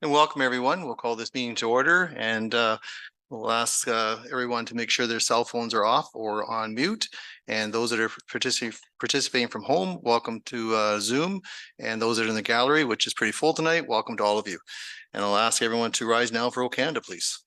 And welcome, everyone. We'll call this meeting to order, and we'll ask everyone to make sure their cell phones are off or on mute. And those that are participating from home, welcome to Zoom. And those that are in the gallery, which is pretty full tonight, welcome to all of you. And I'll ask everyone to rise now for O Canada, please.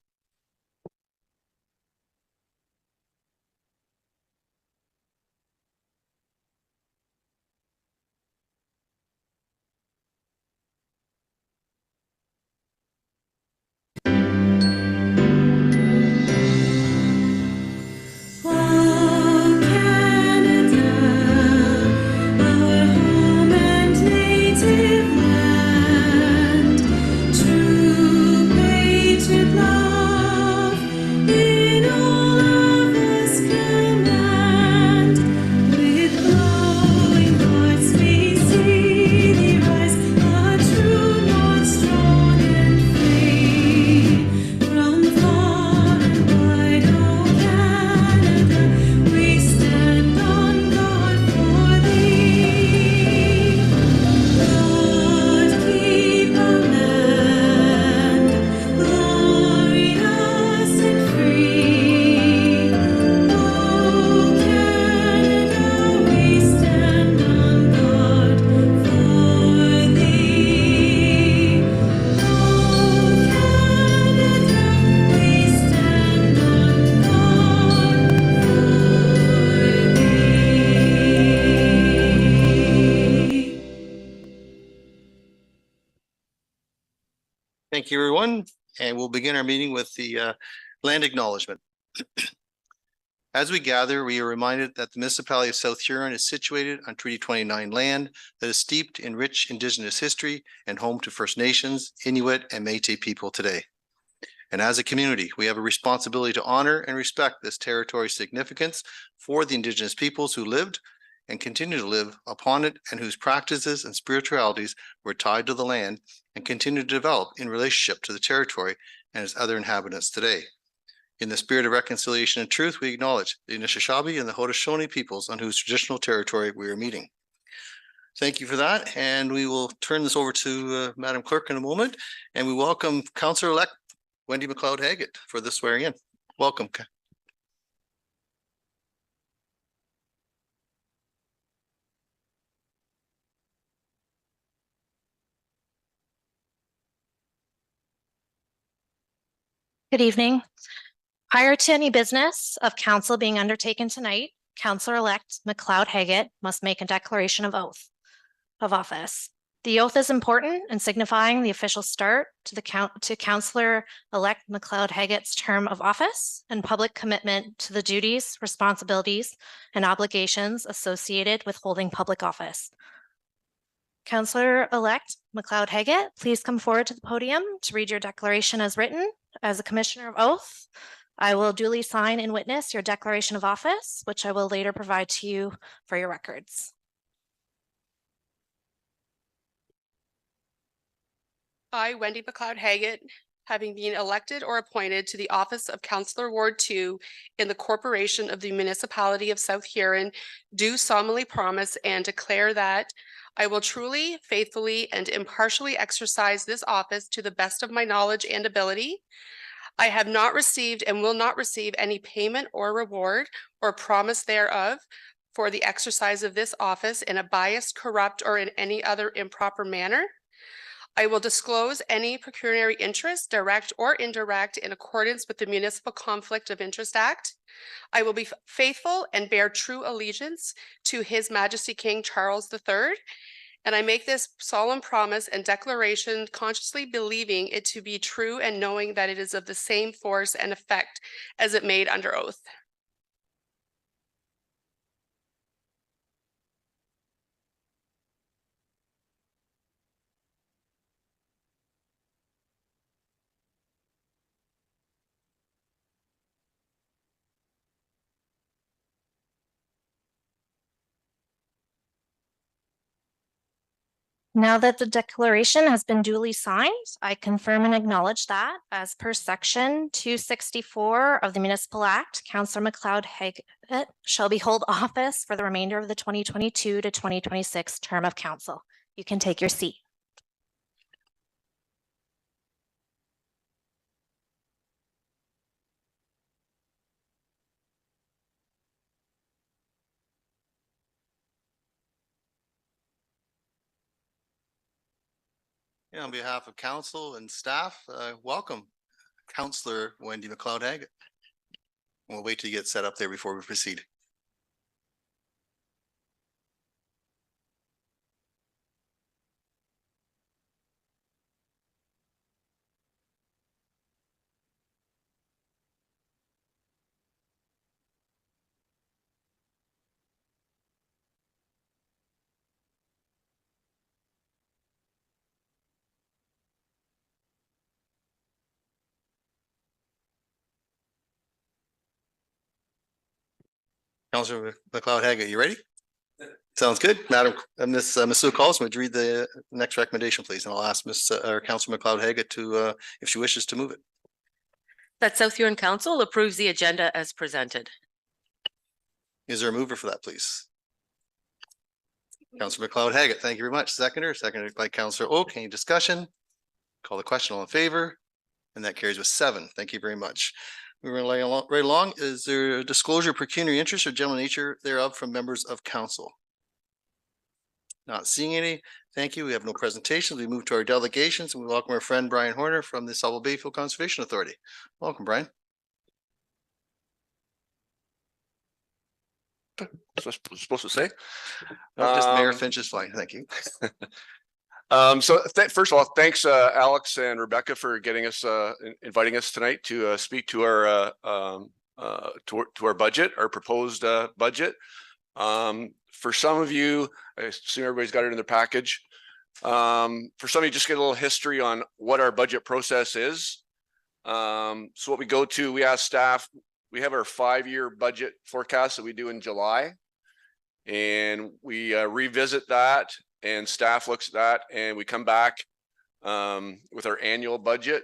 Thank you, everyone. And we'll begin our meeting with the land acknowledgement. As we gather, we are reminded that the municipality of South Huron is situated on Treaty 29 land that is steeped in rich Indigenous history and home to First Nations, Inuit, and Métis people today. And as a community, we have a responsibility to honor and respect this territory's significance for the Indigenous peoples who lived and continue to live upon it, and whose practices and spiritualities were tied to the land and continue to develop in relationship to the territory and its other inhabitants today. In the spirit of reconciliation and truth, we acknowledge the Anishinaabe and the Haudenosaunee peoples on whose traditional territory we are meeting. Thank you for that, and we will turn this over to Madam Clerk in a moment, and we welcome Councillor-elect Wendy McLeod-Haggett for the swearing in. Welcome. Good evening. Prior to any business of council being undertaken tonight, Councillor-elect McLeod-Haggett must make a declaration of oath of office. The oath is important in signifying the official start to Councillor-elect McLeod-Haggett's term of office and public commitment to the duties, responsibilities, and obligations associated with holding public office. Councillor-elect McLeod-Haggett, please come forward to the podium to read your declaration as written. As a commissioner of oath, I will duly sign and witness your declaration of office, which I will later provide to you for your records. I, Wendy McLeod-Haggett, having been elected or appointed to the office of Councillor Ward 2 in the Corporation of the Municipality of South Huron, do solemnly promise and declare that I will truly, faithfully, and impartially exercise this office to the best of my knowledge and ability. I have not received and will not receive any payment or reward or promise thereof for the exercise of this office in a biased, corrupt, or in any other improper manner. I will disclose any pecuniary interest, direct or indirect, in accordance with the Municipal Conflict of Interest Act. I will be faithful and bear true allegiance to His Majesty King Charles III. And I make this solemn promise and declaration consciously believing it to be true and knowing that it is of the same force and effect as it made under oath. Now that the declaration has been duly signed, I confirm and acknowledge that, as per section 264 of the Municipal Act, Councillor McLeod-Haggett shall be hold office for the remainder of the 2022 to 2026 term of council. You can take your seat. Yeah, on behalf of council and staff, welcome Councillor Wendy McLeod Haggett. We'll wait till you get set up there before we proceed. Councillor McLeod Haggett, you ready? Sounds good. Madam, Ms. Sue Collins, would you read the next recommendation, please? And I'll ask Ms. or Councillor McLeod Haggett to, if she wishes to move it. That South Huron Council approves the agenda as presented. Is there a mover for that, please? Councillor McLeod Haggett, thank you very much. Seconded by Councillor Oak. Any discussion? Call the question, all in favor? And that carries with 7. Thank you very much. We're going to lay right along. Is there a disclosure of pecuniary interest or general nature thereof from members of council? Not seeing any. Thank you. We have no presentations. We move to our delegations and we welcome our friend Brian Horner from the Sauble Bayfield Conservation Authority. Welcome, Brian. Supposed to say? No, just Mayor Finch is fine. Thank you. First of all, thanks Alex and Rebecca for getting us inviting us tonight to speak to our budget, our proposed budget. For some of you, I assume everybody's got it in their package. For some of you, just get a little history on what our budget process is. So what we go to, we ask staff, we have our 5-year budget forecast that we do in July. And we revisit that and staff looks at that and we come back with our annual budget.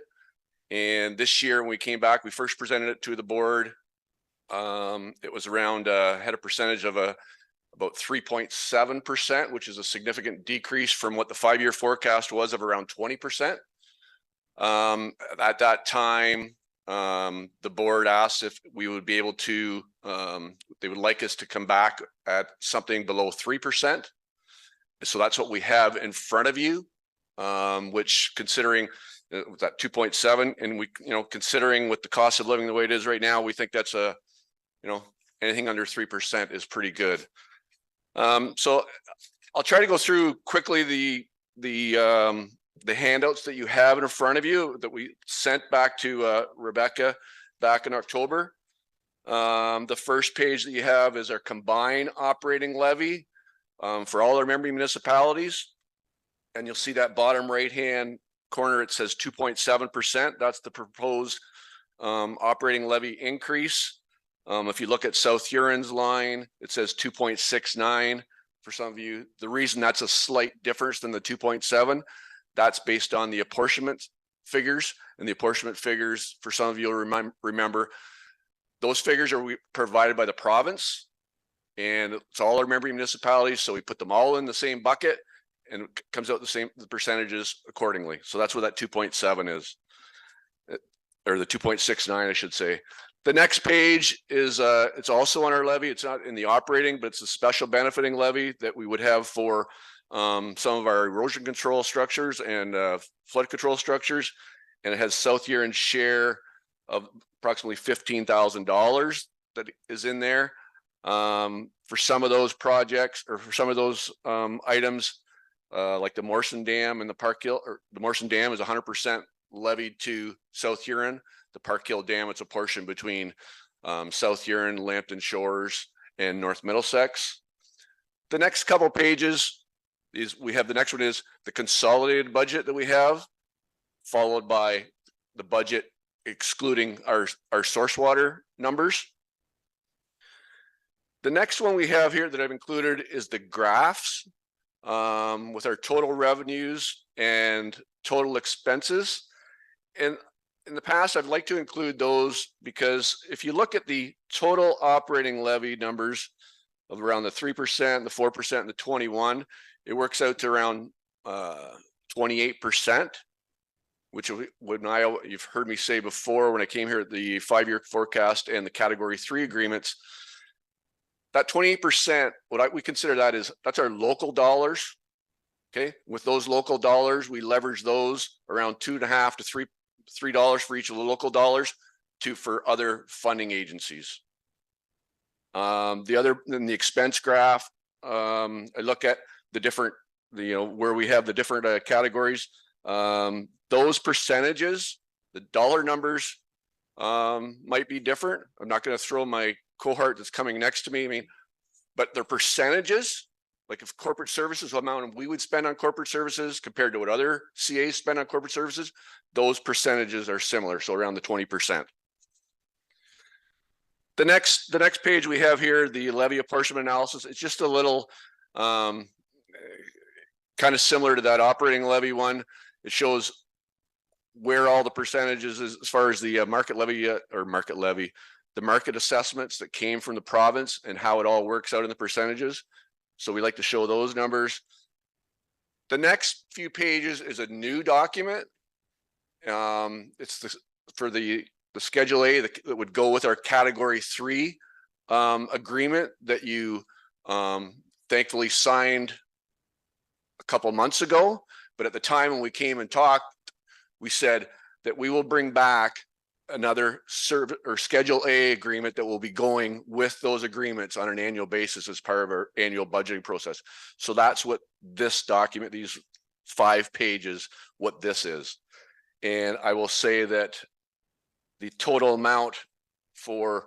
And this year when we came back, we first presented it to the board. It was around, had a percentage of about 3.7%, which is a significant decrease from what the 5-year forecast was of around 20%. At that time, the board asked if we would be able to, they would like us to come back at something below 3%. So that's what we have in front of you, which considering that 2.7 and we, considering with the cost of living the way it is right now, we think that's anything under 3% is pretty good. So I'll try to go through quickly the handouts that you have in front of you that we sent back to Rebecca back in October. The first page that you have is our combined operating levy for all our member municipalities. And you'll see that bottom right-hand corner, it says 2.7%. That's the proposed operating levy increase. If you look at South Huron's line, it says 2.69 for some of you. The reason that's a slight difference than the 2.7, that's based on the apportionment figures, and the apportionment figures for some of you will remember those figures are provided by the province and it's all our member municipalities. So we put them all in the same bucket and it comes out the percentages accordingly. So that's what that 2.7 is, or the 2.69, I should say. The next page is it's also on our levy. It's not in the operating, but it's a special benefiting levy that we would have for some of our erosion control structures and flood control structures. And it has South Huron's share of approximately $15,000 that is in there for some of those projects or for some of those items like the Morrison Dam and the Park Hill, or the Morrison Dam is 100% levied to South Huron. The Park Hill Dam, it's a portion between South Huron, Lambton Shores, and North Middlesex. The next couple pages is the next one is the consolidated budget that we have, followed by the budget excluding our source water numbers. The next one we have here that I've included is the graphs with our total revenues and total expenses. And in the past, I'd like to include those because if you look at the total operating levy numbers of around the 3%, the 4%, and the 21%, it works out to around 28%, which you've heard me say before when I came here at the 5-year forecast and the category 3 agreements, that 28%, we consider that's our local dollars. Okay, with those local dollars, we leverage those around $2.50 to $3 for each of the local dollars for other funding agencies. The other in the expense graph, I look at the different, where we have the different categories. Those percentages, the dollar numbers might be different. I'm not going to throw my cohort that's coming next to me. I mean, but their percentages, like if corporate services, what amount we would spend on corporate services compared to what other CAs spend on corporate services, those percentages are similar. So around the 20%. The next page we have here, the levy apportionment analysis. It's just a little kind of similar to that operating levy one. It shows where all the percentages is as far as the the market assessments that came from the province and how it all works out in the percentages. So we like to show those numbers. The next few pages is a new document. It's for the Schedule A that would go with our Category 3 agreement that you thankfully signed a couple months ago. But at the time when we came and talked, we said that we will bring back another Schedule A agreement that will be going with those agreements on an annual basis as part of our annual budgeting process. So that's what this document, these 5 pages, what this is. And I will say that the total amount for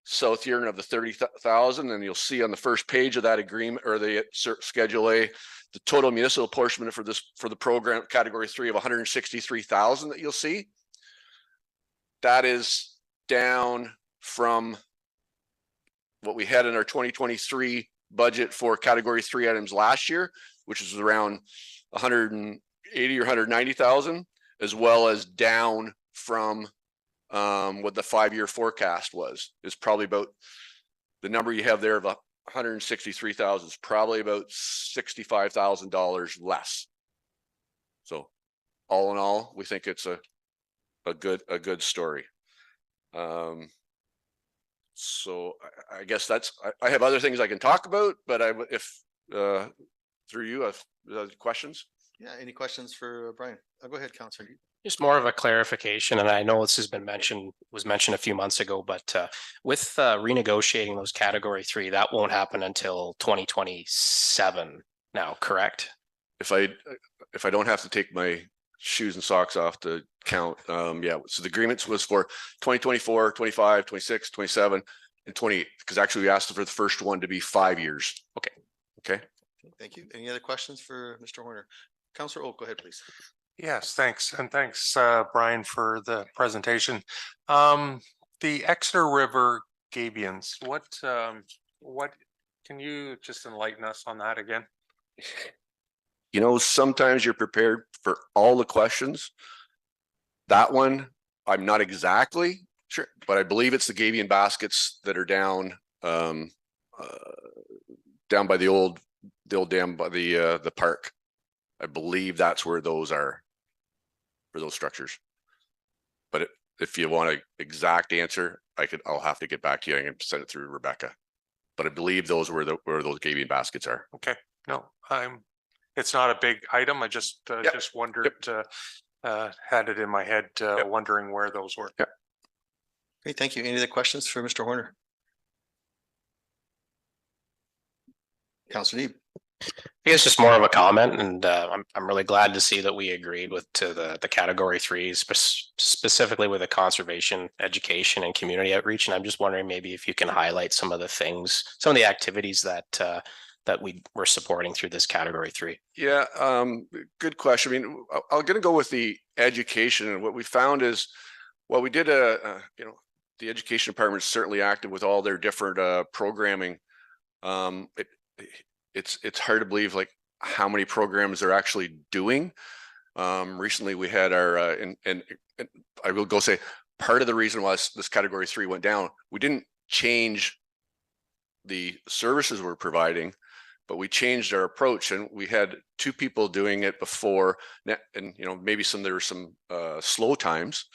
South Huron of the 30,000, and you'll see on the first page of that agreement or the Schedule A, the total municipal apportionment for the program Category 3 of 163,000 that you'll see. That is down from what we had in our 2023 budget for Category 3 items last year, which is around 180 or 190,000, as well as down from what the 5-year forecast was. Is probably about the number you have there of 163,000 is probably about $65,000 less. So all in all, we think it's a good story. So I guess I have other things I can talk about, but if through you, questions. Yeah, any questions for Brian? Go ahead, Councillor. Just more of a clarification, and I know this has been was mentioned a few months ago, but with renegotiating those Category 3, that won't happen until 2027 now, correct? If I don't have to take my shoes and socks off to count, yeah. So the agreements was for 2024, 25, 26, 27, and 28, because actually we asked for the first one to be 5 years. Okay. Thank you. Any other questions for Mr. Horner? Councillor Oak, go ahead, please. Yes, thanks. And thanks, Brian, for the presentation. The Exeter River Gabions, what can you just enlighten us on that again? Sometimes you're prepared for all the questions. That one, I'm not exactly sure, but I believe it's the Gabion baskets that are down by the old dam by the park. I believe that's where those are, for those structures. But if you want an exact answer, I'll have to get back to you and send it through Rebecca. But I believe those where those Gabion baskets are. Okay, no, it's not a big item. I just wondered, had it in my head, wondering where those were. Yeah. Great, thank you. Any other questions for Mr. Horner? Councillor Neeb. I guess just more of a comment, and I'm really glad to see that we agreed to the Category 3, specifically with the conservation, education, and community outreach. And I'm just wondering maybe if you can highlight some of the things, some of the activities that we were supporting through this Category 3. Yeah, good question. I mean, I'm going to go with the education, and what we found is, well, we did the education department is certainly active with all their different programming. It's hard to believe like how many programs they're actually doing. Recently we had our and I will go say part of the reason why this Category 3 went down, we didn't change the services we're providing, but we changed our approach, and we had 2 people doing it before, and maybe there were some slow times.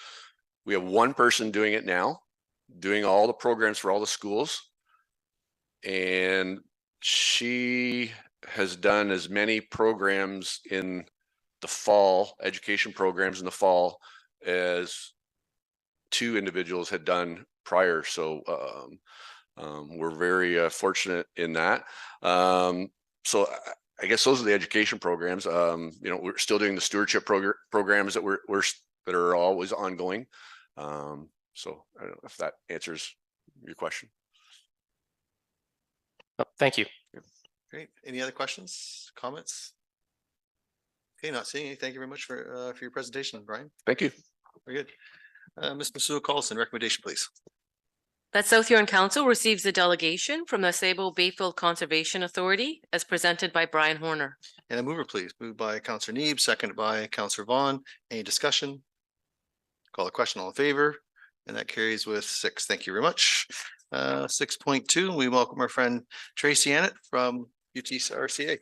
We have 1 person doing it now, doing all the programs for all the schools, and she has done as many programs in the fall, education programs in the fall, as two individuals had done prior. So we're very fortunate in that. So I guess those are the education programs. You know, we're still doing the stewardship programs that that are always ongoing. So I don't know if that answers your question. Oh, thank you. Great. Any other questions, comments? Okay, not seeing any. Thank you very much for your presentation, Brian. Thank you. Very good. Ms. Masua Carlson, recommendation, please. That South Huron Council receives a delegation from the Sable Bayfield Conservation Authority as presented by Brian Horner. And a mover, please. Moved by Councillor Neeb, seconded by Councillor Vaughn. Any discussion? Call the question, all in favor, and that carries with 6. Thank you very much. 6.2, we welcome our friend Tracy Annett from UTRCA.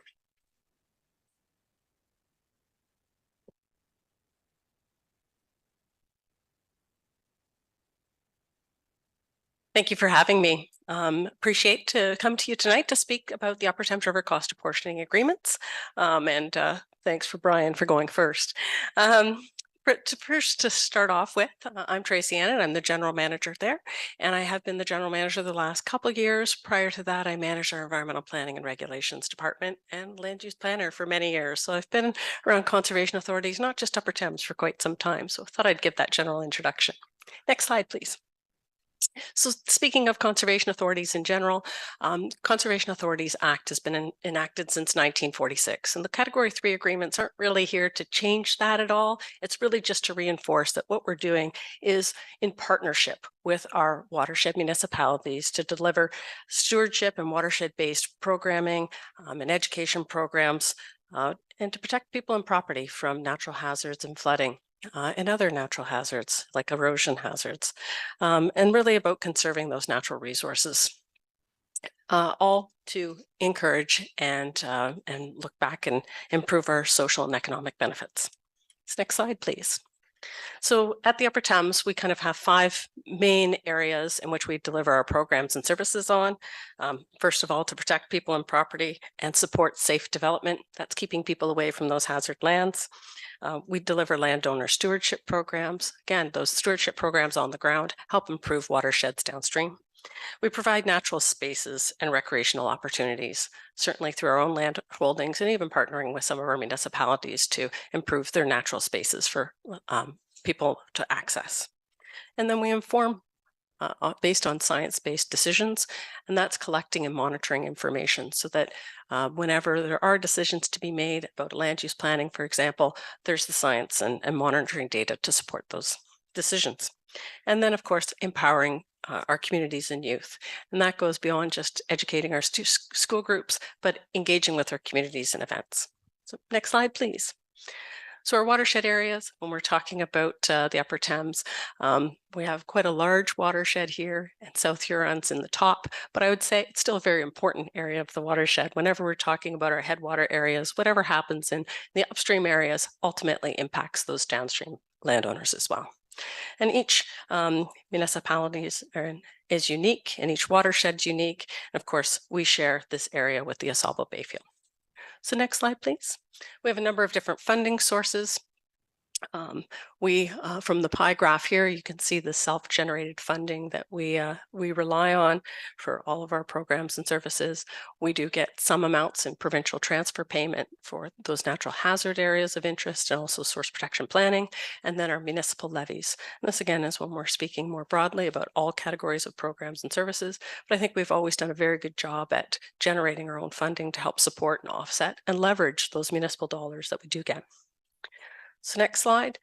Thank you for having me. Appreciate to come to you tonight to speak about the Upper Thames River cost apportioning agreements. Thanks for Brian for going first. To start off with, I'm Tracy Annett. I'm the general manager there, and I have been the general manager the last couple of years. Prior to that, I managed our environmental planning and regulations department and land use planner for many years. So I've been around conservation authorities, not just Upper Thames, for quite some time. So I thought I'd give that general introduction. Next slide, please. So speaking of conservation authorities in general, Conservation Authorities Act has been enacted since 1946, and the Category 3 agreements aren't really here to change that at all. It's really just to reinforce that what we're doing is in partnership with our watershed municipalities to deliver stewardship and watershed-based programming and education programs and to protect people and property from natural hazards and flooding. And other natural hazards like erosion hazards, and really about conserving those natural resources, all to encourage and look back and improve our social and economic benefits. Next slide, please. So at the Upper Thames, we kind of have 5 main areas in which we deliver our programs and services on. First of all, to protect people and property and support safe development. That's keeping people away from those hazard lands. We deliver landowner stewardship programs. Again, those stewardship programs on the ground help improve watersheds downstream. We provide natural spaces and recreational opportunities, certainly through our own land holdings and even partnering with some of our municipalities to improve their natural spaces for people to access. And then we inform based on science-based decisions, and that's collecting and monitoring information so that whenever there are decisions to be made about land use planning, for example, there's the science and monitoring data to support those decisions. And then, of course, empowering our communities and youth. And that goes beyond just educating our school groups, but engaging with our communities and events. So next slide, please. So our watershed areas, when we're talking about the Upper Thames, we have quite a large watershed here, and South Huron's in the top, but I would say it's still a very important area of the watershed. Whenever we're talking about our headwater areas, whatever happens in the upstream areas ultimately impacts those downstream landowners as well. And each municipality is unique, and each watershed is unique. And of course, we share this area with the AuSable Bayfield. So next slide, please. We have a number of different funding sources. From the pie graph here, you can see the self-generated funding that we rely on for all of our programs and services. We do get some amounts in provincial transfer payment for those natural hazard areas of interest and also source protection planning, and then our municipal levies. And this again is when we're speaking more broadly about all categories of programs and services, but I think we've always done a very good job at generating our own funding to help support and offset and leverage those municipal dollars that we do get. So next slide.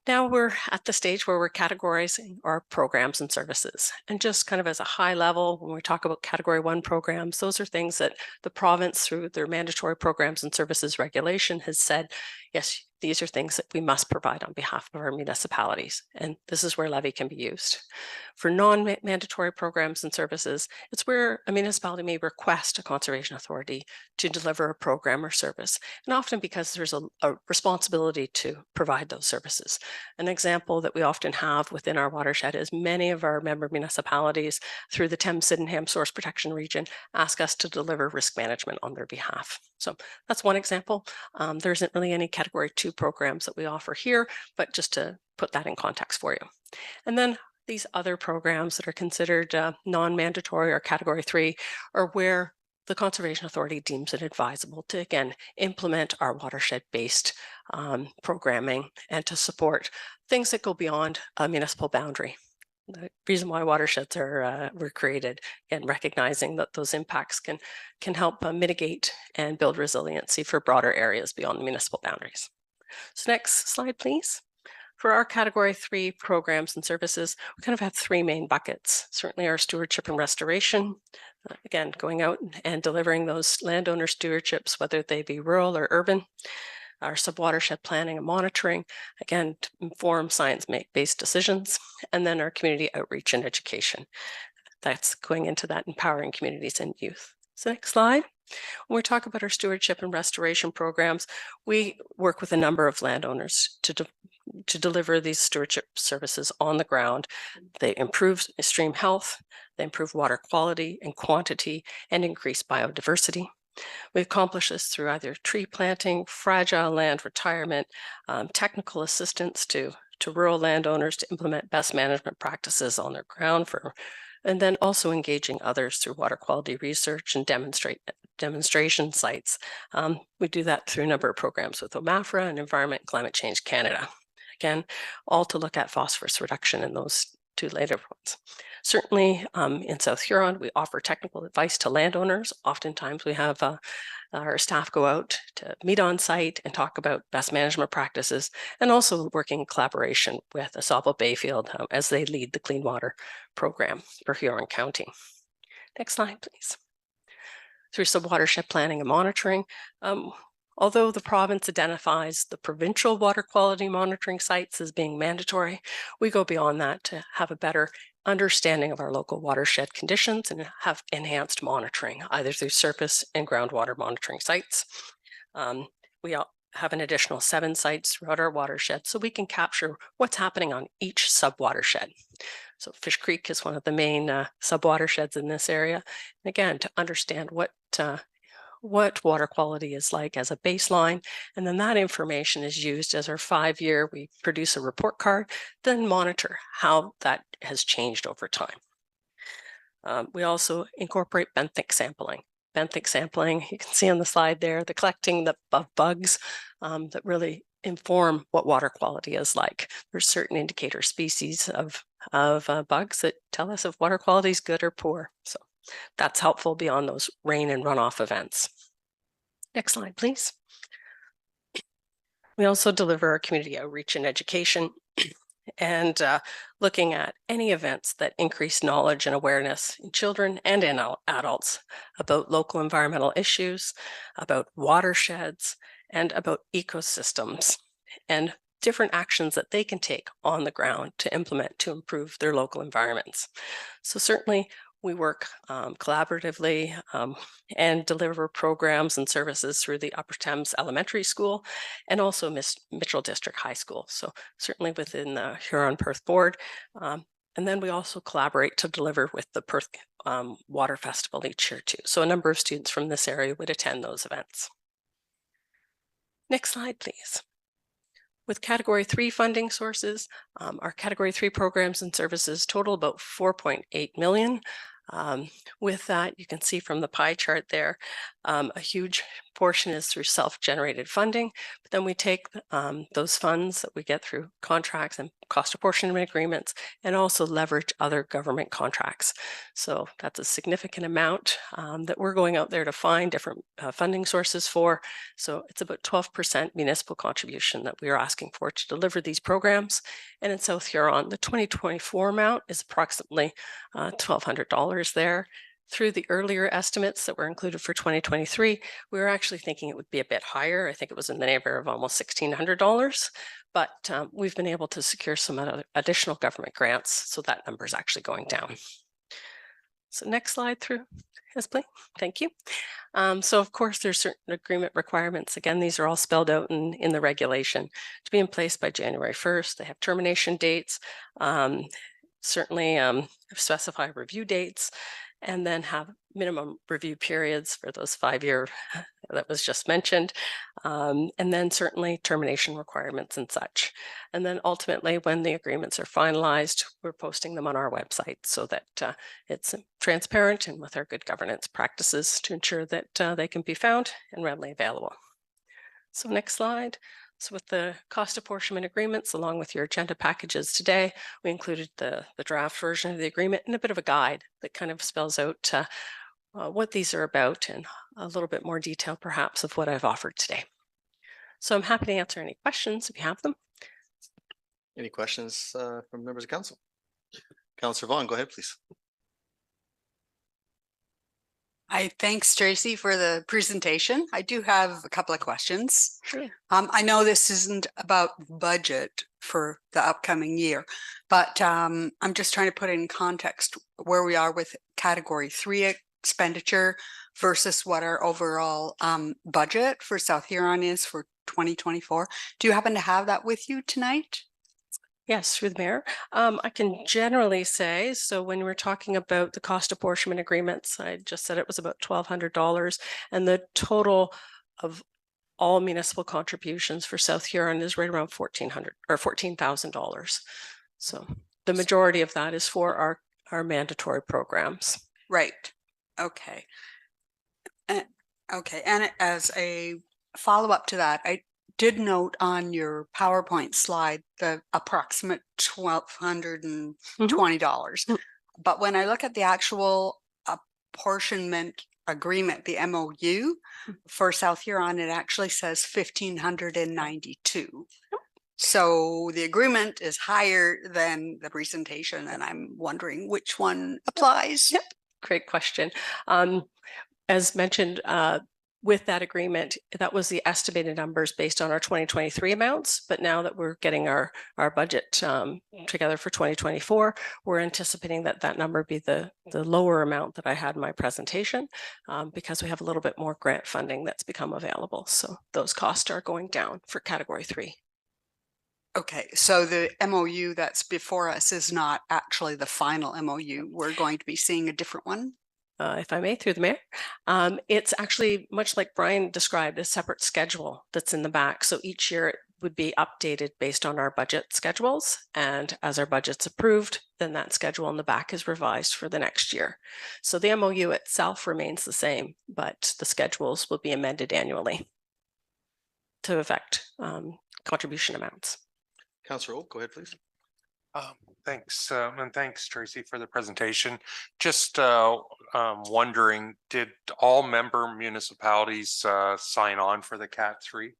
Now we're at the stage where we're categorizing our programs and services. And just kind of as a high level, when we talk about Category 1 programs, those are things that the province through their mandatory programs and services regulation has said, yes, these are things that we must provide on behalf of our municipalities, and this is where levy can be used. For non-mandatory programs and services, it's where a municipality may request a conservation authority to deliver a program or service, and often because there's a responsibility to provide those services. An example that we often have within our watershed is many of our member municipalities through the Thames-Sydenham Source Protection Region ask us to deliver risk management on their behalf. So that's one example. There isn't really any Category 2 programs that we offer here, but just to put that in context for you. And then these other programs that are considered non-mandatory or Category 3 are where the Conservation Authority deems it advisable to, again, implement our watershed-based programming and to support things that go beyond a municipal boundary. The reason why watersheds were created, and recognizing that those impacts can help mitigate and build resiliency for broader areas beyond the municipal boundaries. So next slide, please. For our Category 3 programs and services, we kind of have three main buckets. Certainly our stewardship and restoration, again, going out and delivering those landowner stewardships, whether they be rural or urban. Our subwatershed planning and monitoring, again, to inform science-based decisions, and then our community outreach and education. That's going into that empowering communities and youth. So next slide. When we talk about our stewardship and restoration programs, we work with a number of landowners to deliver these stewardship services on the ground. They improve stream health, they improve water quality and quantity, and increase biodiversity. We accomplish this through either tree planting, fragile land retirement, technical assistance to rural landowners to implement best management practices on their ground, and then also engaging others through water quality research and demonstration sites. We do that through a number of programs with OMAFRA and Environment and Climate Change Canada. Again, all to look at phosphorus reduction in those two later ones. Certainly in South Huron, we offer technical advice to landowners. Oftentimes we have our staff go out to meet on site and talk about best management practices, and also working in collaboration with AuSable Bayfield as they lead the clean water program for Huron County. Next slide, please. Through subwatershed planning and monitoring, although the province identifies the provincial water quality monitoring sites as being mandatory, we go beyond that to have a better understanding of our local watershed conditions and have enhanced monitoring, either through surface and groundwater monitoring sites. We have an additional 7 sites throughout our watershed, so we can capture what's happening on each sub-watershed. So Fish Creek is one of the main sub-watersheds in this area. And again, to understand what water quality is like as a baseline, and then that information is used as our 5-year, we produce a report card, then monitor how that has changed over time. We also incorporate benthic sampling. Benthic sampling, you can see on the slide there, the collecting of bugs that really inform what water quality is like. There's certain indicator species of bugs that tell us if water quality is good or poor. So that's helpful beyond those rain and runoff events. Next slide, please. We also deliver our community outreach and education and looking at any events that increase knowledge and awareness in children and in adults about local environmental issues, about watersheds, and about ecosystems, and different actions that they can take on the ground to implement to improve their local environments. So certainly we work collaboratively and deliver programs and services through the Upper Thames Elementary School and also Mitchell District High School. So certainly within the Huron-Perth Board. And then we also collaborate to deliver with the Perth Water Festival each year too. So a number of students from this area would attend those events. Next slide, please. With Category 3 funding sources, our Category 3 programs and services total about 4.8 million. With that, you can see from the pie chart there, a huge portion is through self-generated funding, but then we take those funds that we get through contracts and cost apportionment agreements and also leverage other government contracts. So that's a significant amount that we're going out there to find different funding sources for. So it's about 12% municipal contribution that we are asking for to deliver these programs. And in South Huron, the 2024 amount is approximately $1,200 there. through the earlier estimates that were included for 2023, we were actually thinking it would be a bit higher. I think it was in the neighborhood of almost $1,600, but we've been able to secure some additional government grants, so that number is actually going down. So next slide through, yes, please. Thank you. So of course, there's certain agreement requirements. Again, these are all spelled out in the regulation to be in place by January 1st. They have termination dates, certainly specify review dates, and then have minimum review periods for those 5-year that was just mentioned, and then certainly termination requirements and such. And then ultimately, when the agreements are finalized, we're posting them on our website so that it's transparent and with our good governance practices to ensure that they can be found and readily available. So next slide. So with the cost apportionment agreements, along with your agenda packages today, we included the draft version of the agreement and a bit of a guide that kind of spells out what these are about and a little bit more detail perhaps of what I've offered today. So I'm happy to answer any questions if you have them. Any questions from members of council? Councillor Vaughn, go ahead, please. Hi, thanks Tracy for the presentation. I do have a couple of questions. Sure. I know this isn't about budget for the upcoming year, but I'm just trying to put in context where we are with category 3 expenditure versus what our overall budget for South Huron is for 2024. Do you happen to have that with you tonight? Yes, through the mayor. I can generally say, so when we're talking about the cost apportionment agreements, I just said it was about $1,200, and the total of all municipal contributions for South Huron is right around $1,400 or $14,000. So the majority of that is for our mandatory programs. Right. Okay. Okay. And as a follow-up to that, I did note on your PowerPoint slide the approximate $1,220. But when I look at the actual apportionment agreement, the MOU for South Huron, it actually says 1,592. So the agreement is higher than the presentation, and I'm wondering which one applies. Yep. Great question. As mentioned, with that agreement, that was the estimated numbers based on our 2023 amounts. But now that we're getting our budget together for 2024, we're anticipating that number be the lower amount that I had in my presentation because we have a little bit more grant funding that's become available. So those costs are going down for category 3. Okay, so the MOU that's before us is not actually the final MOU. We're going to be seeing a different one? If I may, through the mayor. It's actually much like Brian described, a separate schedule that's in the back. So each year it would be updated based on our budget schedules. And as our budget's approved, then that schedule in the back is revised for the next year. So the MOU itself remains the same, but the schedules will be amended annually to affect contribution amounts. Councillor Oak, go ahead, please. Thanks, and thanks, Tracy, for the presentation. Just wondering, did all member municipalities sign on for the CAT 3?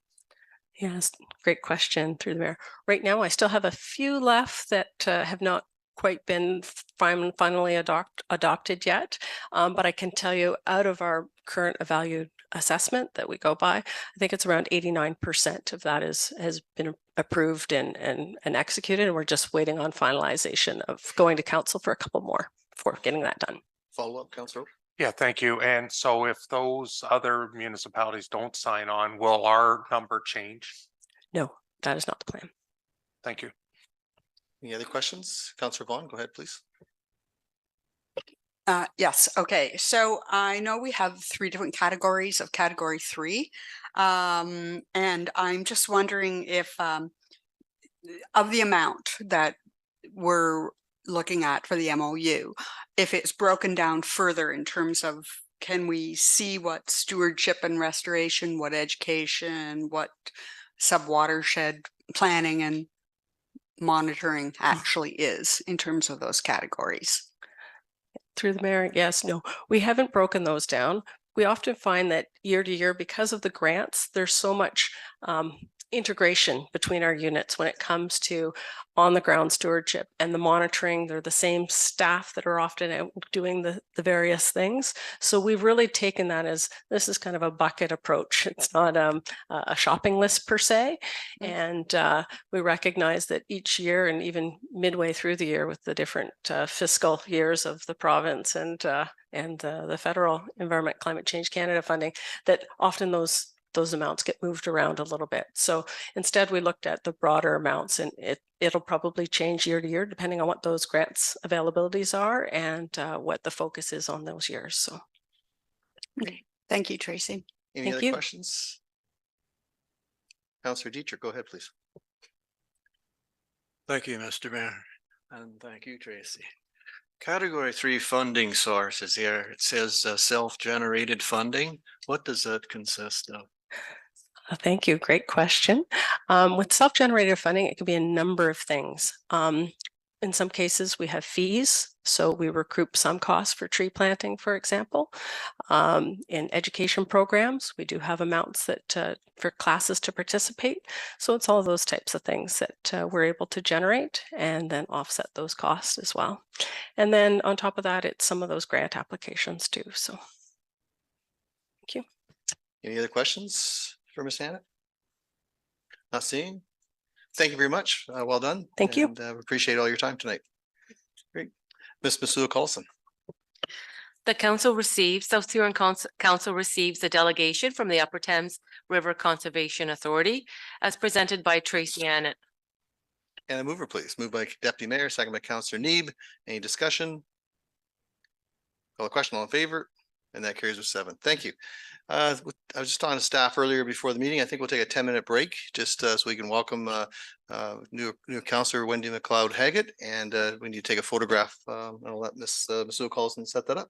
Yes, great question through the mayor. Right now, I still have a few left that have not quite been finally adopted yet, but I can tell you out of our current evaluated assessment that we go by, I think it's around 89% of that has been approved and executed, and we're just waiting on finalization of going to council for a couple more before getting that done. Follow up, Councillor Oak. Yeah, thank you. And so if those other municipalities don't sign on, will our number change? No, that is not the plan. Thank you. Any other questions? Councillor Vaughn, go ahead, please. Yes. Okay. So I know we have 3 different categories of category 3. And I'm just wondering if of the amount that we're looking at for the MOU, if it's broken down further in terms of, can we see what stewardship and restoration, what education, what sub-watershed planning and monitoring actually is in terms of those categories? Through the mayor, yes, no, we haven't broken those down. We often find that year to year, because of the grants, there's so much integration between our units when it comes to on the ground stewardship and the monitoring. They're the same staff that are often out doing the various things. So we've really taken that as this is kind of a bucket approach. It's not a shopping list per se. And we recognize that each year and even midway through the year with the different fiscal years of the province and the federal Environment Climate Change Canada funding, that often those amounts get moved around a little bit. So instead we looked at the broader amounts, and it'll probably change year to year depending on what those grants availabilities are and what the focus is on those years. So Okay. Thank you, Tracy. Any Thank other you. questions? Counselor Dietrich, go ahead, please. Thank you, Mr. Mayor, and thank you, Tracy. Category 3 funding sources here. It says self-generated funding. What does that consist of? Thank you. Great question. With self-generated funding, it can be a number of things. In some cases, we have fees. So we recoup some costs for tree planting, for example. In education programs, we do have amounts that for classes to participate. So it's all those types of things that we're able to generate and then offset those costs as well. And then on top of that, it's some of those grant applications too. So thank you. Any other questions for Ms. Hannah? Not seeing? Thank you very much. Well done. Thank you. And we appreciate all your time tonight. Great. Ms. Masua Carlson. The council receives, South Huron Council receives a delegation from the Upper Thames River Conservation Authority as presented by Tracy Annett. And a mover, please. Moved by Deputy Mayor, second by Councillor Neeb. Any discussion? Call the question, all in favor? And that carries with 7. Thank you. I was just on staff earlier before the meeting. I think we'll take a 10-minute break just so we can welcome new Councillor Wendy McLeod Haggett, and we need to take a photograph. I'll let Ms. Masua Carlson set that up.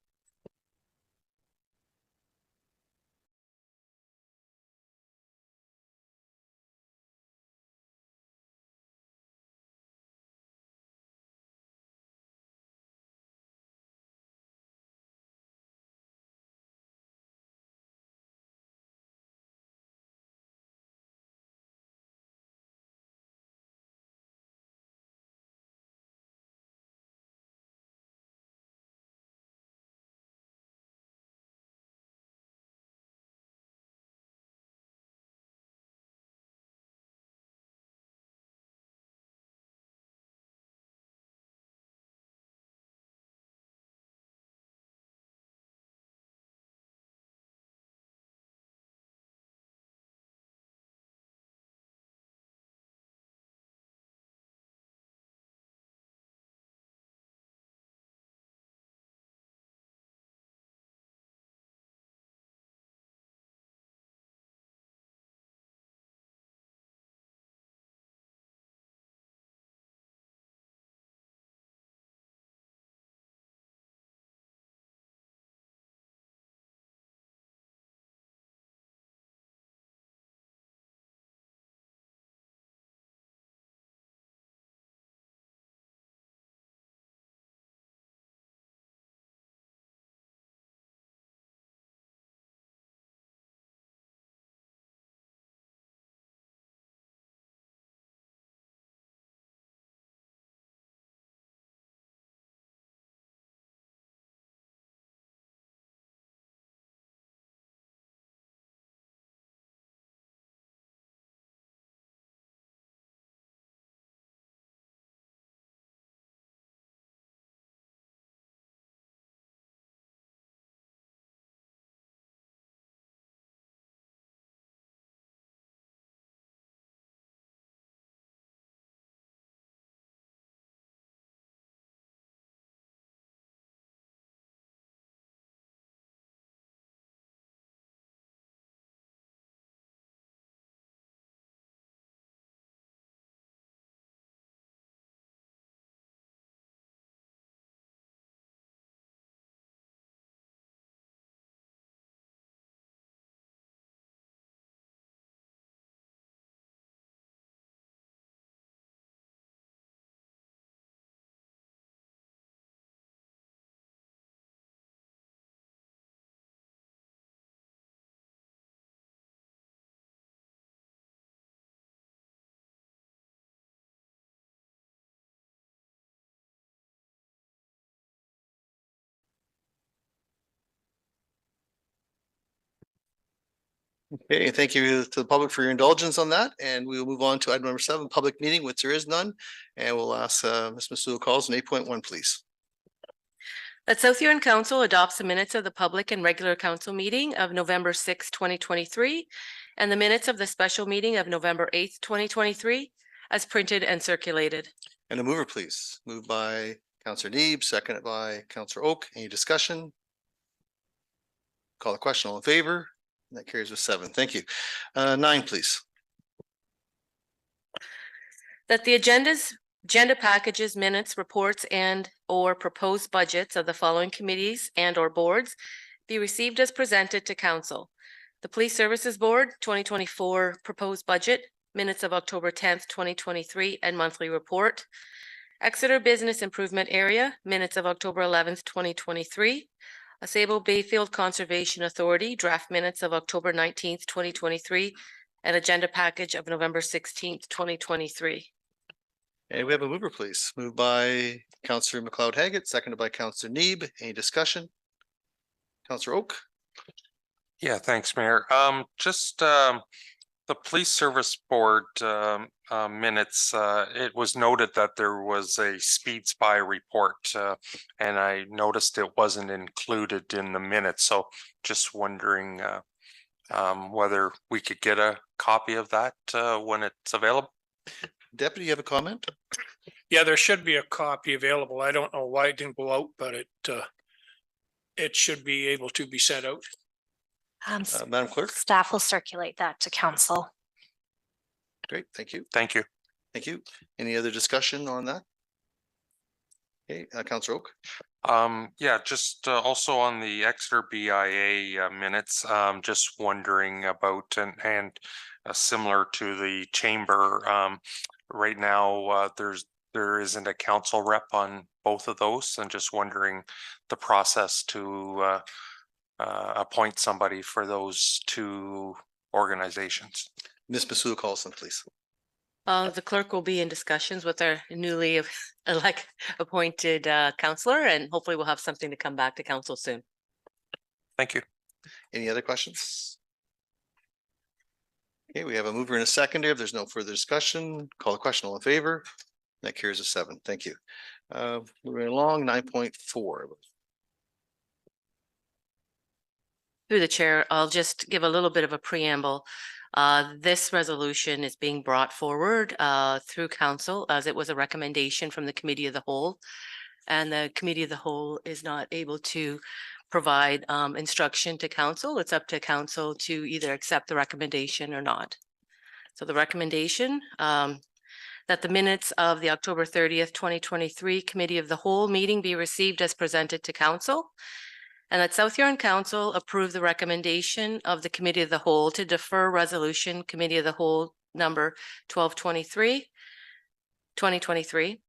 Okay, thank you to the public for your indulgence on that, and we will move on to item number 7, public meeting, which there is none. And we'll ask Ms. Masuda calls on 8.1, please. That South Huron Council adopts the minutes of the public and regular council meeting of November 6, 2023, and the minutes of the special meeting of November 8th, 2023, as printed and circulated. And a mover, please. Moved by Counselor Neeb, seconded by Counselor Oak. Any discussion? Call the question. All in favor? That carries with 7. Thank you. 9, please. That the agenda packages, minutes, reports, and or proposed budgets of the following committees and or boards be received as presented to council. The Police Services Board 2024 proposed budget, minutes of October 10th, 2023, and monthly report. Exeter Business Improvement Area, minutes of October 11th, 2023. Sable Bayfield Conservation Authority, draft minutes of October 19th, 2023, and agenda package of November 16th, 2023. And we have a mover, please. Moved by Counselor McLeod Haggett, seconded by Counselor Neeb. Any discussion? Counselor Oak? Yeah, thanks, Mayor. Just the Police Service Board minutes, it was noted that there was a speed spy report, and I noticed it wasn't included in the minutes. So just wondering whether we could get a copy of that when it's available. Deputy, you have a comment? Yeah, there should be a copy available. I don't know why it didn't go out, but it should be able to be sent out. Madam Clerk? Staff will circulate that to council. Great, thank you. Thank you. Thank you. Any other discussion on that? Okay, Counselor Oak? Yeah, just also on the Exeter BIA minutes, just wondering about and similar to the chamber, right now there isn't a council rep on both of those, and just wondering the process to appoint somebody for those two organizations. Ms. Masuda Carlson, please. The clerk will be in discussions with our newly appointed counselor, and hopefully we'll have something to come back to council soon. Thank you. Any other questions? Okay, we have a mover and a seconder. If there's no further discussion, call the question. All in favor? That carries a 7. Thank you. Moving along, 9.4. Through the chair, I'll just give a little bit of a preamble. This resolution is being brought forward through council as it was a recommendation from the Committee of the Whole. And the Committee of the Whole is not able to provide instruction to council. It's up to council to either accept the recommendation or not. So the recommendation that the minutes of the October 30th, 2023 Committee of the Whole meeting be received as presented to council, and that South Huron Council approve the recommendation of the Committee of the Whole to defer resolution Committee of the Whole number 1223, 2023.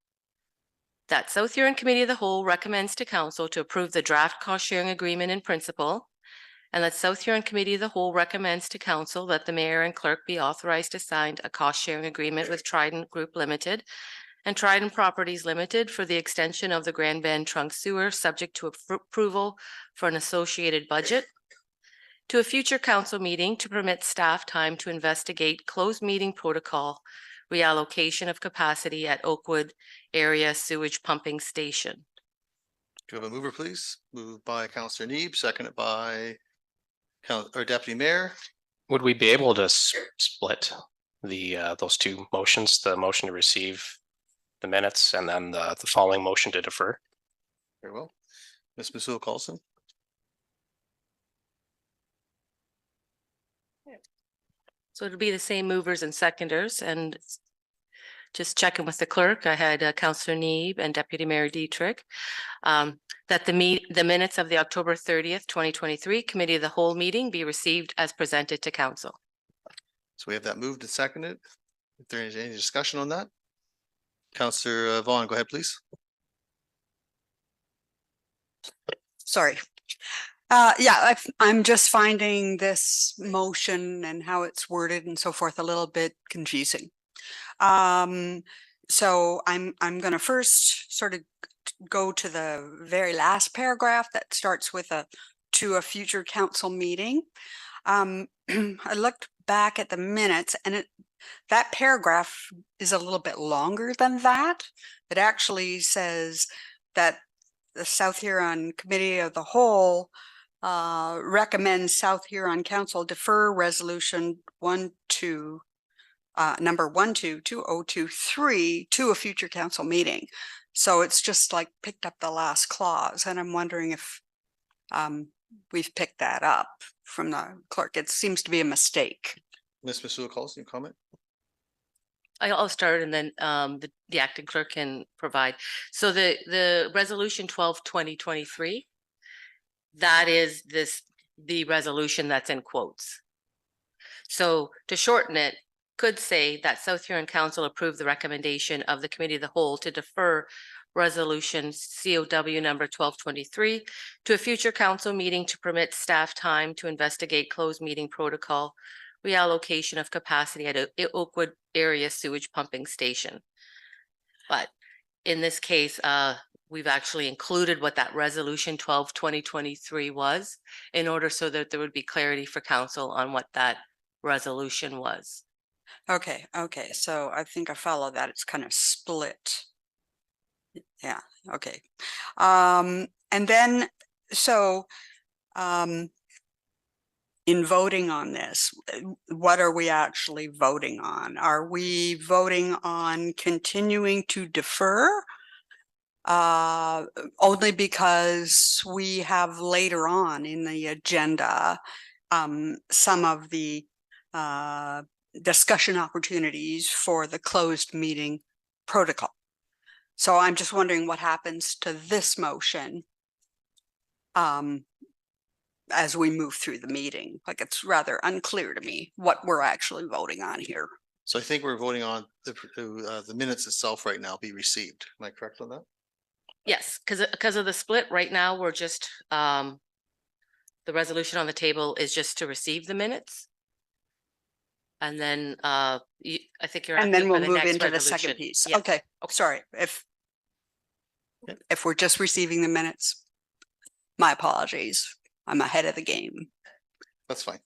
That South Huron Committee of the Whole recommends to council to approve the draft cost sharing agreement in principle, and that South Huron Committee of the Whole recommends to council that the mayor and clerk be authorized to sign a cost sharing agreement with Trident Group Limited and Trident Properties Limited for the extension of the Grand Bend Trunk Sewer, subject to approval for an associated budget, to a future council meeting to permit staff time to investigate closed meeting protocol reallocation of capacity at Oakwood Area Sewage Pumping Station. Do you have a mover, please? Moved by Counselor Neeb, seconded by Deputy Mayor. Would we be able to split the those two motions, the motion to receive the minutes and then the following motion to defer? Very well. Ms. Masuda Carlson? So it'll be the same movers and seconders, and just checking with the clerk, I had Councillor Neeb and Deputy Mayor Dietrich, that the minutes of the October 30th, 2023 Committee of the Whole meeting be received as presented to council. So we have that moved and seconded. If there is any discussion on that, Councillor Vaughn, go ahead, please. Sorry. Yeah, I'm just finding this motion and how it's worded and so forth a little bit confusing. So I'm going to first sort of go to the very last paragraph that starts with to a future council meeting. I looked back at the minutes and that paragraph is a little bit longer than that. It actually says that the South Huron Committee of the Whole recommends South Huron Council defer resolution number 2023 to a future council meeting. So it's just like picked up the last clause, and I'm wondering if we've picked that up from the clerk. It seems to be a mistake. Ms. Masuda Carlson, you comment? I'll start and then the acting clerk can provide. So the resolution 12/2023, that is the resolution that's in quotes. So to shorten it, could say that South Huron Council approved the recommendation of the Committee of the Whole to defer resolution COW number 12/23 to a future council meeting to permit staff time to investigate closed meeting protocol reallocation of capacity at Oakwood area sewage pumping station. But in this case, we've actually included what that resolution 12/2023 was in order so that there would be clarity for council on what that resolution was. Okay, so I think I follow that. It's kind of split. Yeah, okay. And then, so in voting on this, what are we actually voting on? Are we voting on continuing to defer? Only because we have later on in the agenda some of the discussion opportunities for the closed meeting protocol. So I'm just wondering what happens to this motion as we move through the meeting. Like, it's rather unclear to me what we're actually voting on here. So I think we're voting on the minutes itself right now be received. Am I correct on that? Yes, because of the split right now, we're just the resolution on the table is just to receive the minutes. And then I think you're And asking then for we'll the move next into the second resolution. piece. Yeah. Okay, sorry. If we're just receiving the minutes, my apologies. I'm ahead of the game. That's fine.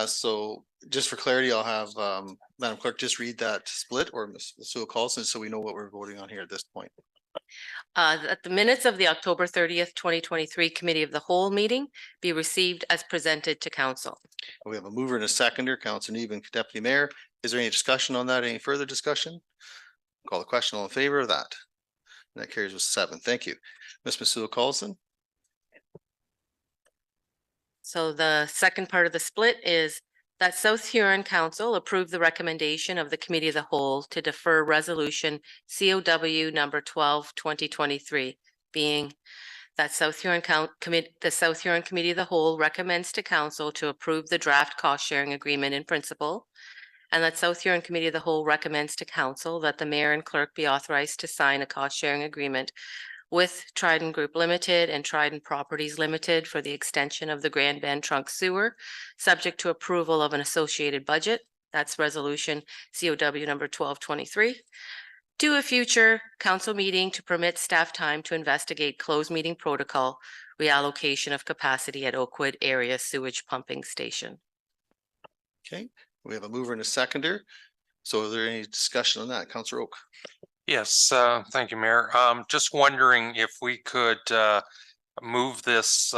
So just for clarity, I'll have Madam Clerk just read that split, or Ms. Masuda Carlson, so we know what we're voting on here at this point. That the minutes of the October 30th, 2023 Committee of the Whole meeting be received as presented to council. We have a mover and a seconder, Councilor Neben, Deputy Mayor. Is there any discussion on that? Any further discussion? Call the question. All in favor of that? And that carries with 7. Thank you. Ms. Masuda Carlson. So the second part of the split is that South Huron Council approved the recommendation of the Committee of the Whole to defer resolution COW number 12/2023, being that South Huron the South Huron Committee of the Whole recommends to council to approve the draft cost sharing agreement in principle, and that South Huron Committee of the Whole recommends to council that the mayor and clerk be authorized to sign a cost sharing agreement with Trident Group Limited and Trident Properties Limited for the extension of the Grand Bend Trunk Sewer, subject to approval of an associated budget. That's resolution COW number 12/23. To a future council meeting to permit staff time to investigate closed meeting protocol, reallocation of capacity at Oakwood area sewage pumping station. Okay, we have a mover and a seconder. So is there any discussion on that? Councilor Oak? Yes, thank you, Mayor. Just wondering if we could move this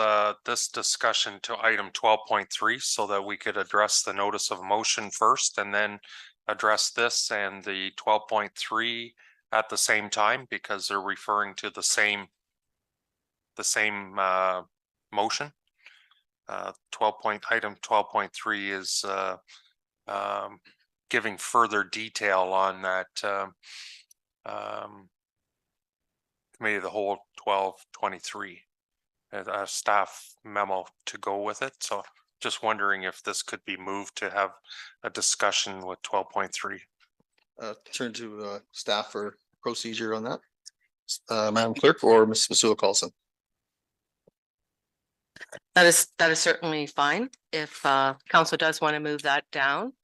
this discussion to item 12.3 so that we could address the notice of motion first and then address this and the 12.3 at the same time, because they're referring to the same motion. Item 12.3 is giving further detail on that Committee of the Whole 12/23, a staff memo to go with it. So just wondering if this could be moved to have a discussion with 12.3. Turn to staff for procedure on that. Madam Clerk or Ms. Masuda Carlson? That is certainly fine. If council does want to move that down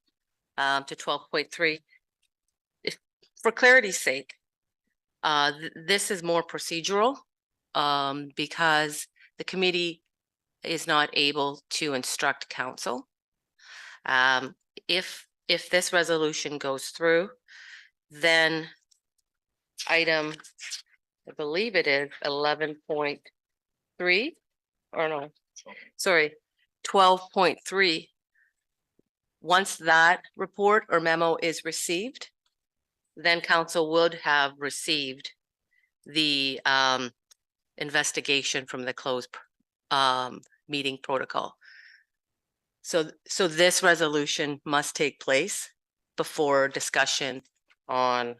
to 12.3. For clarity's sake, this is more procedural because the committee is not able to instruct council If this resolution goes through, then item, I believe it is 11.3 or no, sorry, 12.3. Once that report or memo is received, then council would have received the investigation from the closed meeting protocol. So this resolution must take place before discussion on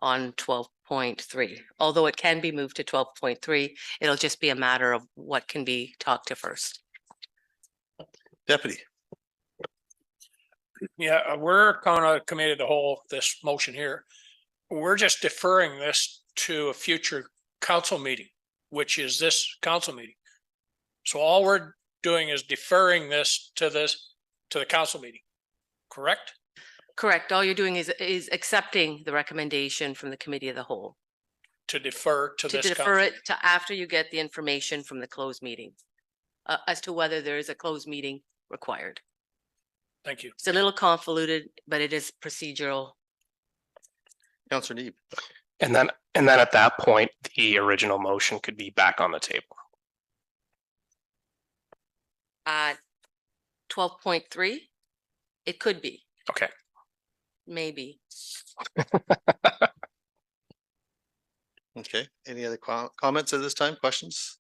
12.3. Although it can be moved to 12.3, it'll just be a matter of what can be talked to first. Deputy. Yeah, we're kind of committed to whole this motion here. We're just deferring this to a future council meeting, which is this council meeting. So all we're doing is deferring this to the council meeting, correct? Correct. All you're doing is accepting the recommendation from the committee of the whole. To defer to To this. defer it to after you get the information from the closed meeting as to whether there is a closed meeting required. Thank you. It's a little convoluted, but it is procedural. Councillor Neeb. And then at that point, the original motion could be back on the table. 12.3, it could be, Okay. maybe. Okay, any other comments at this time, questions?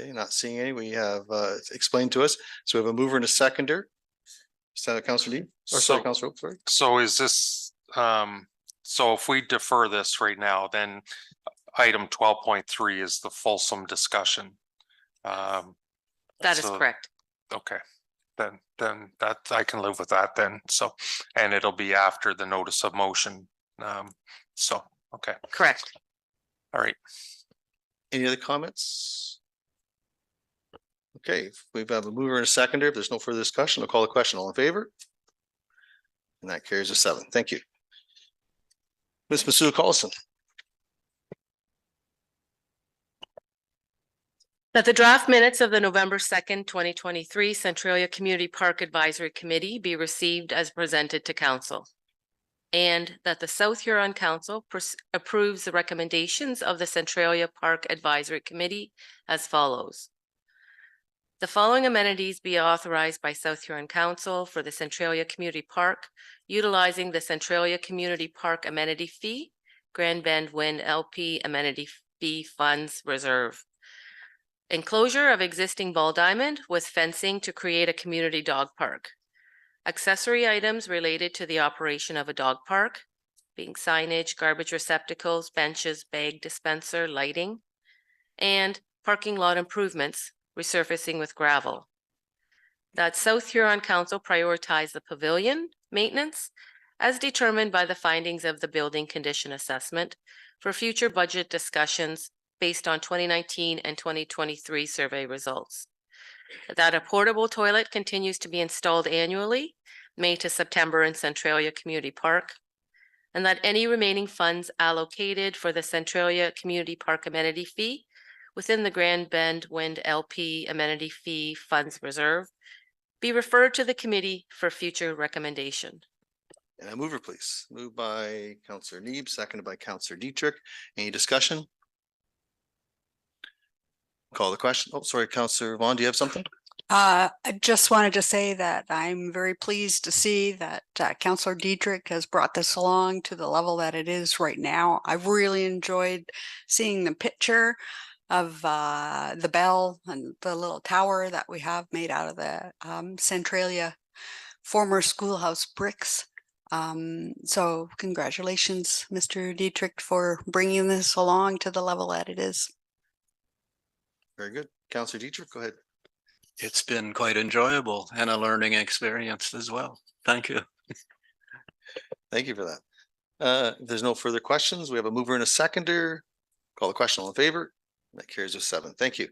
Okay, not seeing any, we have explained to us, so we have a mover and a seconder. Councillor Neeb, or sorry, So- Councillor Oak, sorry. So is this, so if we defer this right now, then item 12.3 is the fulsome discussion. That is So- correct. Okay, then that, I can live with that then, so, and it'll be after the notice of motion. So, okay, Correct. all right. Any other comments? Okay, we've a mover and a seconder. If there's no further discussion, I'll call the question. All in favor? And that carries a 7. Thank you. Ms. Masou Collison. That the draft minutes of the November 2nd, 2023 Centralia Community Park Advisory Committee be received as presented to council. And that the South Huron Council approves the recommendations of the Centralia Park Advisory Committee as follows. The following amenities be authorized by South Huron Council for the Centralia Community Park, utilizing the Centralia Community Park Amenity Fee, Grand Bend Wind LP Amenity Fee Funds Reserve. Enclosure of existing ball diamond with fencing to create a community dog park. Accessory items related to the operation of a dog park, being signage, garbage receptacles, benches, bag dispenser, lighting, and parking lot improvements, resurfacing with gravel. That South Huron Council prioritize the pavilion maintenance as determined by the findings of the building condition assessment for future budget discussions based on 2019 and 2023 survey results. That a portable toilet continues to be installed annually, May to September in Centralia Community Park, and that any remaining funds allocated for the Centralia Community Park amenity fee within the Grand Bend Wind LP amenity fee funds reserve be referred to the committee for future recommendation. And a mover, please. Moved by Councillor Neeb, seconded by Councillor Dietrich. Any discussion? Call the question. Oh, sorry, Councillor Vaughn, do you have something? I just wanted to say that I'm very pleased to see that Councillor Dietrich has brought this along to the level that it is right now. I've really enjoyed seeing the picture of the bell and the little tower that we have made out of the Centralia former schoolhouse bricks. So congratulations, Mr. Dietrich, for bringing this along to the level that it is. Very good. Councillor Dietrich, go ahead. It's been quite enjoyable and a learning experience as well. Thank you. Thank you for that. If there's no further questions, we have a mover and a seconder. Call the question. All in favor? That carries with 7. Thank you.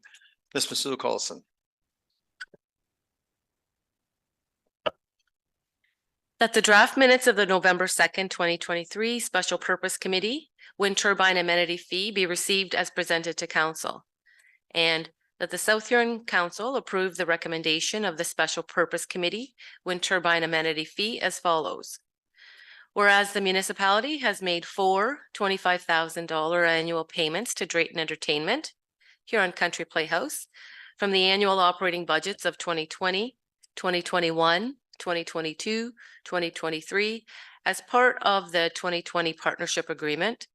Ms. Masou Collison. That the draft minutes of the November 2nd, 2023 Special Purpose Committee Wind Turbine Amenity Fee be received as presented to council. And that the South Huron Council approve the recommendation of the Special Purpose Committee wind turbine amenity fee as follows. Whereas the municipality has made 4 $25,000 annual payments to Drayton Entertainment, Huron Country Playhouse, from the annual operating budgets of 2020, 2021, 2022, 2023, as part of the 2020 partnership agreement.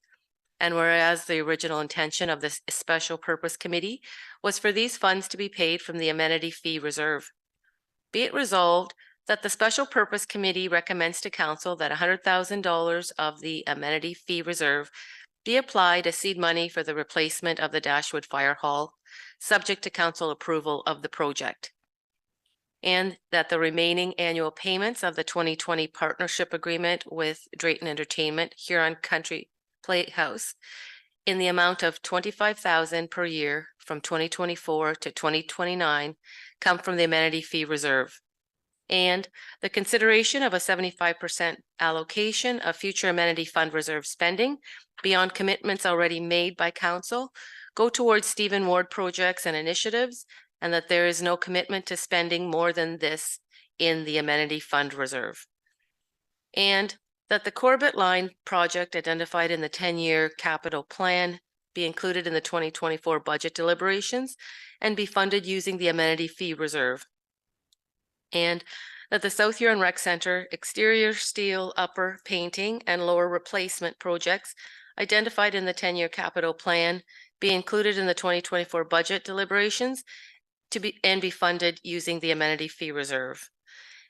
And whereas the original intention of this special purpose committee was for these funds to be paid from the amenity fee reserve. Be it resolved that the special purpose committee recommends to council that $100,000 of the amenity fee reserve be applied as seed money for the replacement of the Dashwood Fire Hall, subject to council approval of the project. And that the remaining annual payments of the 2020 partnership agreement with Drayton Entertainment, Huron Country Playhouse, in the amount of $25,000 per year from 2024 to 2029 come from the amenity fee reserve. And the consideration of a 75% allocation of future amenity fund reserve spending beyond commitments already made by council go towards Stephen Ward projects and initiatives, and that there is no commitment to spending more than this in the amenity fund reserve. And that the Corbett Line project identified in the 10-year capital plan be included in the 2024 budget deliberations and be funded using the amenity fee reserve. And that the South Huron Rec Centre exterior steel upper painting and lower replacement projects identified in the 10-year capital plan be included in the 2024 budget deliberations and be funded using the amenity fee reserve.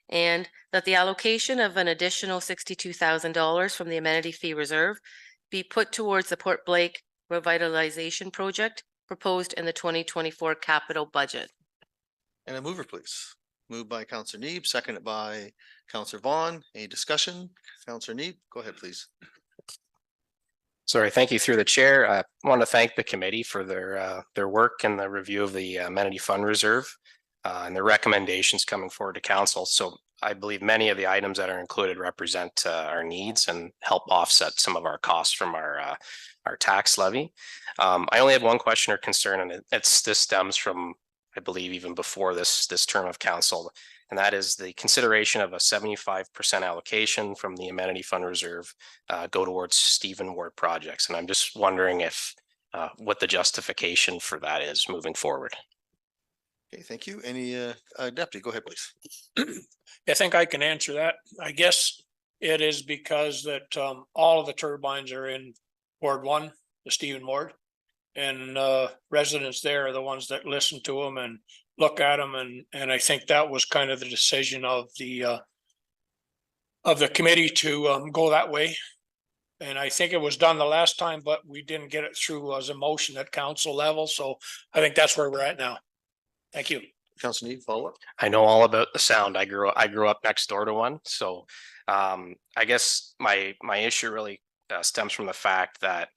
And that the allocation of an additional $62,000 from the amenity fee reserve be put towards the Port Blake revitalization project proposed in the 2024 capital budget. And a mover, please. Moved by Councillor Neeb, seconded by Councillor Vaughn. Any discussion? Councillor Neeb, go ahead, please. Sorry, thank you through the chair. I want to thank the committee for their work and the review of the amenity fund reserve and their recommendations coming forward to council. So I believe many of the items that are included represent our needs and help offset some of our costs from our tax levy. I only have one question or concern, and this stems from, I believe, even before this term of council, and that is the consideration of a 75% allocation from the amenity fund reserve go towards Stephen Ward projects. And I'm just wondering if what the justification for that is moving forward. Okay, thank you. Any deputy, go ahead, please. I think I can answer that. I guess it is because that all of the turbines are in Ward 1, the Stephen Ward. And residents there are the ones that listen to them and look at them, and I think that was kind of the decision of the committee to go that way. And I think it was done the last time, but we didn't get it through as a motion at council level. So I think that's where we're at now. Thank you. Councillor Neeb, follow up. I know all about the sound. I grew up next door to one, so I guess my issue really stems from the fact that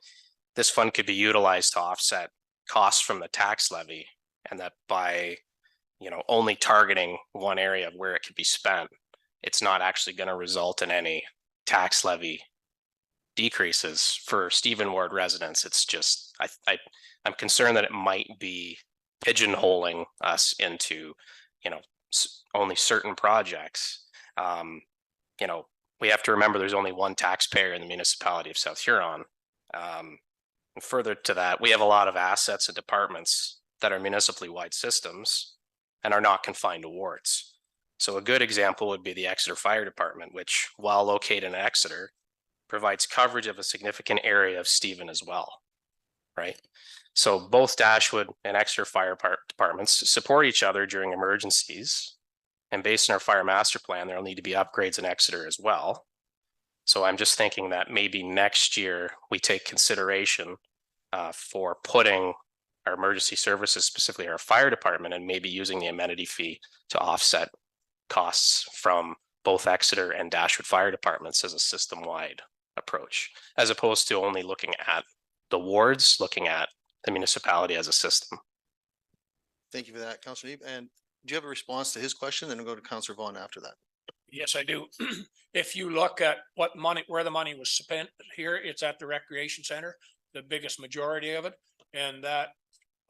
this fund could be utilized to offset costs from the tax levy, and that by, only targeting one area of where it could be spent, it's not actually going to result in any tax levy decreases for Stephen Ward residents. It's just, I'm concerned that it might be pigeonholing us into, only certain projects. We have to remember there's only one taxpayer in the municipality of South Huron. And further to that, we have a lot of assets and departments that are municipally wide systems and are not confined to wards. So a good example would be the Exeter Fire Department, which, while located in Exeter, provides coverage of a significant area of Stephen as well, right? So both Dashwood and Exeter Fire Departments support each other during emergencies. And based on our fire master plan, there'll need to be upgrades in Exeter as well. So I'm just thinking that maybe next year we take consideration for putting our emergency services, specifically our fire department, and maybe using the amenity fee to offset costs from both Exeter and Dashwood fire departments as a system-wide approach, as opposed to only looking at the wards, looking at the municipality as a system. Thank you for that, Councillor Neeb. And do you have a response to his question? Then we'll go to Councillor Vaughn after that. Yes, I do. If you look at where the money was spent here, it's at the recreation center, the biggest majority of it. And that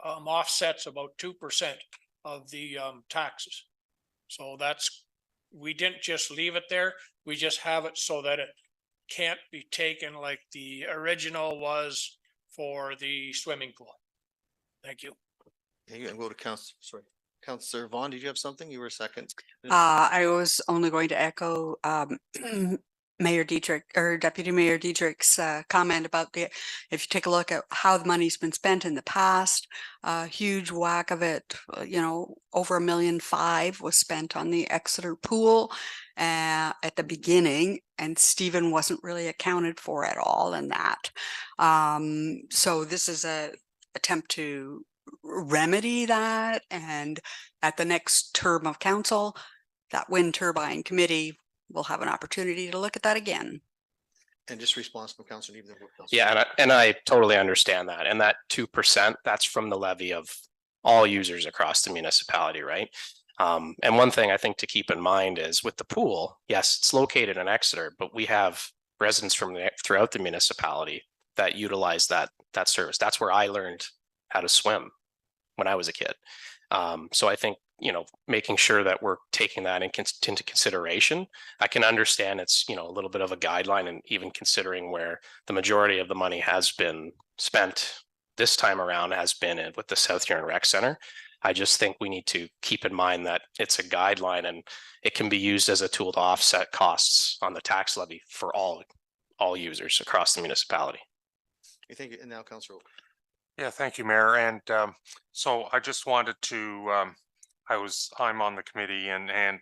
offsets about 2% of the taxes. So that's, we didn't just leave it there, we just have it so that it can't be taken like the original was for the swimming pool. Thank you. Okay, and go to Councillor Vaughn, did you have something? You were second. I was only going to echo Mayor Dietrich or Deputy Mayor Dietrich's comment about if you take a look at how the money's been spent in the past, a huge whack of it, over $1.5 million was spent on the Exeter pool at the beginning, and Stephen wasn't really accounted for at all in that. So this is a attempt to remedy that, and at the next term of council, that wind turbine committee will have an opportunity to look at that again. And just response from Councillor Neves. Yeah, and I totally understand that. And that 2%, that's from the levy of all users across the municipality, right? And one thing I think to keep in mind is with the pool, yes, it's located in Exeter, but we have residents from throughout the municipality that utilize that service. That's where I learned how to swim when I was a kid. So I think, making sure that we're taking that into consideration. I can understand it's, a little bit of a guideline, and even considering where the majority of the money has been spent this time around has been with the South Huron Rec Center. I just think we need to keep in mind that it's a guideline and it can be used as a tool to offset costs on the tax levy for all users across the municipality. Thank you. And now Councillor. Yeah, thank you, Mayor. And so I just wanted to, I'm on the committee and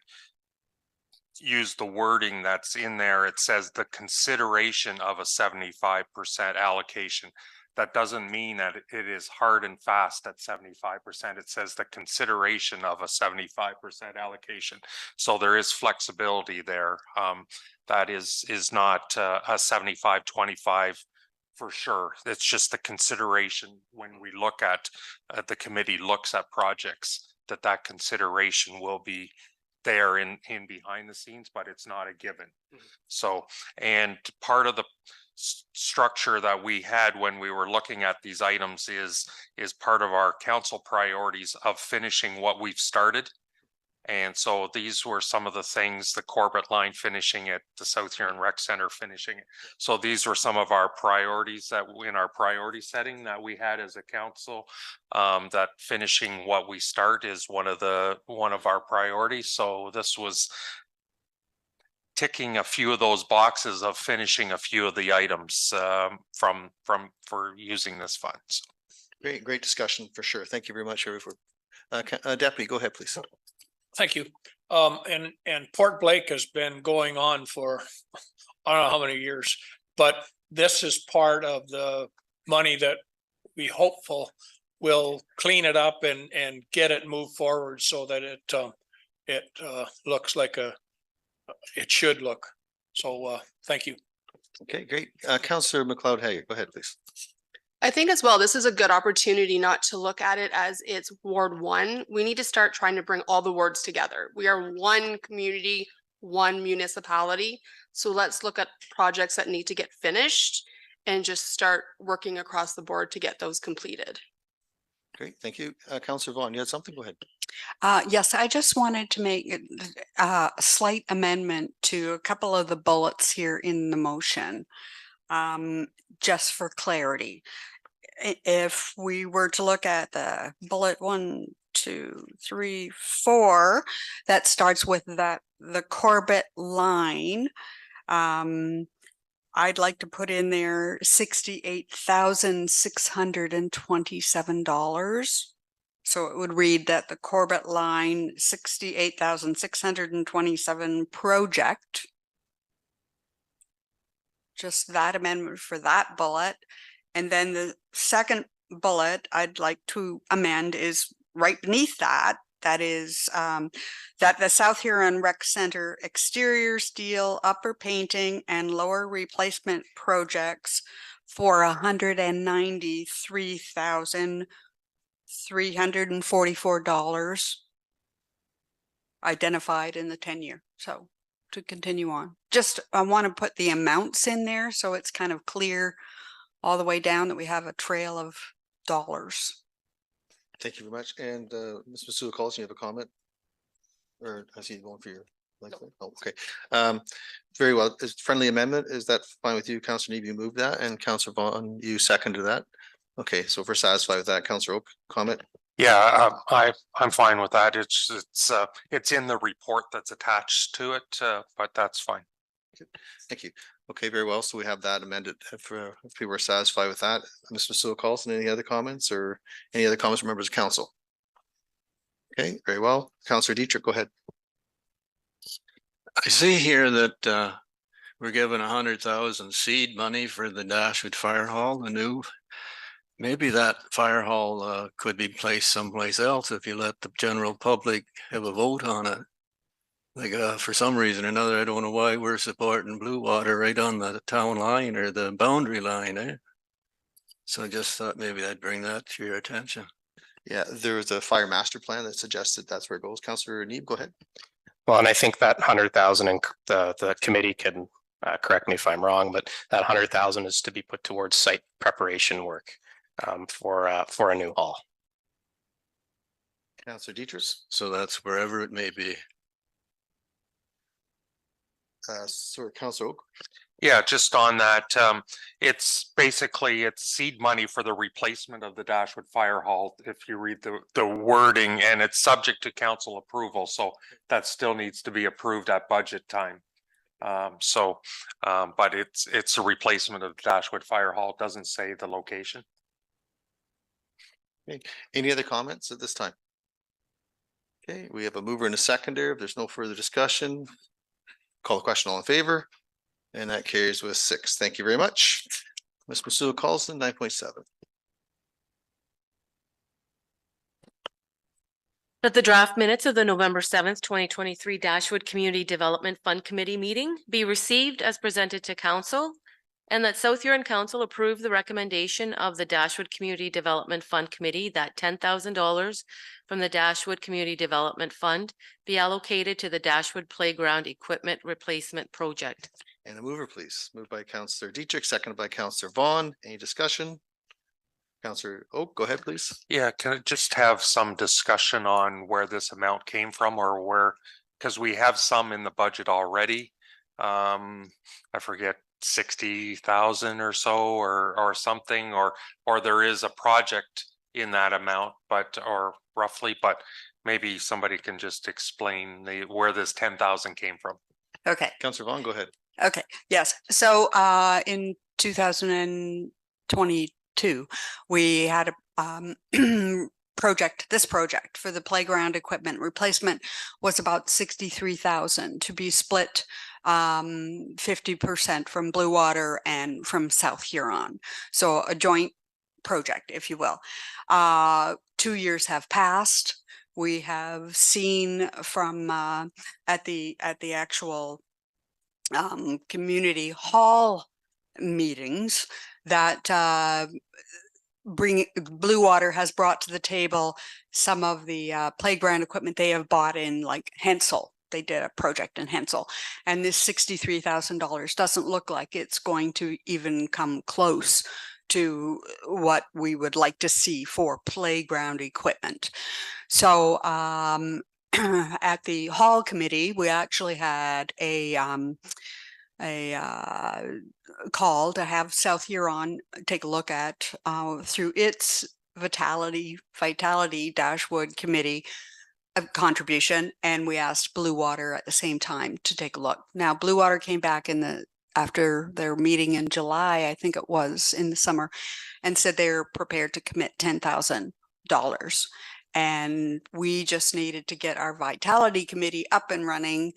use the wording that's in there. It says the consideration of a 75% allocation. That doesn't mean that it is hard and fast at 75%. It says the consideration of a 75% allocation. So there is flexibility there. That is not a 75-25 for sure. It's just the consideration when we look at, the committee looks at projects, that consideration will be there in behind the scenes, but it's not a given. So, and part of the structure that we had when we were looking at these items is part of our council priorities of finishing what we've started. And so these were some of the things, the Corbett line finishing it, the South Huron Rec Center finishing it. So these were some of our priorities that in our priority setting that we had as a council, that finishing what we start is one of our priorities. So this was ticking a few of those boxes of finishing a few of the items for using this fund. So. Great discussion for sure. Thank you very much, Deputy, go ahead, please. Thank you. And Port Blake has been going on for, I don't know how many years, but this is part of the money that we hopeful will clean it up and get it moved forward so that it looks like it should look. So thank you. Okay, great. Councillor McLeod-Haggard, go ahead, please. I think as well, this is a good opportunity not to look at it as it's Ward 1. We need to start trying to bring all the wards together. We are one community, one municipality. So let's look at projects that need to get finished and just start working across the board to get those completed. Great, thank you. Councillor Vaughn, you had something? Go ahead. Yes, I just wanted to make a slight amendment to a couple of the bullets here in the motion, just for clarity. If we were to look at the bullet 1, 2, 3, 4, that starts with the Corbett line, I'd like to put in there $68,627. So it would read that the Corbett line $68,627 project. Just that amendment for that bullet. And then the second bullet I'd like to amend is right beneath that. That is that the South Huron Rec Center exterior steel, upper painting, and lower replacement projects for $193,344 identified in the 10-year. So to continue on, just I want to put the amounts in there so it's kind of clear all the way down that we have a trail of dollars. Thank you very much. And Ms. Masuda Collison, you have a comment? Or I see you going for your. Oh, okay. Very well. Is friendly amendment, is that fine with you, Councillor Neeb? You move that, and Councillor Vaughn, you seconded that? Okay, so if we're satisfied with that, Councillor Oak, comment? Yeah, I'm fine with that. It's in the report that's attached to it, but that's fine. Thank you. Okay, very well. So we have that amended if people are satisfied with that. Mr. Masuda Collison, any other comments or any other comments from members of council? Okay, very well. Councillor Dietrich, go ahead. I see here that we're given 100,000 seed money for the Dashwood Fire Hall, the new. Maybe that fire hall could be placed someplace else if you let the general public have a vote on it. Like for some reason or another, I don't know why we're supporting Blue Water right on the town line or the boundary line, eh? So I just thought maybe I'd bring that to your attention. Yeah, there was a fire master plan that suggested that's where it goes. Councillor Neeb, go ahead. Well, and I think that 100,000 and the committee can correct me if I'm wrong, but that 100,000 is to be put towards site preparation work for a new hall. Councillor Dietrich. So that's wherever it may be. Sir, Councillor Oak. Yeah, just on that, it's seed money for the replacement of the Dashwood Fire Hall. If you read the wording, and it's subject to council approval, so that still needs to be approved at budget time. But it's a replacement of the Dashwood Fire Hall. It doesn't say the location. Okay. Any other comments at this time? Okay, we have a mover and a seconder. If there's no further discussion, call the question. All in favor? And that carries with 6. Thank you very much. Ms. Masuda Collison, 9.7. That the draft minutes of the November 7th, 2023 Dashwood Community Development Fund Committee meeting be received as presented to council, and that South Huron Council approve the recommendation of the Dashwood Community Development Fund Committee that $10,000 from the Dashwood Community Development Fund be allocated to the Dashwood Playground Equipment Replacement Project. And a mover, please. Moved by Councillor Dietrich, seconded by Councillor Vaughn. Any discussion? Councillor Oak, go ahead, please. Yeah, can I just have some discussion on where this amount came from, or where, because we have some in the budget already. I forget, 60,000 or so, or something, or there is a project in that amount, or roughly, but maybe somebody can just explain where this 10,000 came from. Okay. Councillor Vaughn, go ahead. Okay, yes. So in 2022, we had a this project for the playground equipment replacement was about 63,000 to be split 50% from Blue Water and from South Huron. So a joint project, if you will. 2 years have passed. We have seen from at the actual community hall meetings that Blue Water has brought to the table some of the playground equipment they have bought in, like Hensel. They did a project in Hensel, and this $63,000 doesn't look like it's going to even come close to what we would like to see for playground equipment. So at the hall committee, we actually had a call to have South Huron take a look at through its Vitality Dashwood committee contribution, and we asked Blue Water at the same time to take a look. Now, Blue Water came back after their meeting in July, I think it was in the summer, and said they're prepared to commit $10,000. And we just needed to get our Vitality Committee up and running,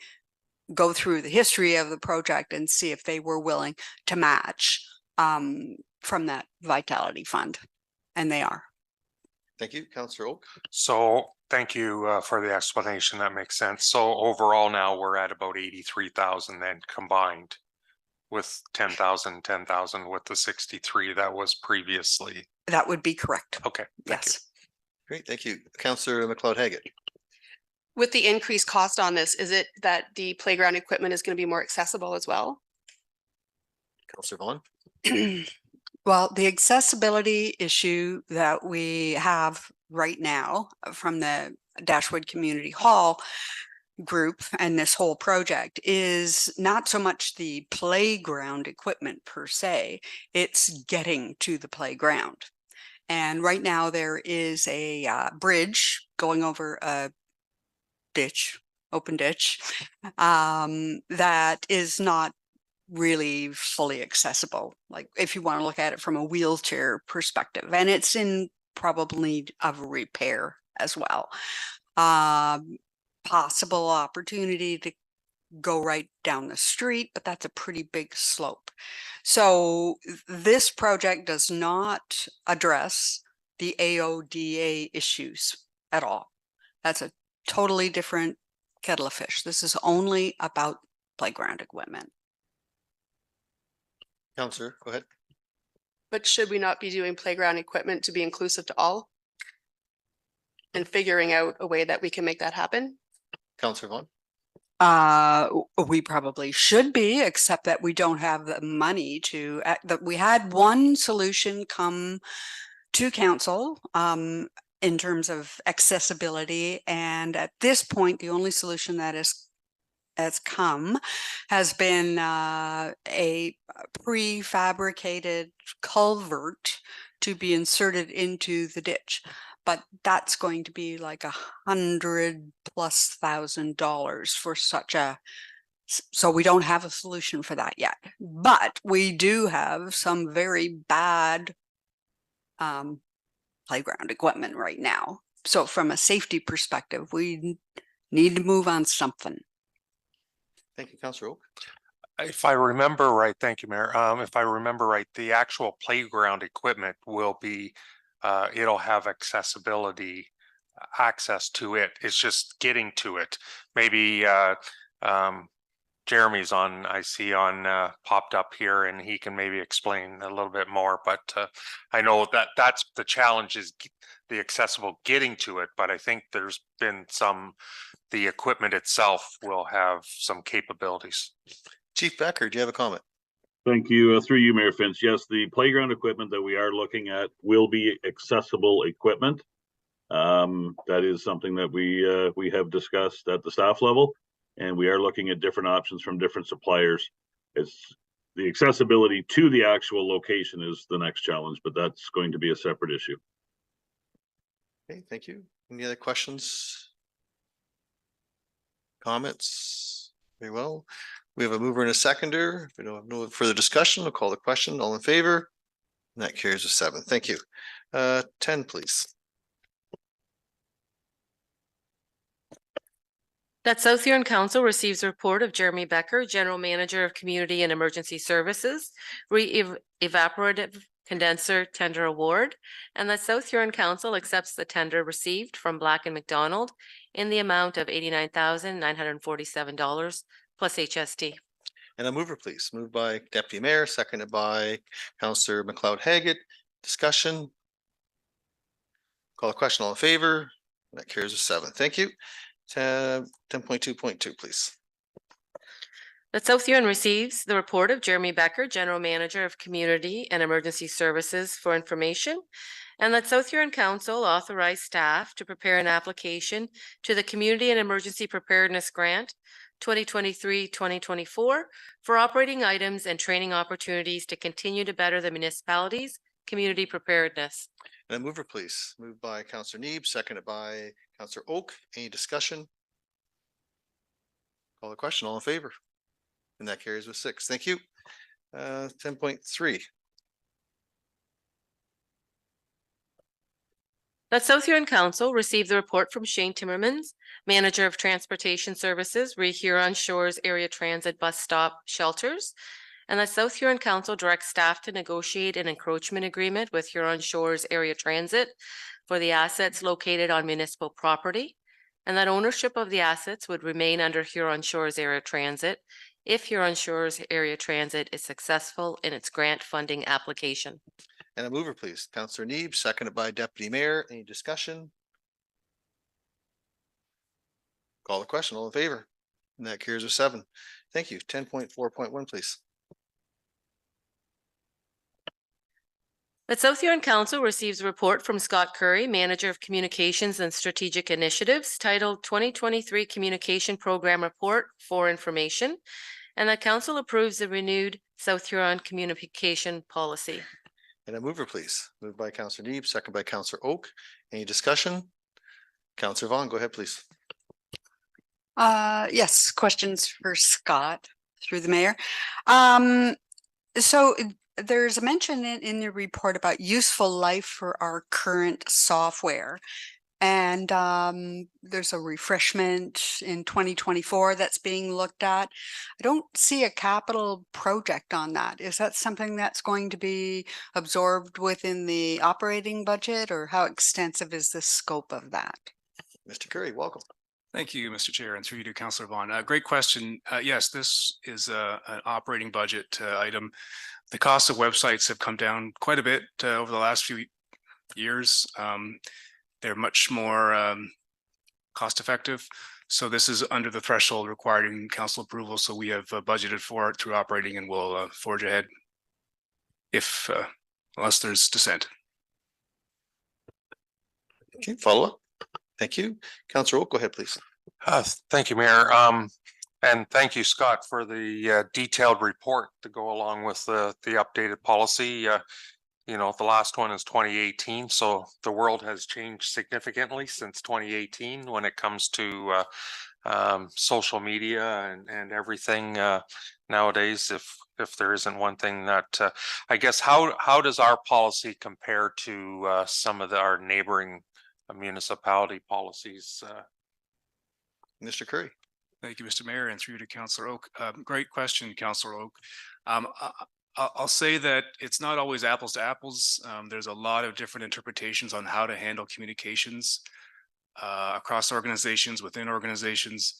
go through the history of the project and see if they were willing to match from that Vitality Fund. And they are. Thank you, Councillor Oak. So thank you for the explanation. That makes sense. So overall now we're at about 83,000 then combined with 10,000 with the 63 that was previously. That would be correct. Okay. Yes. Great, thank you. Councillor McLeod-Haggett. With the increased cost on this, is it that the playground equipment is going to be more accessible as well? Councillor Vaughn. Well, the accessibility issue that we have right now from the Dashwood Community Hall group and this whole project is not so much the playground equipment per se, it's getting to the playground. And right now there is a bridge going over a ditch, open ditch, that is not really fully accessible. Like if you want to look at it from a wheelchair perspective, and it's in probably need of repair as well. Possible opportunity to go right down the street, but that's a pretty big slope. So this project does not address the AODA issues at all. That's a totally different kettle of fish. This is only about playground equipment. Counselor, go ahead. But should we not be doing playground equipment to be inclusive to all? And figuring out a way that we can make that happen? Counselor Vaughn. We probably should be, except that we don't have the money to, that we had one solution come to council, in terms of accessibility. And at this point, the only solution that has come has been a prefabricated culvert to be inserted into the ditch. But that's going to be like $100,000+ for such a, so we don't have a solution for that yet. But we do have some very bad playground equipment right now. So from a safety perspective, we need to move on something. Thank you, Counselor Oak. If I remember right, thank you, Mayor. If I remember right, the actual playground equipment will be, it'll have accessibility, access to it. It's just getting to it. Maybe Jeremy's on, I see on popped up here, and he can maybe explain a little bit more. But I know that that's the challenge, is the accessible getting to it. But I think there's been some, the equipment itself will have some capabilities. Chief Becker, do you have a comment? Thank you. Through you, Mayor Finch. Yes, the playground equipment that we are looking at will be accessible equipment. That is something that we have discussed at the staff level, and we are looking at different options from different suppliers. It's the accessibility to the actual location is the next challenge, but that's going to be a separate issue. Okay, thank you. Any other questions? Comments? Very well. We have a mover and a seconder. If we don't have no further discussion, we'll call the question. All in favor? And that carries with 7. Thank you. 10, please. That South Huron Council receives a report of Jeremy Becker, General Manager of Community and Emergency Services, Evaporative Condenser Tender Award, and that South Huron Council accepts the tender received from Black and McDonald in the amount of $89,947 plus HST. And a mover, please. Moved by Deputy Mayor, seconded by Councillor McLeod Haggett. Discussion. Call the question. All in favor? That carries with 7. Thank you. 10.2.2, please. That South Huron receives the report of Jeremy Becker, General Manager of Community and Emergency Services, for information, and that South Huron Council authorize staff to prepare an application to the Community and Emergency Preparedness Grant 2023-2024 for operating items and training opportunities to continue to better the municipality's community preparedness. And a mover, please. Moved by Councillor Neeb, seconded by Councillor Oak. Any discussion? Call the question. All in favor? And that carries with 6. Thank you. 10.3. That South Huron Council received the report from Shane Timmermans, Manager of Transportation Services, Huron Shores Area Transit Bus Stop Shelters, and that South Huron Council directs staff to negotiate an encroachment agreement with Huron Shores Area Transit for the assets located on municipal property, and that ownership of the assets would remain under Huron Shores Area Transit if Huron Shores Area Transit is successful in its grant funding application. And a mover, please. Councillor Neeb, seconded by Deputy Mayor. Any discussion? Call the question. All in favor? And that carries with 7. Thank you. 10.4.1, please. The South Huron Council receives a report from Scott Curry, Manager of Communications and Strategic Initiatives, titled 2023 Communication Program Report for Information, and the council approves the renewed South Huron communication policy. And a mover, please. Moved by Councillor Neeb, second by Councillor Oak. Any discussion? Councillor Vaughn, go ahead, please. Yes, questions for Scott through the mayor. So there's a mention in the report about useful life for our current software. And there's a refreshment in 2024 that's being looked at. I don't see a capital project on that. Is that something that's going to be absorbed within the operating budget, or how extensive is the scope of that? Mr. Curry, welcome. Thank you, Mr. Chair, and through you to Councillor Vaughn. Great question. Yes, this is an operating budget item. The cost of websites have come down quite a bit over the last few years. They're much more cost effective. So this is under the threshold requiring council approval. So we have budgeted for it through operating, and we'll forge ahead if unless there's dissent. Okay, follow up. Thank you. Councillor Oak, go ahead, please. Thank you, Mayor. And thank you, Scott, for the detailed report to go along with the updated policy. You know, the last one is 2018, so the world has changed significantly since 2018 when it comes to social media and everything nowadays. If there isn't one thing that I guess, how does our policy compare to some of our neighboring municipality policies? Mr. Curry. Thank you, Mr. Mayor, and through you to Councillor Oak. Great question, Councillor Oak. I'll say that it's not always apples to apples. There's a lot of different interpretations on how to handle communications across organizations, within organizations.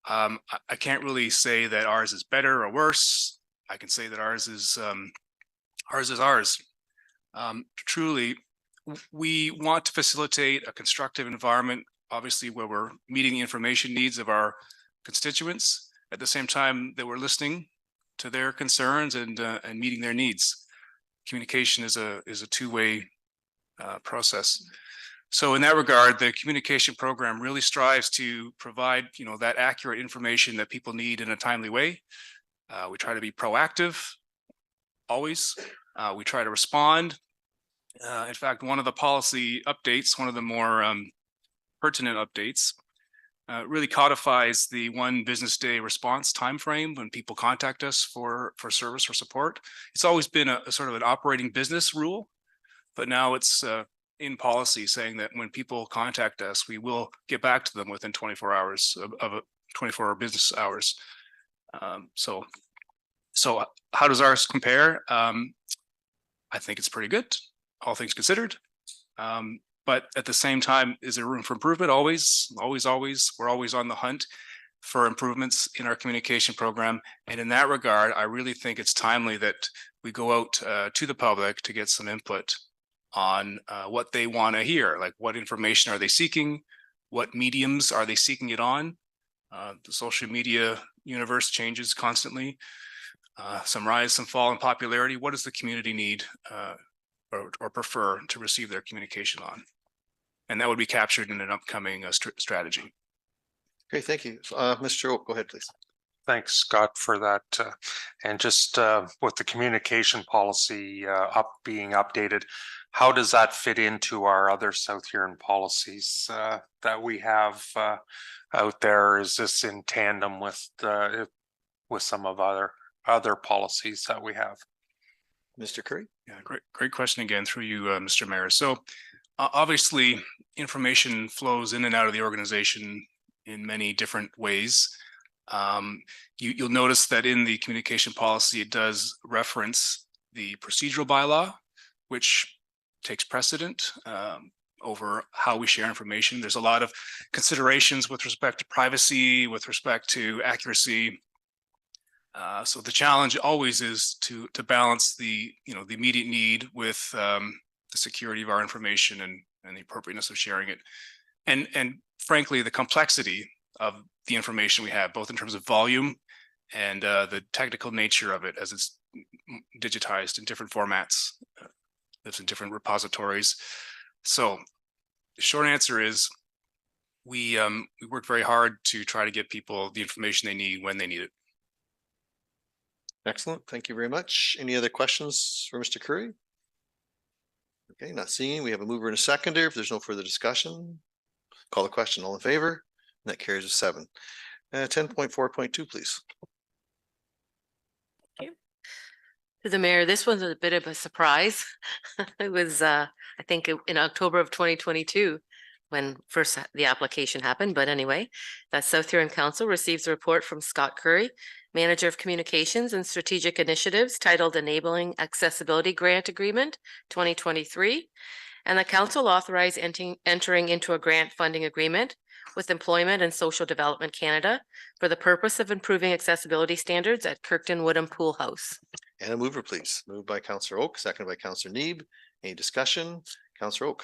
I can't really say that ours is better or worse. I can say that ours is ours. Truly, we want to facilitate a constructive environment, obviously, where we're meeting the information needs of our constituents at the same time that we're listening to their concerns and meeting their needs. Communication is a two-way process. So in that regard, the communication program really strives to provide, that accurate information that people need in a timely way. We try to be proactive, always. We try to respond. In fact, one of the policy updates, one of the more pertinent updates, really codifies the 1 business day response timeframe when people contact us for service or support. It's always been a sort of an operating business rule, but now it's in policy saying that when people contact us, we will get back to them within 24 hours of 24 business hours. So how does ours compare? I think it's pretty good, all things considered. But at the same time, is there room for improvement? Always. We're always on the hunt for improvements in our communication program. And in that regard, I really think it's timely that we go out to the public to get some input on what they want to hear. Like, what information are they seeking? What mediums are they seeking it on? The social media universe changes constantly. Some rise, some fall in popularity. What does the community need or prefer to receive their communication on? And that would be captured in an upcoming strategy. Okay, thank you. Mr. Oak, go ahead, please. Thanks, Scott, for that. And just with the communication policy being updated, how does that fit into our other South Huron policies that we have out there? Is this in tandem with some of other policies that we have? Mr. Curry? Yeah, great question again through you, Mr. Mayor. So obviously, information flows in and out of the organization in many different ways. You'll notice that in the communication policy, it does reference the procedural bylaw, which takes precedent over how we share information. There's a lot of considerations with respect to privacy, with respect to accuracy. So the challenge always is to balance the the immediate need with the security of our information and the appropriateness of sharing it, and frankly the complexity of the information we have, both in terms of volume and the technical nature of it as it's digitized in different formats. lives in different repositories. So the short answer is we work very hard to try to get people the information they need when they need it. Excellent. Thank you very much. Any other questions for Mr. Curry? Okay, not seeing. We have a mover and a seconder. If there's no further discussion, call the question. All in favor? And that carries with 7. 10.4.2, please. To the mayor, this was a bit of a surprise. It was, I think in October of 2022 when first the application happened. But anyway, that South Huron Council receives a report from Scott Curry, Manager of Communications and Strategic Initiatives, titled Enabling Accessibility Grant Agreement 2023. And the council authorized entering into a grant funding agreement with Employment and Social Development Canada for the purpose of improving accessibility standards at Kirkton Woodham Pool House. And a mover, please. Moved by Councillor Oak, seconded by Councillor Neeb. Any discussion? Councillor Oak.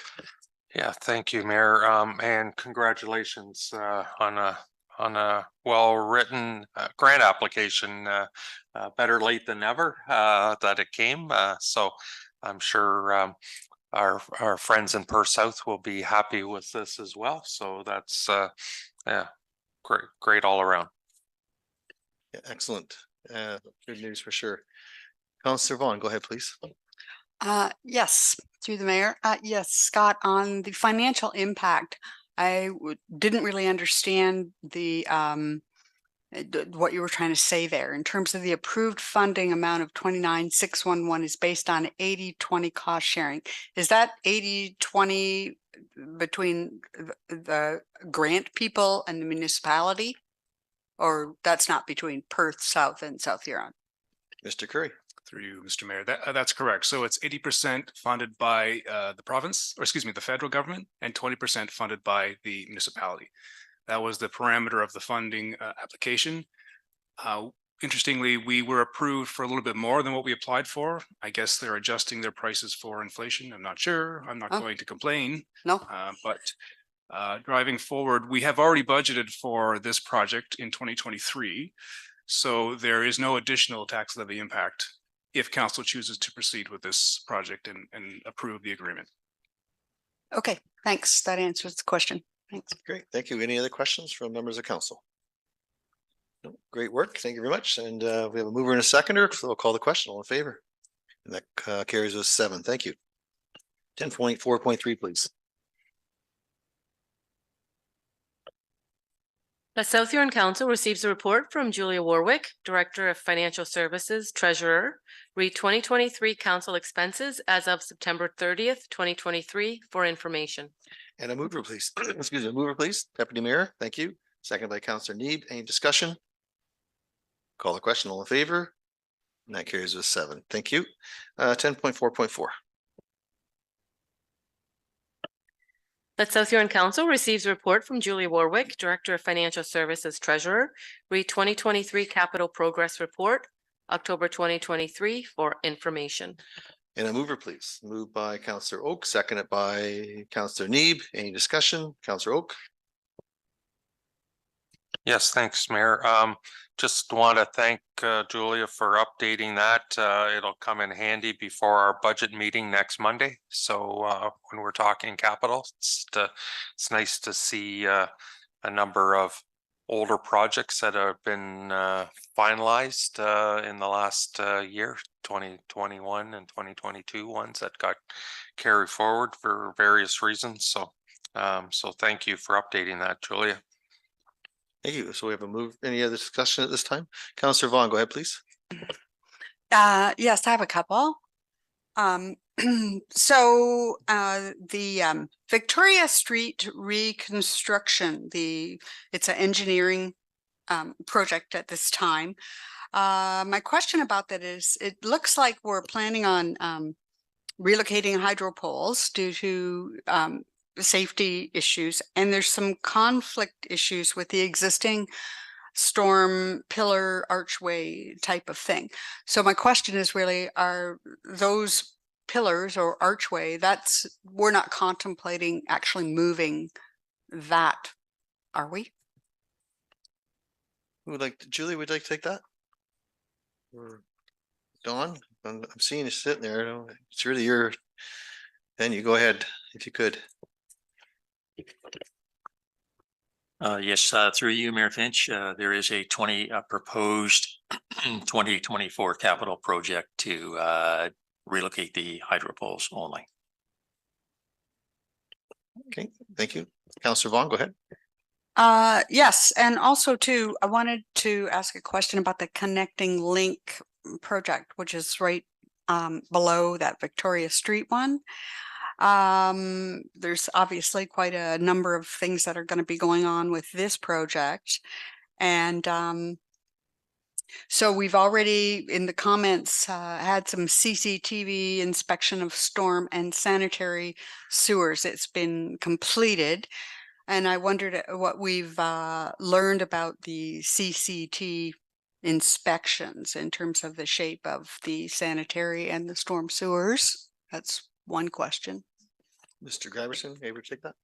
Yeah, thank you, Mayor. And congratulations on a well-written grant application. Better late than never that it came. So I'm sure our friends in Perth South will be happy with this as well. So that's yeah, great all around. Yeah, excellent. Good news for sure. Councillor Vaughn, go ahead, please. Yes, through the mayor. Yes, Scott, on the financial impact, I didn't really understand the what you were trying to say there. In terms of the approved funding amount of 29,611 is based on 80-20 cost sharing. Is that 80-20 between the grant people and the municipality? Or that's not between Perth South and South Huron? Mr. Curry. Through you, Mr. Mayor. That's correct. So it's 80% funded by the province, or excuse me, the federal government, and 20% funded by the municipality. That was the parameter of the funding application. Interestingly, we were approved for a little bit more than what we applied for. I guess they're adjusting their prices for inflation. I'm not sure. I'm not going to complain. No. But driving forward, we have already budgeted for this project in 2023. So there is no additional tax levy impact if council chooses to proceed with this project and approve the agreement. Okay, thanks. That answers the question. Thanks. Great. Thank you. Any other questions from members of council? No, great work. Thank you very much. And we have a mover and a seconder, so we'll call the question. All in favor? And that carries with 7. Thank you. 10.4.3, please. The South Huron Council receives a report from Julia Warwick, Director of Financial Services, Treasurer, read 2023 council expenses as of September 30th, 2023 for information. And a mover, please. Excuse me, a mover, please. Deputy Mayor, thank you. Second by Councillor Neeb. Any discussion? Call the question. All in favor? And that carries with 7. Thank you. 10.4.4. The South Huron Council receives a report from Julia Warwick, Director of Financial Services, Treasurer, read 2023 Capital Progress Report, October 2023 for information. And a mover, please. Moved by Councillor Oak, seconded by Councillor Neeb. Any discussion? Councillor Oak. Yes, thanks, Mayor. Just want to thank Julia for updating that. It'll come in handy before our budget meeting next Monday. So when we're talking capital, it's nice to see a number of older projects that have been finalized in the last year, 2021 and 2022 ones that got carried forward for various reasons. So so thank you for updating that, Julia. Thank you. So we have a move. Any other discussion at this time? Councillor Vaughn, go ahead, please. Yes, I have a couple. So the Victoria Street reconstruction, it's an engineering project at this time. My question about that is, it looks like we're planning on relocating hydro poles due to safety issues, and there's some conflict issues with the existing storm pillar archway type of thing. So my question is really, are those pillars or archway, we're not contemplating actually moving that, are we? Who would like, Julie, would you like to take that? Or Dawn? I'm seeing you sitting there. It's really your Then you go ahead, if you could. Yes, through you, Mayor Finch, there is a proposed 2024 capital project to relocate the hydro poles only. Okay, thank you. Councillor Vaughn, go ahead. Yes, and also too, I wanted to ask a question about the connecting link project, which is right below that Victoria Street one. There's obviously quite a number of things that are going to be going on with this project. And so we've already in the comments had some CCTV inspection of storm and sanitary sewers. It's been completed. And I wondered what we've learned about the CCT inspections in terms of the shape of the sanitary and the storm sewers. That's one question. Mr. Giverson, able to take that?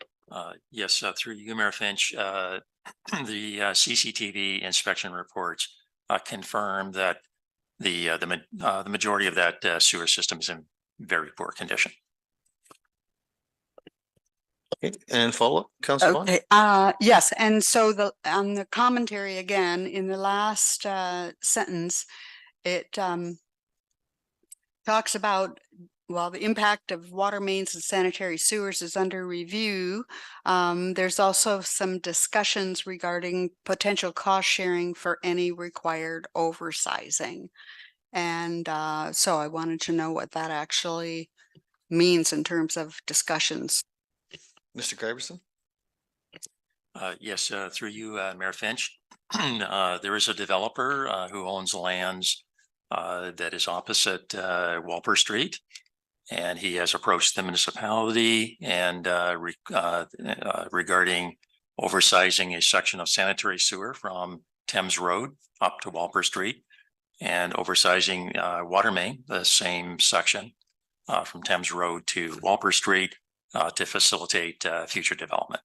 Yes, through you, Mayor Finch, the CCTV inspection reports confirm that the majority of that sewer system is in very poor condition. Okay, and follow up, Councillor Vaughn? Okay, yes, and so on the commentary again, in the last sentence, it talks about, while the impact of water mains and sanitary sewers is under review, there's also some discussions regarding potential cost sharing for any required oversizing. And so I wanted to know what that actually means in terms of discussions. Mr. Giverson? Yes, through you, Mayor Finch. There is a developer who owns lands that is opposite Walper Street. And he has approached the municipality and regarding oversizing a section of sanitary sewer from Thames Road up to Walper Street and oversizing water main, the same section from Thames Road to Walper Street to facilitate future development.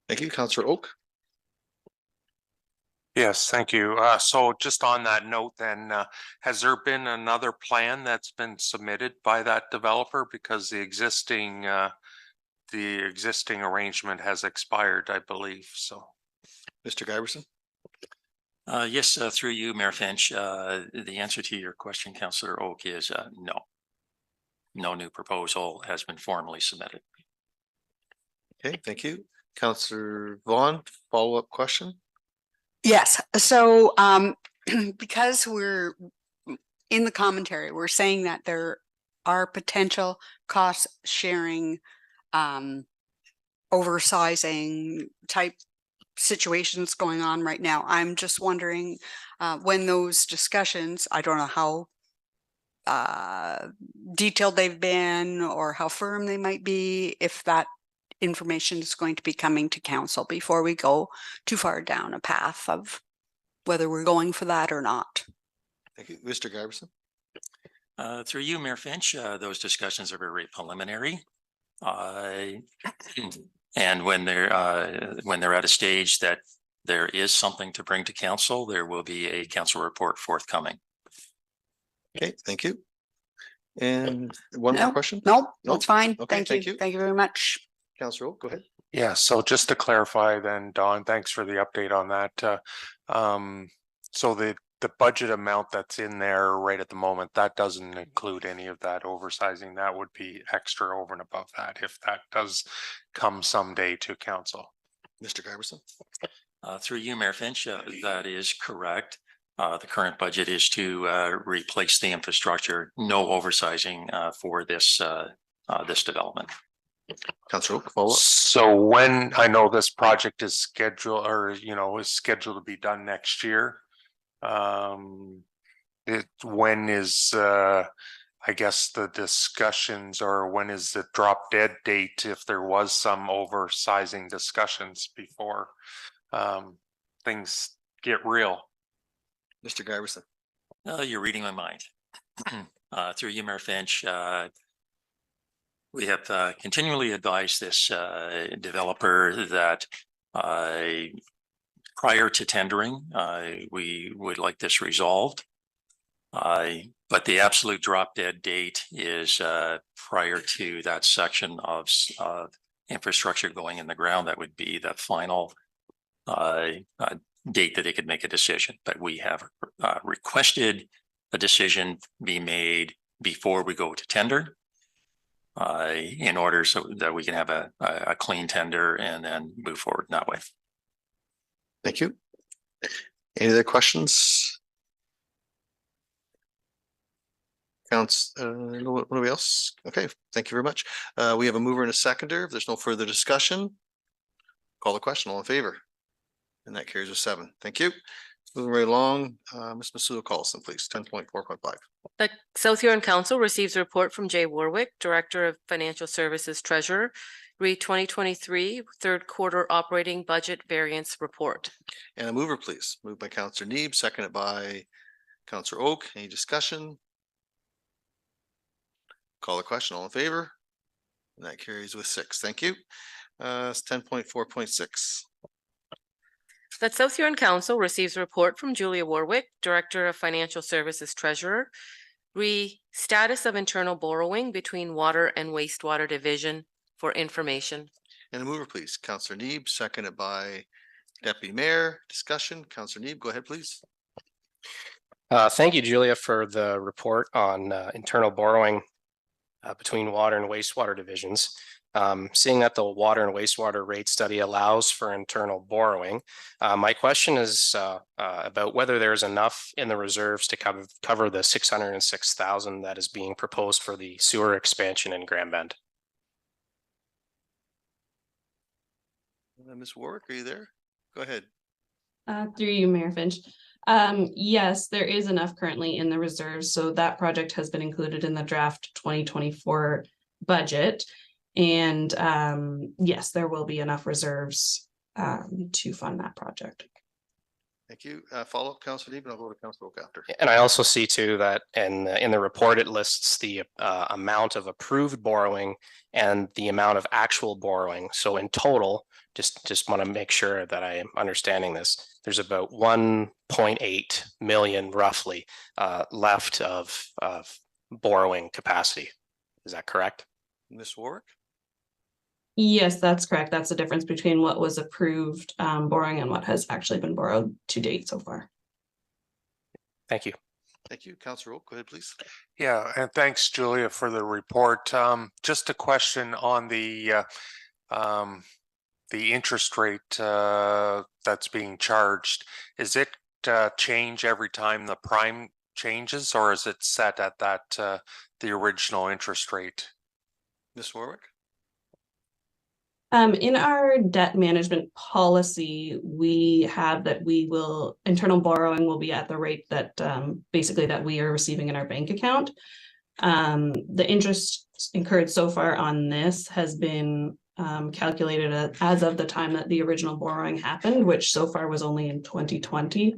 Thank you, Councillor Oak. Yes, thank you. So just on that note, then, has there been another plan that's been submitted by that developer? Because the existing arrangement has expired, I believe, so. Mr. Giverson? Yes, through you, Mayor Finch. The answer to your question, Councillor Oak, is no. No new proposal has been formally submitted. Okay, thank you. Councillor Vaughn, follow-up question? Yes, so because we're in the commentary, we're saying that there are potential cost sharing, oversizing type situations going on right now. I'm just wondering when those discussions, I don't know how detailed they've been or how firm they might be, if that information is going to be coming to council before we go too far down a path of whether we're going for that or not. Thank you. Mr. Giverson? Through you, Mayor Finch, those discussions are very preliminary. And when they're at a stage that there is something to bring to council, there will be a council report forthcoming. Okay, thank you. And one more question? Nope, Nope. that's fine. Okay, Thank thank you. you. Thank you very much. Councillor Oak, go ahead. Yeah, so just to clarify then, Don, thanks for the update on that. So the budget amount that's in there right at the moment, that doesn't include any of that oversizing. That would be extra over and above that if that does come someday to council. Mr. Giverson? Through you, Mayor Finch, that is correct. The current budget is to replace the infrastructure, no oversizing for this development. Councillor Oak, follow up. So when I know this project is scheduled is scheduled to be done next year. When is I guess the discussions, or when is the drop dead date if there was some oversizing discussions before things get real? Mr. Giverson? You're reading my mind. Through you, Mayor Finch, we have continually advised this developer that prior to tendering, we would like this resolved. But the absolute drop dead date is prior to that section of infrastructure going in the ground. That would be the final date that they could make a decision. But we have requested a decision be made before we go to tender, in order so that we can have a clean tender and then move forward that way. Thank you. Any other questions? Nobody else? Okay, thank you very much. We have a mover and a seconder. If there's no further discussion, call the question. All in favor? And that carries with 7. Thank you. Moving right along, Ms. Masuda Carlson, please, 10.4.5. The South Huron Council receives a report from Jay Warwick, Director of Financial Services Treasurer, re 2023 third quarter operating budget variance report. And a mover, please. Moved by Councillor Neeb, seconded by Councillor Oak. Any discussion? Call the question. All in favor? And that carries with 6. Thank you. It's 10.4.6. That South Huron Council receives a report from Julia Warwick, Director of Financial Services Treasurer, re status of internal borrowing between Water and Wastewater Division for information. And a mover, please. Councillor Neeb, seconded by Deputy Mayor. Discussion. Councillor Neeb, go ahead, please. Thank you, Julia, for the report on internal borrowing between water and wastewater divisions. Seeing that the water and wastewater rate study allows for internal borrowing, my question is about whether there's enough in the reserves to cover the 606,000 that is being proposed for the sewer expansion in Grand Bend. Ms. Warwick, are you there? Go ahead. Through you, Mayor Finch. Yes, there is enough currently in the reserves, so that project has been included in the draft 2024 budget. And yes, there will be enough reserves to fund that project. Thank you. Follow-up, Councillor Neeb, and I'll go to Councillor Oak after. And I also see too that in the report, it lists the amount of approved borrowing and the amount of actual borrowing. So in total, just want to make sure that I am understanding this. There's about 1.8 million roughly left of borrowing capacity. Is that correct? Ms. Warwick? Yes, that's correct. That's the difference between what was approved borrowing and what has actually been borrowed to date so far. Thank you. Thank you. Councillor Oak, go ahead, please. Yeah, and thanks, Julia, for the report. Just a question on the interest rate that's being charged. Is it change every time the prime changes, or is it set at that the original interest rate? Ms. Warwick? In our debt management policy, we have that internal borrowing will be at the rate that basically that we are receiving in our bank account. The interest incurred so far on this has been calculated as of the time that the original borrowing happened, which so far was only in 2020,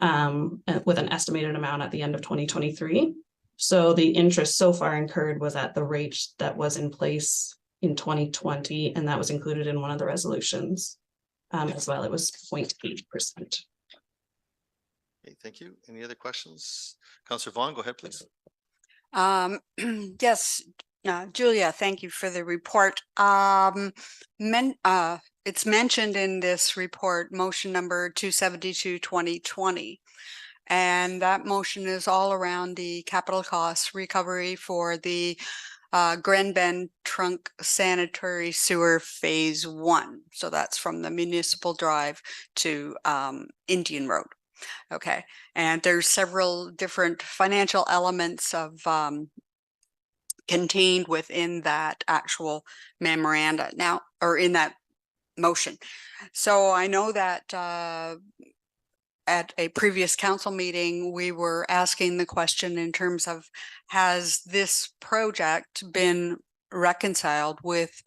with an estimated amount at the end of 2023. So the interest so far incurred was at the rate that was in place in 2020, and that was included in one of the resolutions as well. It was 0.8%. Okay, thank you. Any other questions? Councillor Vaughn, go ahead, please. Yes, Julia, thank you for the report. It's mentioned in this report, motion number 272, 2020. And that motion is all around the capital costs recovery for the Grand Bend Trunk Sanitary Sewer Phase 1. So that's from the Municipal Drive to Indian Road. Okay, and there's several different financial elements of contained within that actual memoranda now, or in that motion. So I know that at a previous council meeting, we were asking the question in terms of, has this project been reconciled with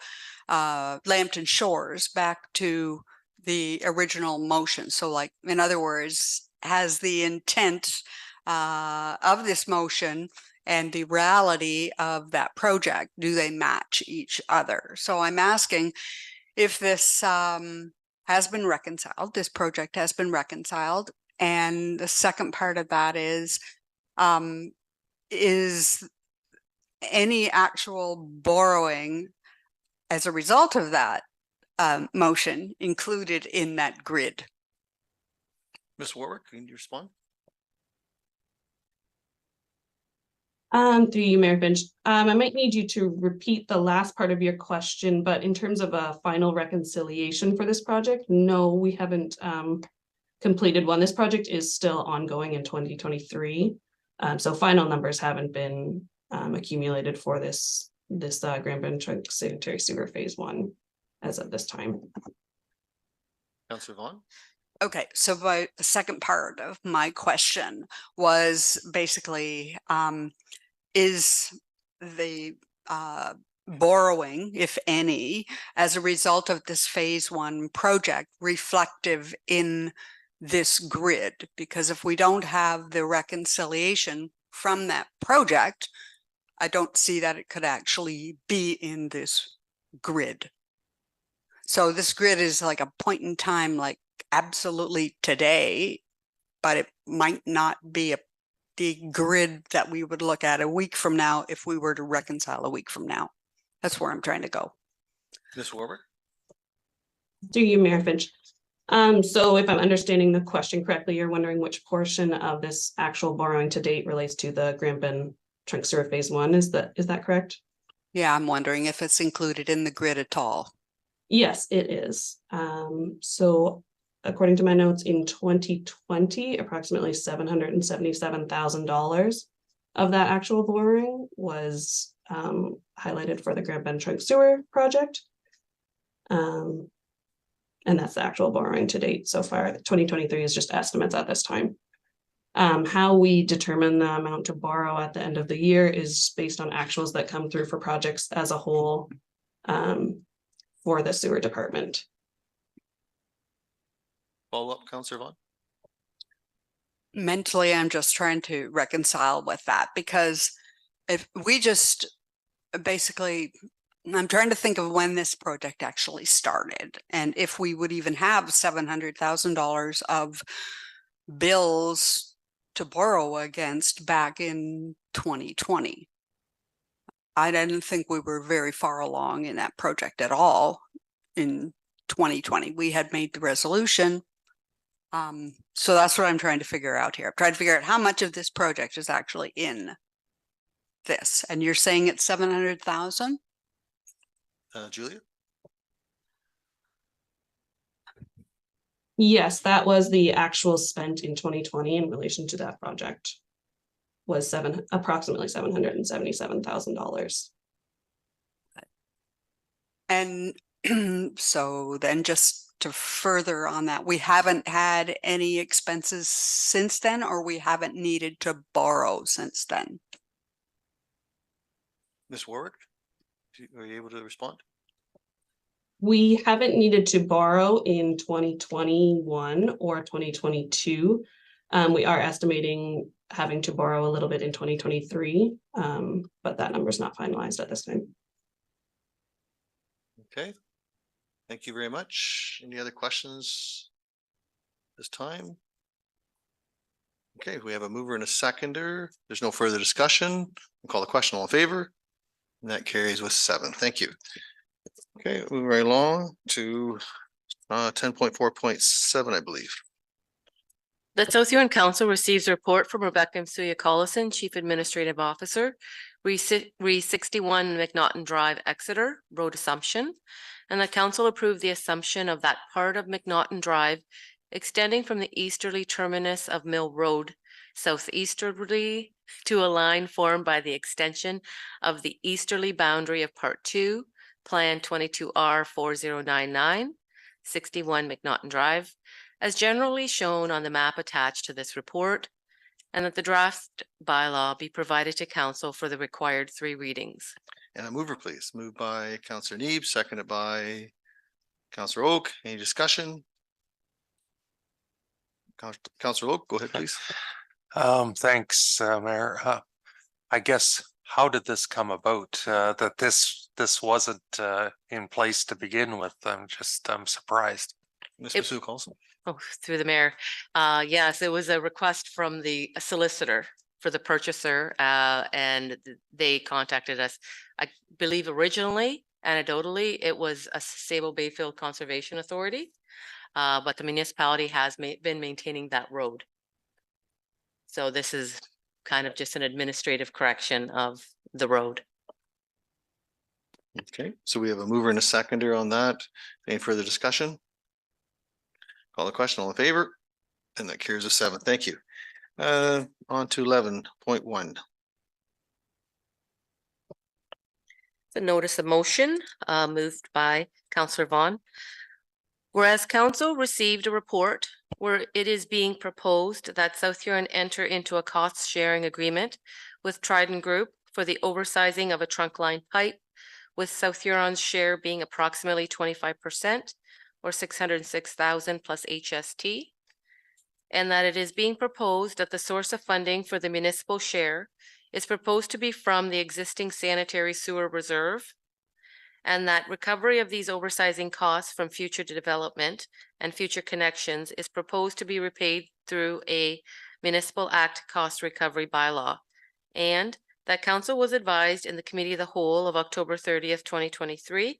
Lambton Shores back to the original motion? So like, in other words, has the intent of this motion and the reality of that project, do they match each other? So I'm asking if this has been reconciled, this project has been reconciled. And the second part of that is, Is any actual borrowing as a result of that motion included in that grid? Ms. Warwick, can you respond? Through you, Mayor Finch, I might need you to repeat the last part of your question, but in terms of a final reconciliation for this project, no, we haven't completed one. This project is still ongoing in 2023. So final numbers haven't been accumulated for this Grand Bend Trunk Sanitary Sewer Phase 1 as of this time. Councillor Vaughn? Okay, so the second part of my question was basically, is the borrowing, if any, as a result of this Phase 1 project reflective in this grid? Because if we don't have the reconciliation from that project, I don't see that it could actually be in this grid. So this grid is like a point in time, like absolutely today, but it might not be the grid that we would look at a week from now if we were to reconcile a week from now. That's where I'm trying to go. Ms. Warwick? Through you, Mayor Finch. So if I'm understanding the question correctly, you're wondering which portion of this actual borrowing to date relates to the Grand Bend Trunk Sewer Phase 1. Is that correct? Yeah, I'm wondering if it's included in the grid at all. Yes, it is. So according to my notes, in 2020, approximately $777,000 of that actual borrowing was highlighted for the Grand Bend Trunk Sewer project. And that's the actual borrowing to date so far. 2023 is just estimates at this time. How we determine the amount to borrow at the end of the year is based on actuals that come through for projects as a whole for the sewer department. Follow up, Councillor Vaughn? Mentally, I'm just trying to reconcile with that, because if we just basically, I'm trying to think of when this project actually started and if we would even have $700,000 of bills to borrow against back in 2020. I didn't think we were very far along in that project at all in 2020. We had made the resolution. So that's what I'm trying to figure out here. I'm trying to figure out how much of this project is actually in this. And you're saying it's 700,000? Julia? Yes, that was the actual spent in 2020 in relation to that project. Was approximately $777,000. And so then just to further on that, we haven't had any expenses since then, or we haven't needed to borrow since then? Ms. Warwick, are you able to respond? We haven't needed to borrow in 2021 or 2022. We are estimating having to borrow a little bit in 2023, but that number is not finalized at this time. Okay. Thank you very much. Any other questions this time? Okay, we have a mover and a seconder. There's no further discussion. We'll call the question. All in favor? And that carries with 7. Thank you. Okay, moving right along to 10.4.7, I believe. The South Huron Council receives a report from Rebecca Msuya Collison, Chief Administrative Officer, Re 61 McNaughton Drive, Exeter, road assumption, and the council approved the assumption of that part of McNaughton Drive extending from the easterly terminus of Mill Road southeasterly to a line formed by the extension of the easterly boundary of Part 2, Plan 22R 4099, 61 McNaughton Drive, as generally shown on the map attached to this report, and that the draft bylaw be provided to council for the required 3 readings. And a mover, please. Moved by Councillor Neeb, seconded by Councillor Oak. Any discussion? Councillor Oak, go ahead, please. Thanks, Mayor. I guess, how did this come about? That this wasn't in place to begin with? I'm surprised. Mr. Sue Colson. Oh, through the mayor. Yes, it was a request from the solicitor for the purchaser, and they contacted us. I believe originally, anecdotally, it was a Sable Bayfield Conservation Authority, but the municipality has been maintaining that road. So this is kind of just an administrative correction of the road. Okay, so we have a mover and a seconder on that. Any further discussion? Call the question, all in favor? And that carries a 7. Thank you. On to 11.1. The notice of motion, moved by Councillor Vaughn. Whereas council received a report where it is being proposed that South Huron enter into a cost sharing agreement with Trident Group for the oversizing of a trunk line pipe, with South Huron's share being approximately 25% or 606,000 plus HST. And that it is being proposed that the source of funding for the municipal share is proposed to be from the existing sanitary sewer reserve, and that recovery of these oversizing costs from future development and future connections is proposed to be repaid through a Municipal Act cost recovery bylaw, and that council was advised in the Committee of the Whole of October 30th, 2023,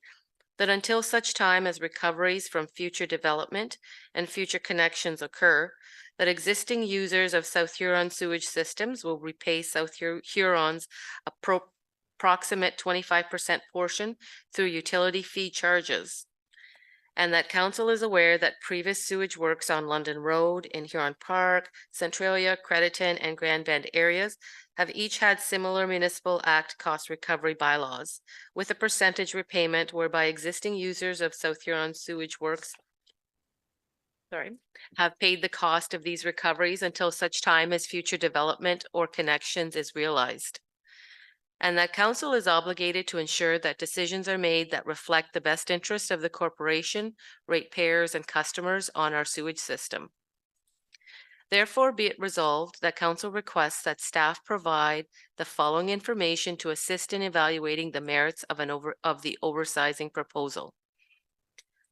that until such time as recoveries from future development and future connections occur, that existing users of South Huron sewage systems will repay South Huron's approximate 25% portion through utility fee charges. And that council is aware that previous sewage works on London Road, in Huron Park, Centralia, Crediton, and Grand Bend areas have each had similar Municipal Act cost recovery bylaws, with a percentage repayment whereby existing users of South Huron sewage works have paid the cost of these recoveries until such time as future development or connections is realized. And that council is obligated to ensure that decisions are made that reflect the best interest of the corporation, ratepayers, and customers on our sewage system. Therefore, be it resolved that council requests that staff provide the following information to assist in evaluating the merits of the oversizing proposal.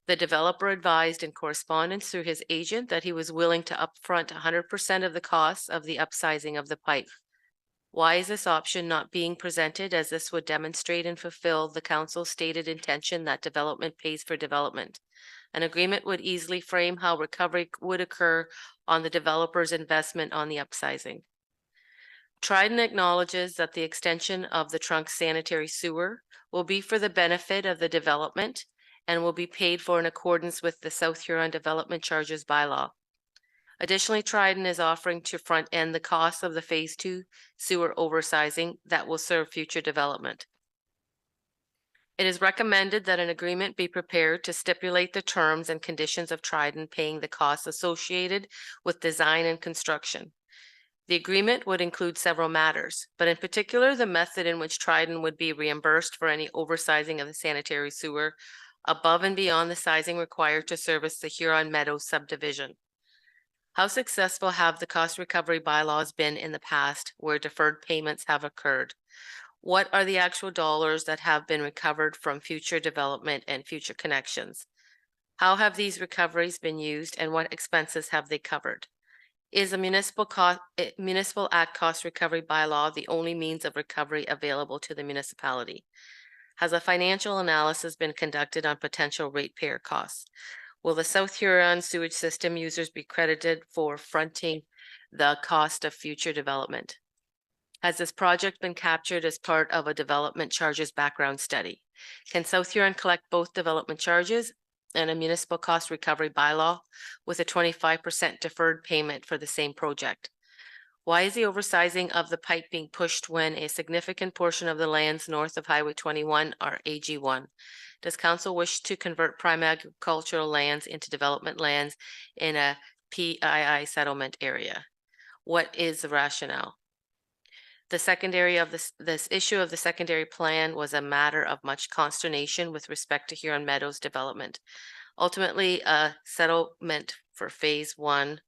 The developer advised in correspondence through his agent that he was willing to upfront 100% of the costs of the upsizing of the pipe. Why is this option not being presented, as this would demonstrate and fulfill the council's stated intention that development pays for development? An agreement would easily frame how recovery would occur on the developer's investment on the upsizing. Trident acknowledges that the extension of the trunk sanitary sewer will be for the benefit of the development and will be paid for in accordance with the South Huron Development Charges bylaw. Additionally, Trident is offering to front end the cost of the Phase 2 sewer oversizing that will serve future development. It is recommended that an agreement be prepared to stipulate the terms and conditions of Trident paying the costs associated with design and construction. The agreement would include several matters, but in particular, the method in which Trident would be reimbursed for any oversizing of the sanitary sewer above and beyond the sizing required to service the Huron Meadows subdivision. How successful have the cost recovery bylaws been in the past where deferred payments have occurred? What are the actual dollars that have been recovered from future development and future connections? How have these recoveries been used and what expenses have they covered? Is a Municipal Act cost recovery bylaw the only means of recovery available to the municipality? Has a financial analysis been conducted on potential ratepayer costs? Will the South Huron sewage system users be credited for fronting the cost of future development? Has this project been captured as part of a development charges background study? Can South Huron collect both development charges and a municipal cost recovery bylaw with a 25% deferred payment for the same project? Why is the oversizing of the pipe being pushed when a significant portion of the lands north of Highway 21 are AG1? Does council wish to convert prime agricultural lands into development lands in a PII settlement area? What is the rationale? The secondary of this issue of the secondary plan was a matter of much consternation with respect to Huron Meadows development. Ultimately, a settlement for Phase 1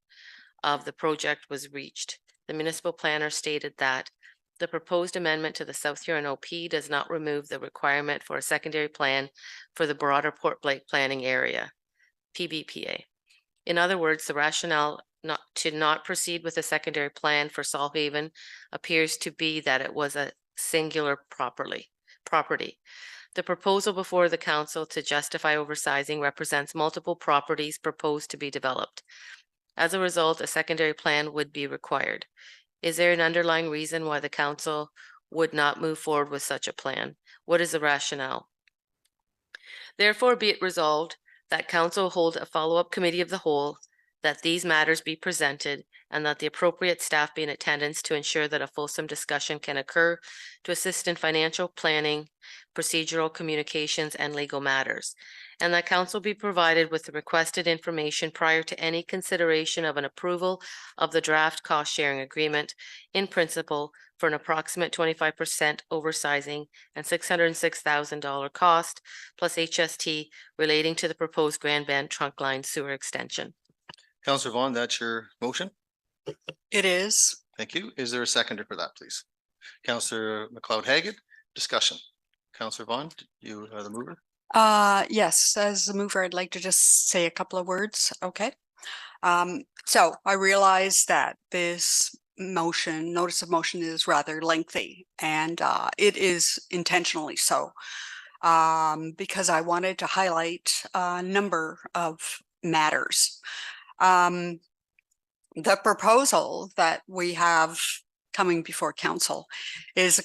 of the project was reached. The municipal planner stated that the proposed amendment to the South Huron OP does not remove the requirement for a secondary plan for the broader Port Blake planning area, PBPA. In other words, the rationale not proceed with a secondary plan for Salthaven appears to be that it was a singular property. The proposal before the council to justify oversizing represents multiple properties proposed to be developed. As a result, a secondary plan would be required. Is there an underlying reason why the council would not move forward with such a plan? What is the rationale? Therefore, be it resolved that council hold a follow-up committee of the whole, that these matters be presented, and that the appropriate staff be in attendance to ensure that a fulsome discussion can occur to assist in financial planning, procedural communications, and legal matters, and that council be provided with the requested information prior to any consideration of an approval of the draft cost-sharing agreement in principle for an approximate 25% oversizing and $606,000 cost plus HST relating to the proposed Grand Bend trunk line sewer extension. Councillor Vaughn, that's your motion. It is. Thank you. Is there a seconder for that, please? Councillor McLeod Haggett, discussion. Councillor Vaughn, you are the mover. Yes, as the mover, I'd like to just say a couple of words. Okay. So I realize that this motion, notice of motion, is rather lengthy, and it is intentionally so, because I wanted to highlight a number of matters. The proposal that we have coming before council is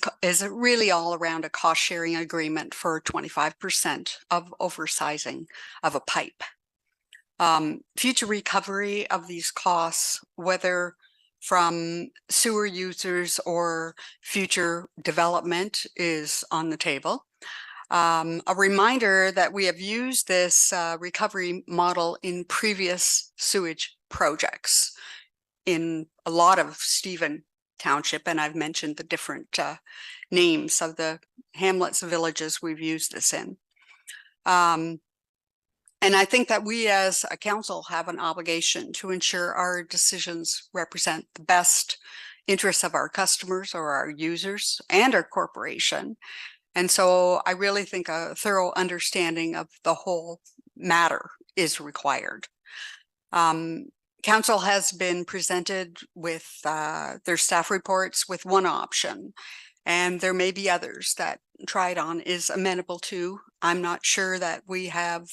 really all around a cost sharing agreement for 25% of oversizing of a pipe. Future recovery of these costs, whether from sewer users or future development, is on the table. A reminder that we have used this recovery model in previous sewage projects in a lot of Stephen Township, and I've mentioned the different names of the hamlets, villages we've used this in. And I think that we as a council have an obligation to ensure our decisions represent the best interests of our customers or our users and our corporation. And so I really think a thorough understanding of the whole matter is required. Council has been presented with their staff reports with one option, and there may be others that Tridon is amenable to. I'm not sure that we have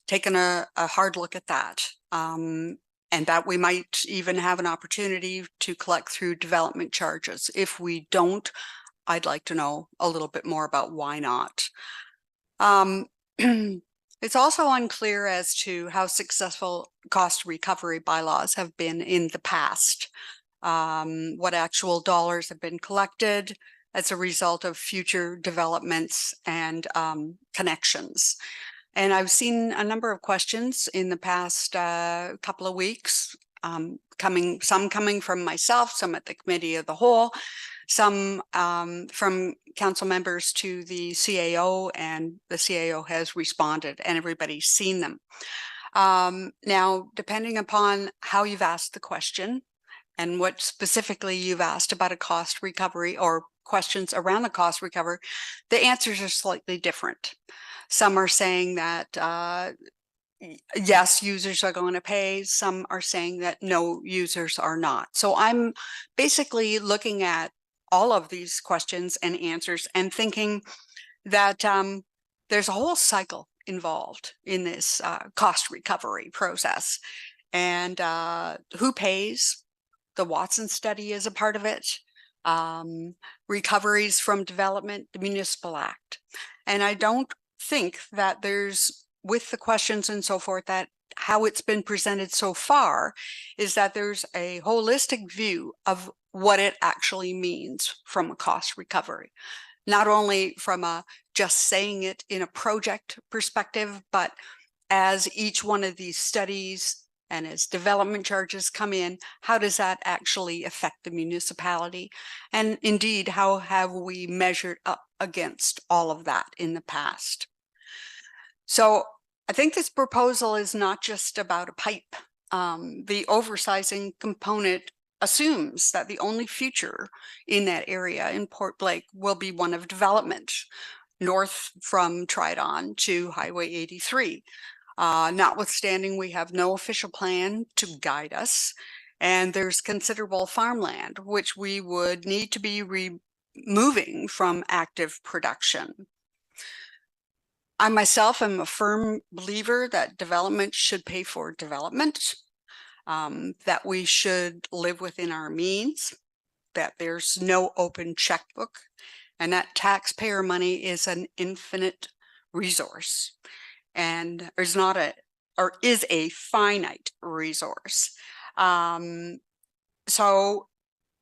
taken a hard look at that, and that we might even have an opportunity to collect through development charges. If we don't, I'd like to know a little bit more about why not. It's also unclear as to how successful cost recovery bylaws have been in the past, what actual dollars have been collected as a result of future developments and connections. And I've seen a number of questions in the past couple of weeks, some coming from myself, some at the committee of the whole, some from council members to the CAO, and the CAO has responded and everybody's seen them. Now, depending upon how you've asked the question and what specifically you've asked about a cost recovery or questions around the cost recovery, the answers are slightly different. Some are saying that yes, users are going to pay. Some are saying that no, users are not. So I'm basically looking at all of these questions and answers and thinking that there's a whole cycle involved in this cost recovery process. And who pays? The Watson study is a part of it. Recoveries from development, the Municipal Act. And I don't think that there's, with the questions and so forth, that how it's been presented so far is that there's a holistic view of what it actually means from a cost recovery, not only from a just saying it in a project perspective, but as each one of these studies and as development charges come in, how does that actually affect the municipality? And indeed, how have we measured up against all of that in the past? So I think this proposal is not just about a pipe. The oversizing component assumes that the only future in that area in Port Blake will be one of development north from Tridon to Highway 83. Notwithstanding, we have no official plan to guide us, and there's considerable farmland which we would need to be removing from active production. I myself am a firm believer that development should pay for development, that we should live within our means, that there's no open checkbook, and that taxpayer money is an infinite resource and is not a, or is a finite resource. So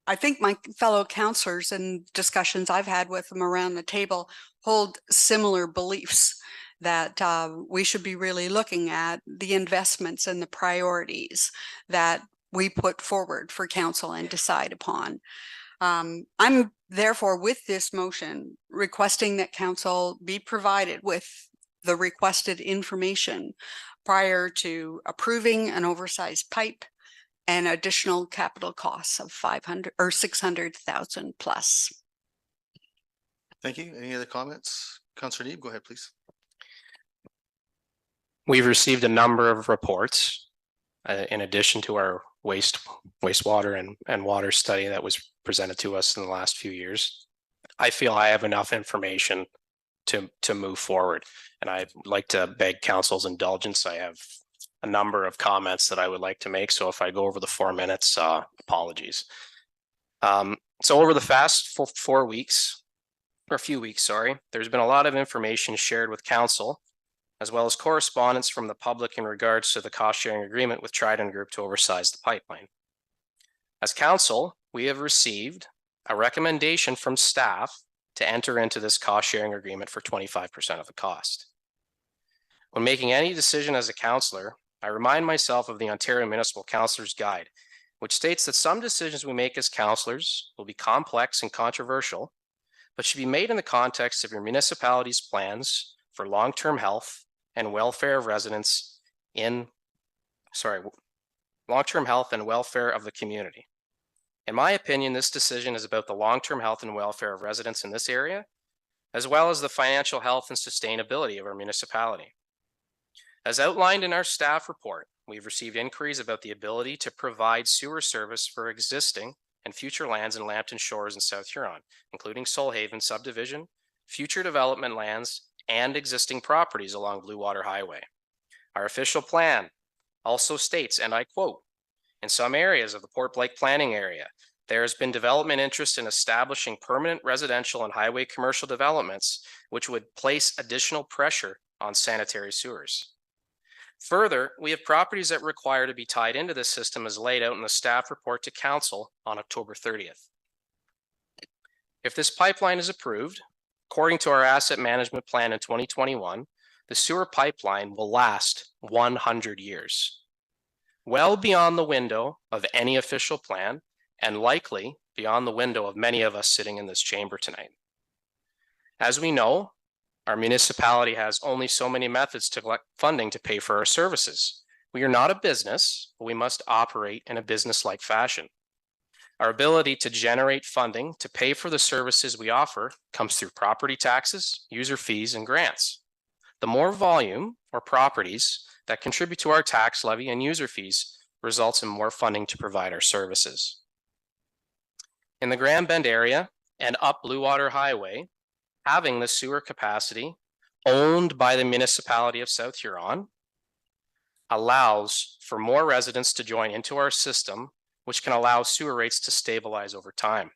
I think my fellow counselors and discussions I've had with them around the table hold similar beliefs that we should be really looking at the investments and the priorities that we put forward for council and decide upon. I'm therefore with this motion requesting that council be provided with the requested information prior to approving an oversized pipe and additional capital costs of 500 or 600,000 plus. Thank you. Any other comments? Councillor Neeb, go ahead, please. We've received a number of reports in addition to our wastewater and water study that was presented to us in the last few years. I feel I have enough information to move forward, and I'd like to beg council's indulgence. I have a number of comments that I would like to make, so if I go over the 4 minutes, apologies. So over the past 4 weeks, or a few weeks, sorry, there's been a lot of information shared with council, as well as correspondence from the public in regards to the cost sharing agreement with Trident Group to oversize the pipeline. As council, we have received a recommendation from staff to enter into this cost sharing agreement for 25% of the cost. When making any decision as a councillor, I remind myself of the Ontario Municipal Councillor's Guide, which states that some decisions we make as councillors will be complex and controversial, but should be made in the context of your municipality's plans for long-term health and welfare of residents long-term health and welfare of the community. In my opinion, this decision is about the long-term health and welfare of residents in this area, as well as the financial health and sustainability of our municipality. As outlined in our staff report, we've received inquiries about the ability to provide sewer service for existing and future lands in Lambton Shores and South Huron, including Solhaven subdivision, future development lands, and existing properties along Blue Water Highway. Our official plan also states, and I quote, "In some areas of the Port Blake planning area, there has been development interest in establishing permanent residential and highway commercial developments, which would place additional pressure on sanitary sewers. Further, we have properties that require to be tied into this system as laid out in the staff report to council on October 30th. If this pipeline is approved, according to our asset management plan in 2021, the sewer pipeline will last 100 years. Well beyond the window of any official plan, and likely beyond the window of many of us sitting in this chamber tonight. As we know, our municipality has only so many methods to collect funding to pay for our services. We are not a business, but we must operate in a business-like fashion. Our ability to generate funding to pay for the services we offer comes through property taxes, user fees, and grants. The more volume or properties that contribute to our tax levy and user fees results in more funding to provide our services. In the Grand Bend area and up Blue Water Highway, having the sewer capacity owned by the municipality of South Huron allows for more residents to join into our system, which can allow sewer rates to stabilize over time.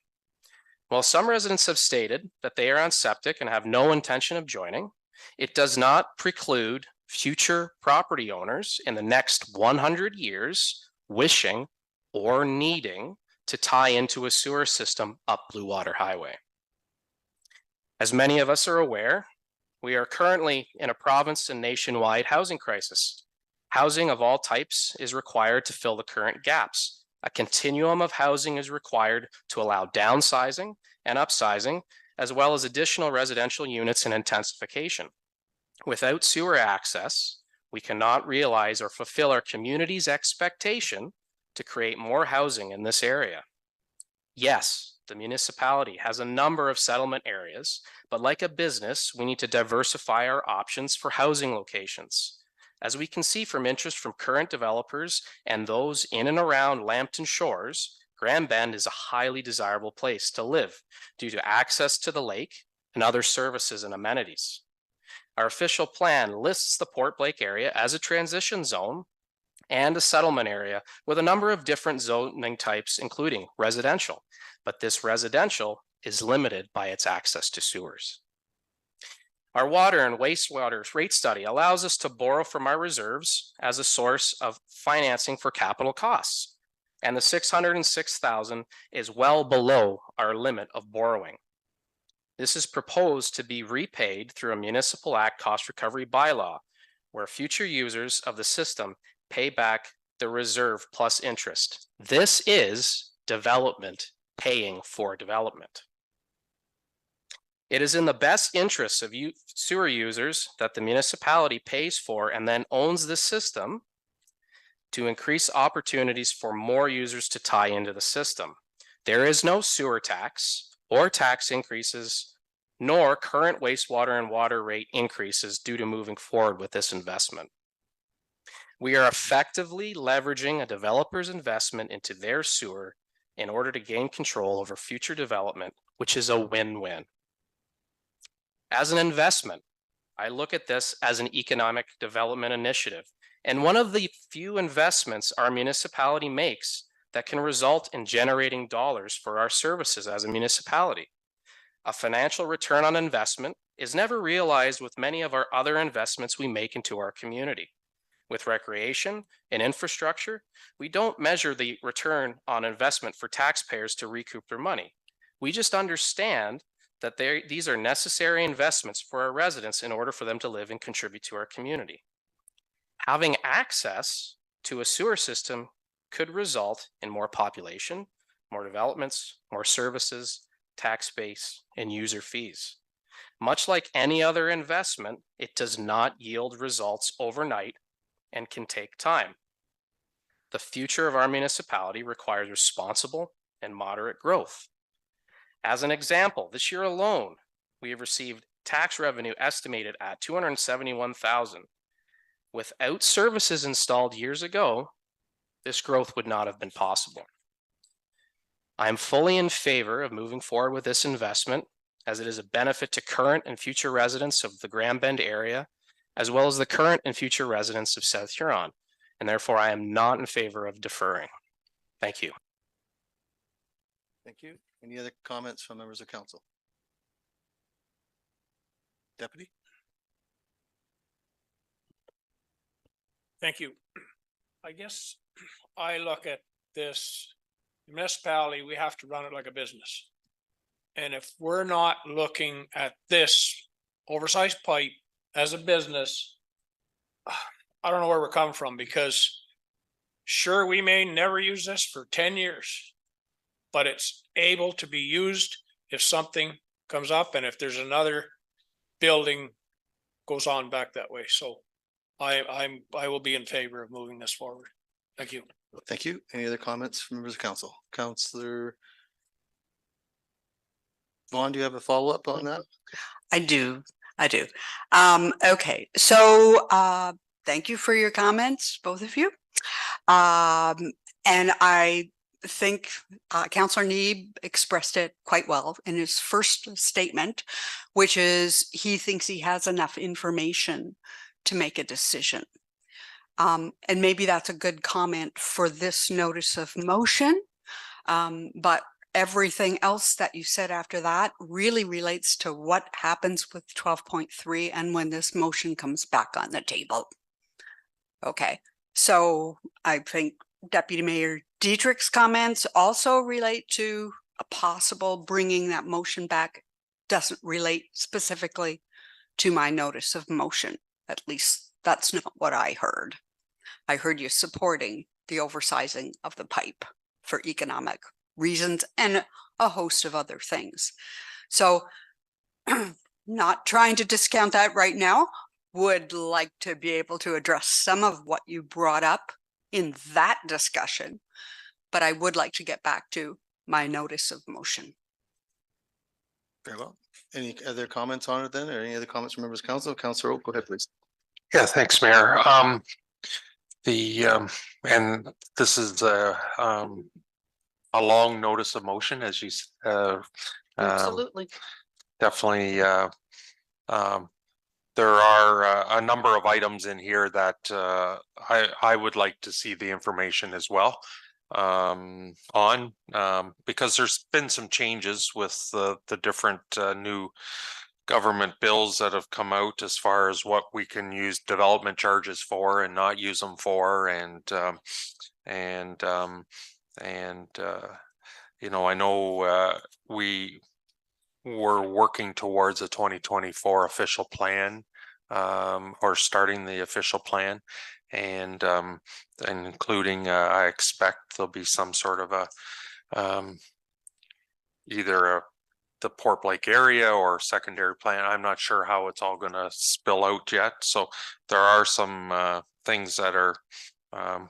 While some residents have stated that they are on septic and have no intention of joining, it does not preclude future property owners in the next 100 years wishing or needing to tie into a sewer system up Blue Water Highway. As many of us are aware, we are currently in a province and nationwide housing crisis. Housing of all types is required to fill the current gaps. A continuum of housing is required to allow downsizing and upsizing, as well as additional residential units and intensification. Without sewer access, we cannot realize or fulfill our community's expectation to create more housing in this area. Yes, the municipality has a number of settlement areas, but like a business, we need to diversify our options for housing locations. As we can see from interest from current developers and those in and around Lambton Shores, Grand Bend is a highly desirable place to live due to access to the lake and other services and amenities. Our official plan lists the Port Blake area as a transition zone and a settlement area with a number of different zoning types, including residential, but this residential is limited by its access to sewers. Our water and wastewater rate study allows us to borrow from our reserves as a source of financing for capital costs. And the $606,000 is well below our limit of borrowing. This is proposed to be repaid through a Municipal Act cost recovery bylaw, where future users of the system pay back the reserve plus interest. This is development paying for development. It is in the best interests of sewer users that the municipality pays for and then owns the system to increase opportunities for more users to tie into the system. There is no sewer tax or tax increases, nor current wastewater and water rate increases due to moving forward with this investment. We are effectively leveraging a developer's investment into their sewer in order to gain control over future development, which is a win-win. As an investment, I look at this as an economic development initiative, and one of the few investments our municipality makes that can result in generating dollars for our services as a municipality. A financial return on investment is never realized with many of our other investments we make into our community. With recreation and infrastructure, we don't measure the return on investment for taxpayers to recoup their money. We just understand that these are necessary investments for our residents in order for them to live and contribute to our community. Having access to a sewer system could result in more population, more developments, more services, tax base, and user fees. Much like any other investment, it does not yield results overnight and can take time. The future of our municipality requires responsible and moderate growth. As an example, this year alone, we have received tax revenue estimated at $271,000. Without services installed years ago, this growth would not have been possible. I am fully in favor of moving forward with this investment, as it is a benefit to current and future residents of the Grand Bend area, as well as the current and future residents of South Huron, and therefore I am not in favor of deferring. Thank you. Thank you. Any other comments from members of council? Deputy? Thank you. I guess I look at this municipality, we have to run it like a business. And if we're not looking at this oversized pipe as a business, I don't know where we're coming from, because sure, we may never use this for 10 years, but it's able to be used if something comes up and if there's another building goes on back that way. So I will be in favor of moving this forward. Thank you. Thank you. Any other comments from members of council? Councillor Vaughn, do you have a follow-up on that? I do. Okay, so thank you for your comments, both of you. And I think Councillor Neeb expressed it quite well in his first statement, which is he thinks he has enough information to make a decision. And maybe that's a good comment for this notice of motion. But everything else that you said after that really relates to what happens with 12.3 and when this motion comes back on the table. Okay, so I think Deputy Mayor Dietrich's comments also relate to a possible bringing that motion back. Doesn't relate specifically to my notice of motion. At least that's not what I heard. I heard you supporting the oversizing of the pipe for economic reasons and a host of other things. So not trying to discount that right now, would like to be able to address some of what you brought up in that discussion, but I would like to get back to my notice of motion. Very well. Any other comments on it then, or any other comments from members of council? Councillor Oak, go ahead, please. Yeah, thanks, Mayor. And this is a long notice of motion, as you Absolutely. definitely there are a number of items in here that I would like to see the information as well on because there's been some changes with the different new government bills that have come out as far as what we can use development charges for and not use them for, and you know, I know we were working towards a 2024 official plan or starting the official plan, and including I expect there'll be some sort of a either the Port Blake area or secondary plan. I'm not sure how it's all going to spill out yet. So there are some things that are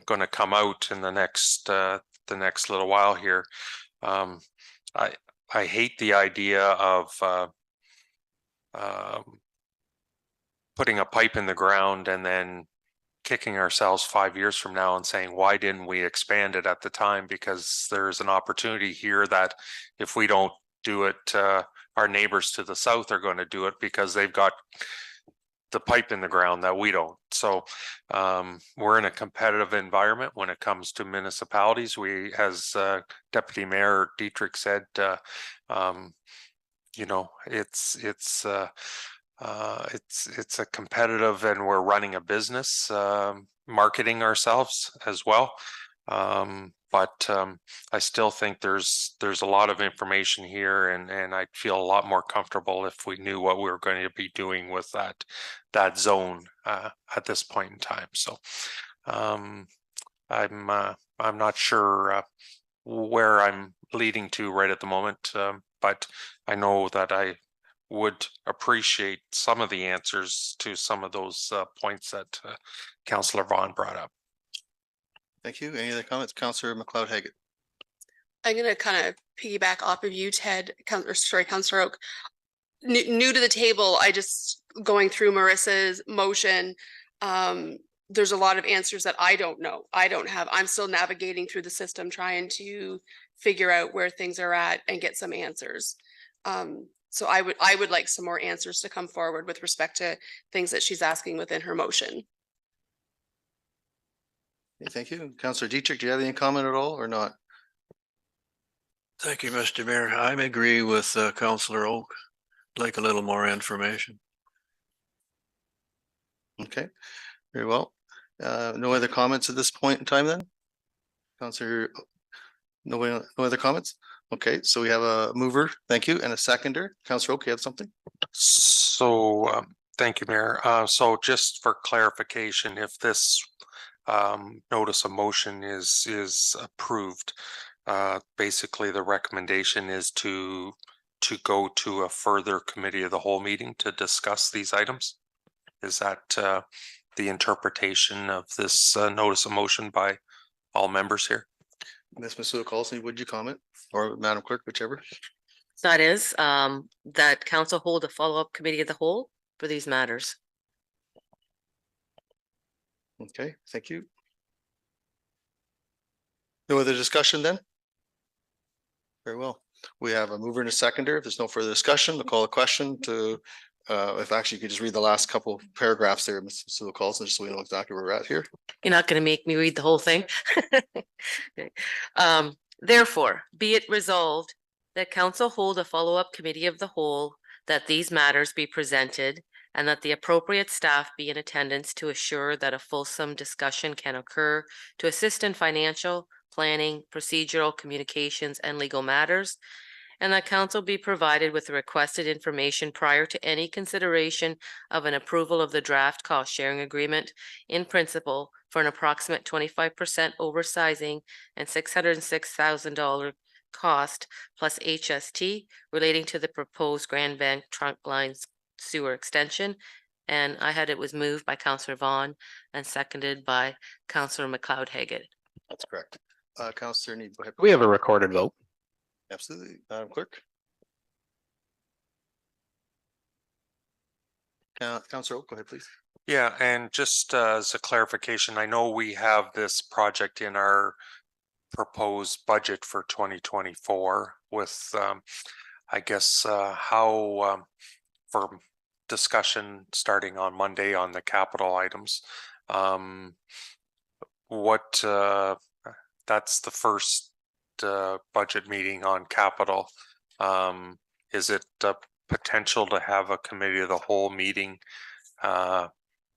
going to come out in the next little while here. I hate the idea of putting a pipe in the ground and then kicking ourselves 5 years from now and saying, why didn't we expand it at the time? Because there's an opportunity here that if we don't do it, our neighbors to the south are going to do it because they've got the pipe in the ground that we don't. So we're in a competitive environment when it comes to municipalities. We, as Deputy Mayor Dietrich said, you know, it's a competitive, and we're running a business, marketing ourselves as well. But I still think there's a lot of information here, and I'd feel a lot more comfortable if we knew what we were going to be doing with that zone at this point in time. So I'm not sure where I'm leading to right at the moment, but I know that I would appreciate some of the answers to some of those points that Councillor Vaughn brought up. Thank you. Any other comments? Councillor McLeod Haggett. I'm going to kind of piggyback off of you, Ted, Councillor Oak. New to the table, I just going through Marissa's motion. There's a lot of answers that I don't know. I don't have. I'm still navigating through the system, trying to figure out where things are at and get some answers. So I would like some more answers to come forward with respect to things that she's asking within her motion. Okay, thank you. Councillor Dietrich, do you have any comment at all or not? Thank you, Mr. Mayor. I agree with Councillor Oak. I'd like a little more information. Okay, very well. No other comments at this point in time then? Councillor, no other comments? Okay, so we have a mover, thank you, and a seconder. Councillor Oak, you have something? So thank you, Mayor. So just for clarification, if this notice of motion is approved, basically the recommendation is to go to a further committee of the whole meeting to discuss these items. Is that the interpretation of this notice of motion by all members here? Ms. Masuda Carlson, would you comment, or Madam Clerk, whichever? That is that council hold a follow-up committee of the whole for these matters. Okay, thank you. No other discussion then? Very well. We have a mover and a seconder. If there's no further discussion, we'll call a question to, if actually you could just read the last couple of paragraphs there, Ms. Masuda Carlson, just so we know exactly where we're at here. You're not going to make me read the whole thing. Okay. Therefore, be it resolved that council hold a follow-up committee of the whole, that these matters be presented, and that the appropriate staff be in attendance to assure that a fulsome discussion can occur to assist in financial, planning, procedural, communications, and legal matters, and that council be provided with the requested information prior to any consideration of an approval of the draft cost sharing agreement in principle for an approximate 25% oversizing and $606,000 cost plus HST relating to the proposed Grand Bank trunk lines sewer extension. And I had it was moved by Councillor Vaughn and seconded by Councillor McLeod Haggett. That's correct. Councillor Need, go ahead. We have a recorded vote. Absolutely. Madam Clerk. Councillor Oak, go ahead, please. Yeah, and just as a clarification, I know we have this project in our proposed budget for 2024 with, I guess, how for discussion starting on Monday on the capital items. What that's the first budget meeting on capital. Is it potential to have a committee of the whole meeting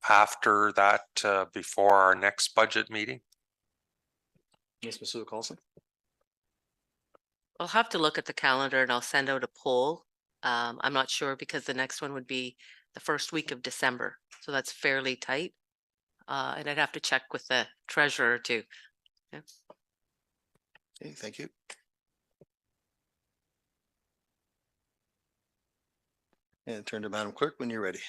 after that, before our next budget meeting? Ms. Masuda Carlson? I'll have to look at the calendar and I'll send out a poll. I'm not sure because the next one would be the first week of December. So that's fairly tight. And I'd have to check with the treasurer too. Yeah. Okay, thank you. And turn to Madam Clerk when you're ready.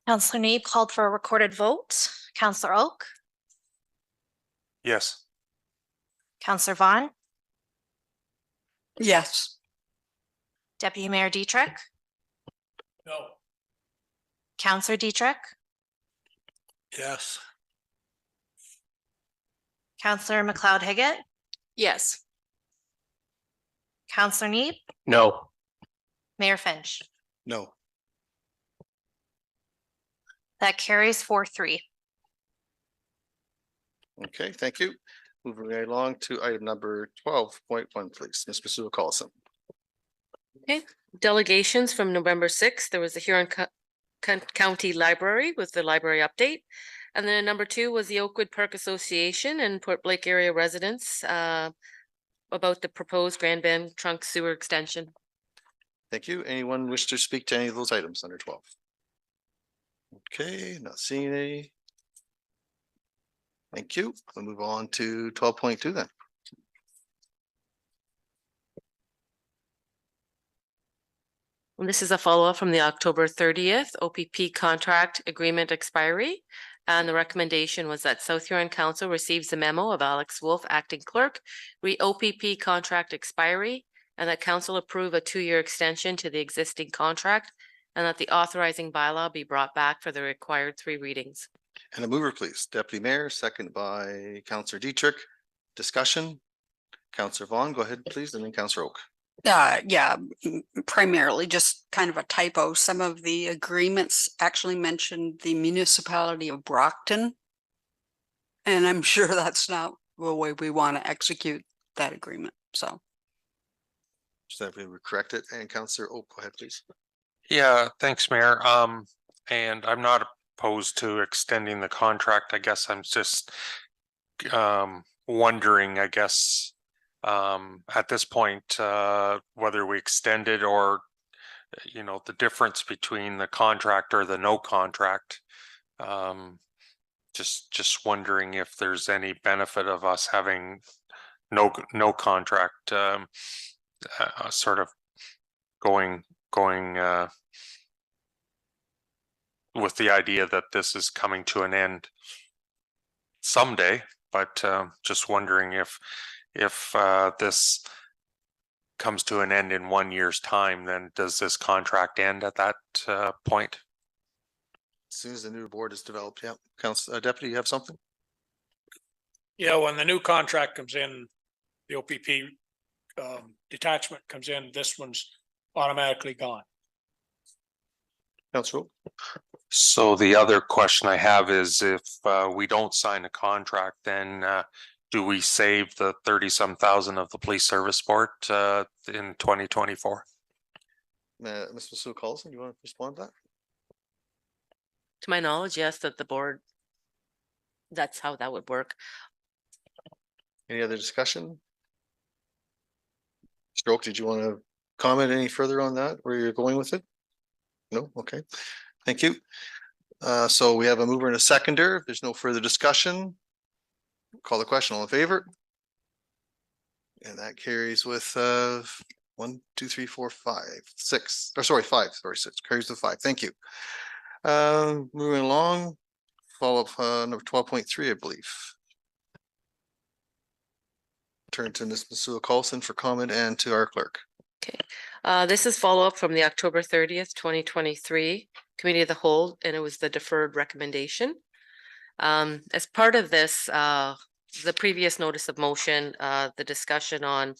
Counselor Neeb called for a recorded vote. Counselor Oak, Yes. Counselor Vaughn, Yes. Deputy Mayor Dietrich, No. Counselor Dietrich, Yes. Counselor McLeod Higgett, Yes. Counselor Neeb, No. Mayor Finch. No. That carries 4-3. Okay, thank you. Moving right along to item number 12.1, please. Ms. Masuda Carlson. Okay, delegations from November 6th, there was the Huron County Library with the library update. And then number 2 was the Oakwood Park Association and Port Blake area residents about the proposed Grand Bend trunk sewer extension. Thank you. Anyone wish to speak to any of those items under 12? Okay, not seeing any. Thank you. We'll move on to 12.2 then. And this is a follow-up from the October 30th OPP contract agreement expiry. And the recommendation was that South Huron Council receives the memo of Alex Wolf, acting clerk, OPP contract expiry, and that council approve a 2-year extension to the existing contract, and that the authorizing bylaw be brought back for the required 3 readings. And a mover, please. Deputy Mayor, second by Counselor Dietrich. Discussion. Counselor Vaughn, go ahead, please, and then Counselor Oak. Yeah, primarily just kind of a typo. Some of the agreements actually mentioned the municipality of Brockton. And I'm sure that's not the way we want to execute that agreement, so. So that we would correct it. And Counselor Oak, go ahead, please. Yeah, thanks, Mayor. And I'm not opposed to extending the contract. I guess I'm just wondering, I guess, at this point, whether we extend it or, you know, the difference between the contract or the no contract. Just wondering if there's any benefit of us having no contract, sort of going with the idea that this is coming to an end someday, but just wondering if this comes to an end in 1 year's time, then does this contract end at that point? As soon as the new board is developed, yeah. Council Deputy, you have something? Yeah, when the new contract comes in, the OPP detachment comes in, this one's automatically gone. Councilor Oak? So the other question I have is if we don't sign a contract, then do we save the 30-some thousand of the police service board in 2024? Mr. Sue Carlson, you want to respond to that? To my knowledge, yes, that the board, that's how that would work. Any other discussion? Stroke, did you want to comment any further on that, where you're going with it? No? Okay, thank you. So we have a mover and a seconder. If there's no further discussion, call the question. All in favor? And that carries with 1, 2, 3, 4, 5, 6. Or sorry, 5. Sorry, 6. Carries with 5. Thank you. Moving along, follow up number 12.3, I believe. turn to Ms. Masula Carlson for comment and to our clerk. Okay, this is follow-up from the October 30th, 2023 Committee of the Whole, and it was the deferred recommendation. As part of this, the previous notice of motion, the discussion on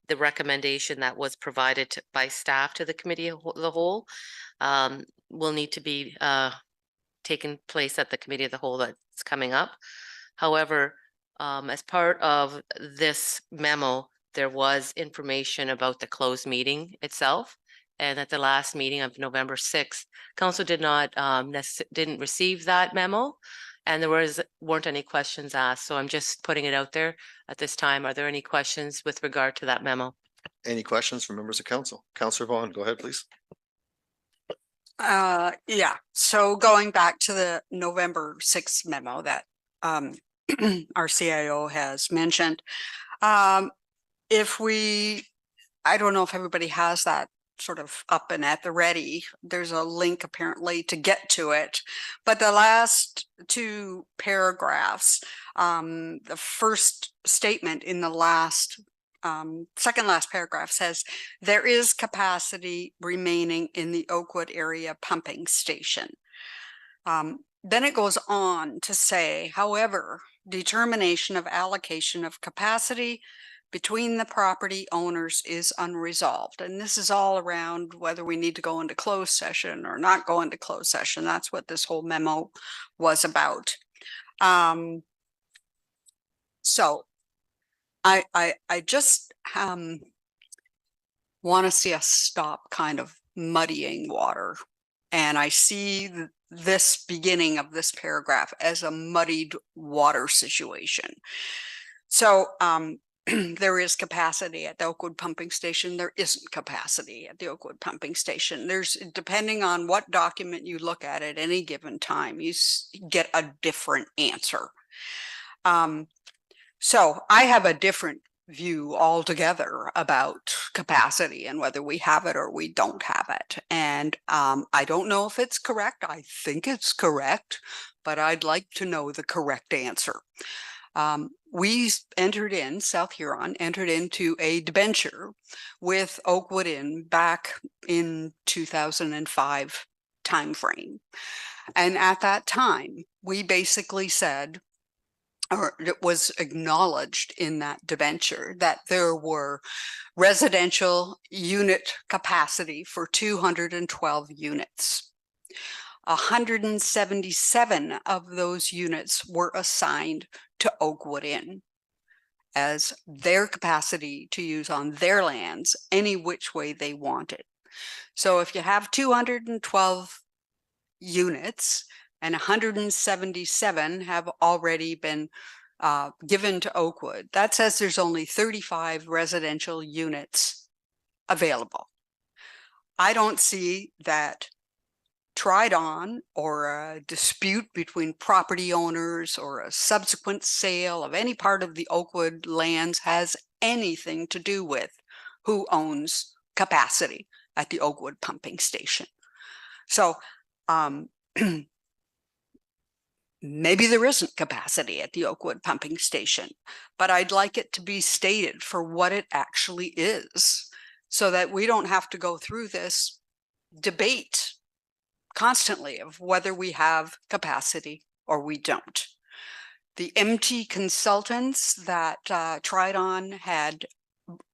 the recommendation that was provided by staff to the Committee of the Whole will need to be taken place at the Committee of the Whole that's coming up. However, as part of this memo, there was information about the closed meeting itself. And at the last meeting of November 6th, Council did not didn't receive that memo, and there weren't any questions asked. So I'm just putting it out there at this time. Are there any questions with regard to that memo? Any questions from members of council? Councillor Vaughn, go ahead, please. Yeah, so going back to the November 6th memo that our CIO has mentioned, if we, I don't know if everybody has that sort of up and at the ready. There's a link apparently to get to it, but the last two paragraphs, the first statement in the last second last paragraph says there is capacity remaining in the Oakwood area pumping station. Then it goes on to say, however, determination of allocation of capacity between the property owners is unresolved. And this is all around whether we need to go into closed session or not go into closed session. That's what this whole memo was about. So I just want to see us stop kind of muddying water. And I see this beginning of this paragraph as a muddied water situation. So there is capacity at the Oakwood pumping station. There isn't capacity at the Oakwood pumping station. There's, depending on what document you look at any given time, you get a different answer. So I have a different view altogether about capacity and whether we have it or we don't have it. And I don't know if it's correct. I think it's correct, but I'd like to know the correct answer. We entered in, South Huron entered into a debenture with Oakwood Inn back in 2005 timeframe. And at that time, we basically said, or it was acknowledged in that debenture, that there were residential unit capacity for 212 units. 177 of those units were assigned to Oakwood Inn as their capacity to use on their lands any which way they wanted. So if you have 212 units and 177 have already been given to Oakwood, that says there's only 35 residential units available. I don't see that tried on or a dispute between property owners or a subsequent sale of any part of the Oakwood lands has anything to do with who owns capacity at the Oakwood pumping station. So maybe there isn't capacity at the Oakwood pumping station, but I'd like it to be stated for what it actually is so that we don't have to go through this debate constantly of whether we have capacity or we don't. The MT consultants that Tridon had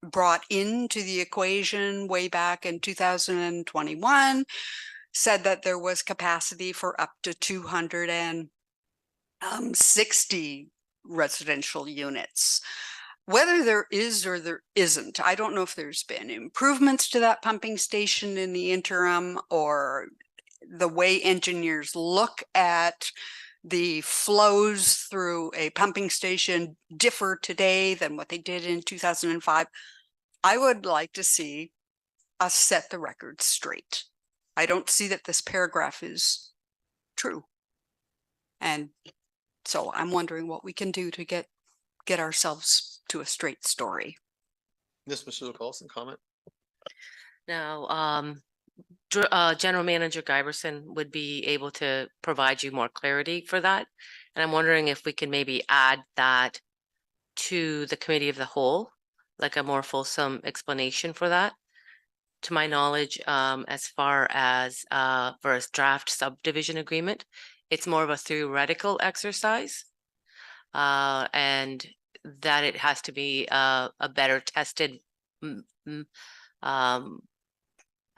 brought into the equation way back in 2021 said that there was capacity for up to 260 residential units. Whether there is or there isn't, I don't know if there's been improvements to that pumping station in the interim, or the way engineers look at the flows through a pumping station differ today than what they did in 2005. I would like to see us set the record straight. I don't see that this paragraph is true. And so I'm wondering what we can do to get ourselves to a straight story. Ms. Masula Carlson, comment? Now, General Manager Giberson would be able to provide you more clarity for that. And I'm wondering if we can maybe add that to the committee of the whole, like a more fulsome explanation for that. To my knowledge, as far as for a draft subdivision agreement, it's more of a theoretical exercise. And that it has to be a better tested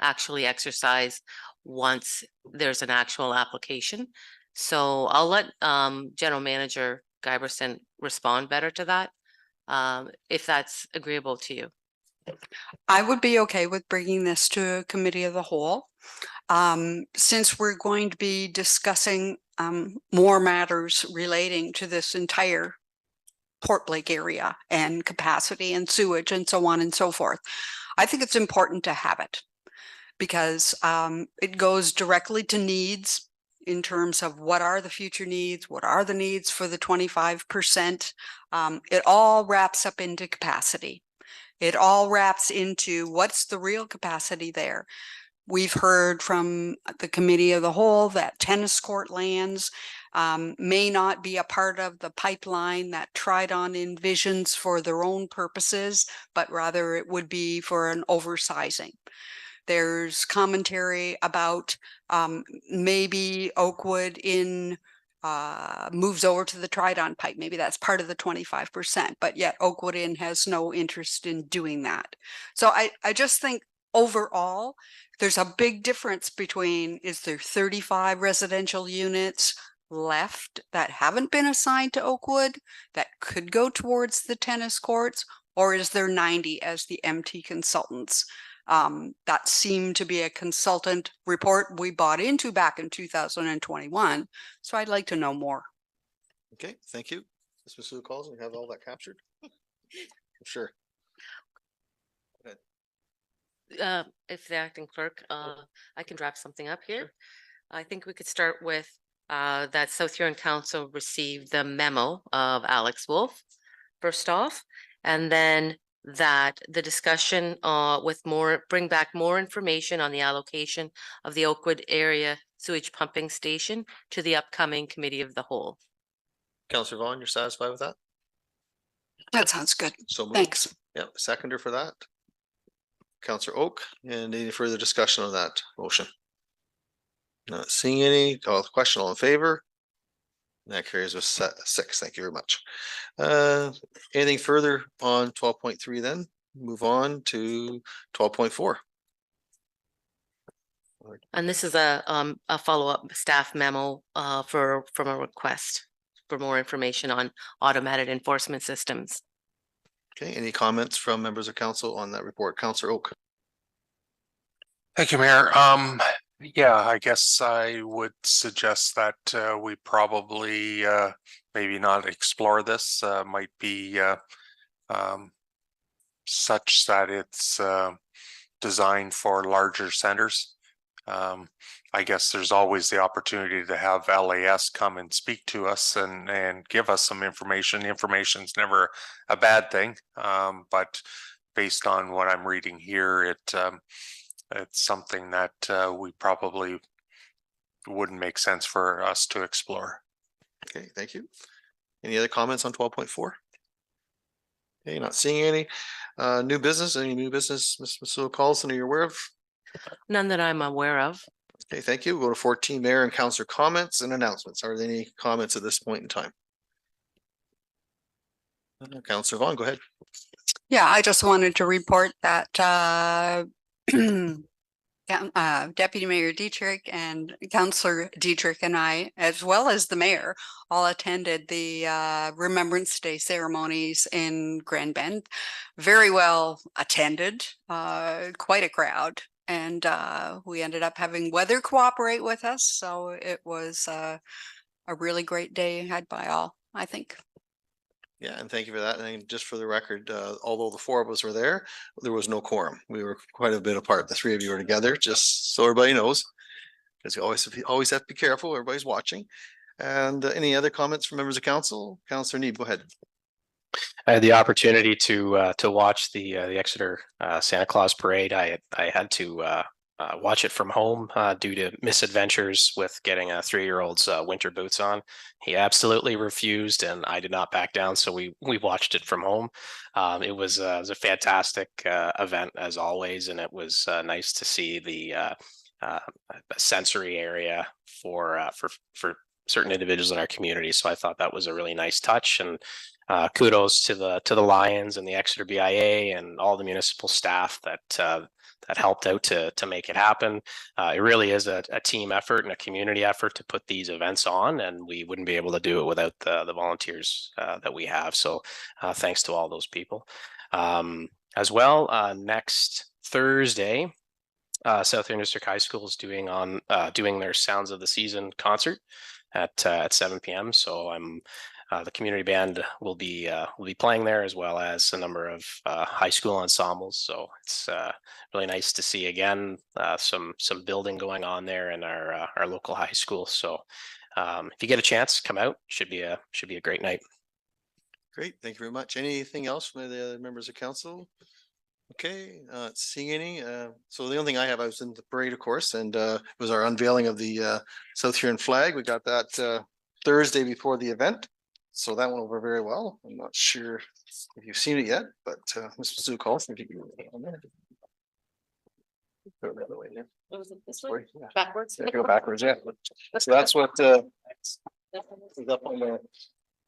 actually exercise once there's an actual application. So I'll let General Manager Guiberson respond better to that, if that's agreeable to you. I would be okay with bringing this to a committee of the whole. Since we're going to be discussing more matters relating to this entire Port Blake area and capacity and sewage and so on and so forth, I think it's important to have it because it goes directly to needs in terms of what are the future needs, what are the needs for the 25%. It all wraps up into capacity. It all wraps into what's the real capacity there. We've heard from the committee of the whole that tennis court lands may not be a part of the pipeline that Tridon envisions for their own purposes, but rather it would be for an oversizing. There's commentary about maybe Oakwood moves over to the Tridon pipe. Maybe that's part of the 25%, but yet Oakwood Inn has no interest in doing that. So I just think overall, there's a big difference between, is there 35 residential units left that haven't been assigned to Oakwood that could go towards the tennis courts, or is there 90 as the MT consultants? That seemed to be a consultant report we bought into back in 2021. So I'd like to know more. Okay, thank you. Ms. Masuda calls, we have all that captured. Sure. If the acting clerk, I can draft something up here. I think we could start with that South Huron Council received the memo of Alex Wolf first off, and then that the discussion bring back more information on the allocation of the Oakwood area sewage pumping station to the upcoming committee of the whole. Councillor Vaughn, you're satisfied with that? That sounds good. So moved. Thanks. Yep, seconder for that. Councillor Oak, and any further discussion on that motion? Not seeing any. Call the question, all in favor? That carries with 6. Thank you very much. Anything further on 12.3 then? Move on to 12.4. And this is a follow-up staff memo from a request for more information on automated enforcement systems. Okay, any comments from members of council on that report? Councillor Oak. Thank you, Mayor. Yeah, I guess I would suggest that we probably maybe not explore this. Might be such that it's designed for larger centers. I guess there's always the opportunity to have LAS come and speak to us and give us some information. Information's never a bad thing, but based on what I'm reading here, it's something that we probably wouldn't make sense for us to explore. Okay, thank you. Any other comments on 12.4? Okay, not seeing any. New business, any new business, Ms. Masuda Carlson, are you aware of? None that I'm aware of. Okay, thank you. We'll go to 14, Mayor and Councillor comments and announcements. Are there any comments at this point in time? Councillor Vaughn, go ahead. Yeah, I just wanted to report that Deputy Mayor Dietrich and Councillor Dietrich and I, as well as the mayor, all attended the Remembrance Day ceremonies in Grand Bend. Very well attended, quite a crowd. And we ended up having weather cooperate with us. So it was a really great day had by all, I think. Yeah, and thank you for that. And just for the record, although the 4 of us were there was no quorum. We were quite a bit apart. The 3 of you were together, just so everybody knows. Because you always have to be careful. Everybody's watching. And any other comments from members of council? Councillor Neeb, go ahead. I had the opportunity to watch the Exeter Santa Claus parade. I had to watch it from home due to misadventures with getting a 3-year-old's winter boots on. He absolutely refused, and I did not back down. So we watched it from home. It was a fantastic event as always, and it was nice to see the sensory area for certain individuals in our community. So I thought that was a really nice touch, and kudos to the Lions and the Exeter BIA and all the municipal staff that helped out to make it happen. It really is a team effort and a community effort to put these events on, and we wouldn't be able to do it without the volunteers that we have. So thanks to all those people. As well, next Thursday, Southern District High School is doing their Sounds of the Season concert at 7 p.m. So the community band will be playing there, as well as a number of high school ensembles. So it's really nice to see again some building going on there in our local high school. So if you get a chance, come out. Should be a great night. Great, thank you very much. Anything else from the other members of council? Okay, seeing any, so the only thing I was in the parade, of course, and it was our unveiling of the South Huron flag. We got that Thursday before the event, so that went over very well. I'm not sure if you've seen it yet, but Mr. Sue Carlson, if you can go on there. Go the other way, yeah. Was it this Sorry, yeah. Backwards? Yeah, go backwards, yeah. So that's what is up on the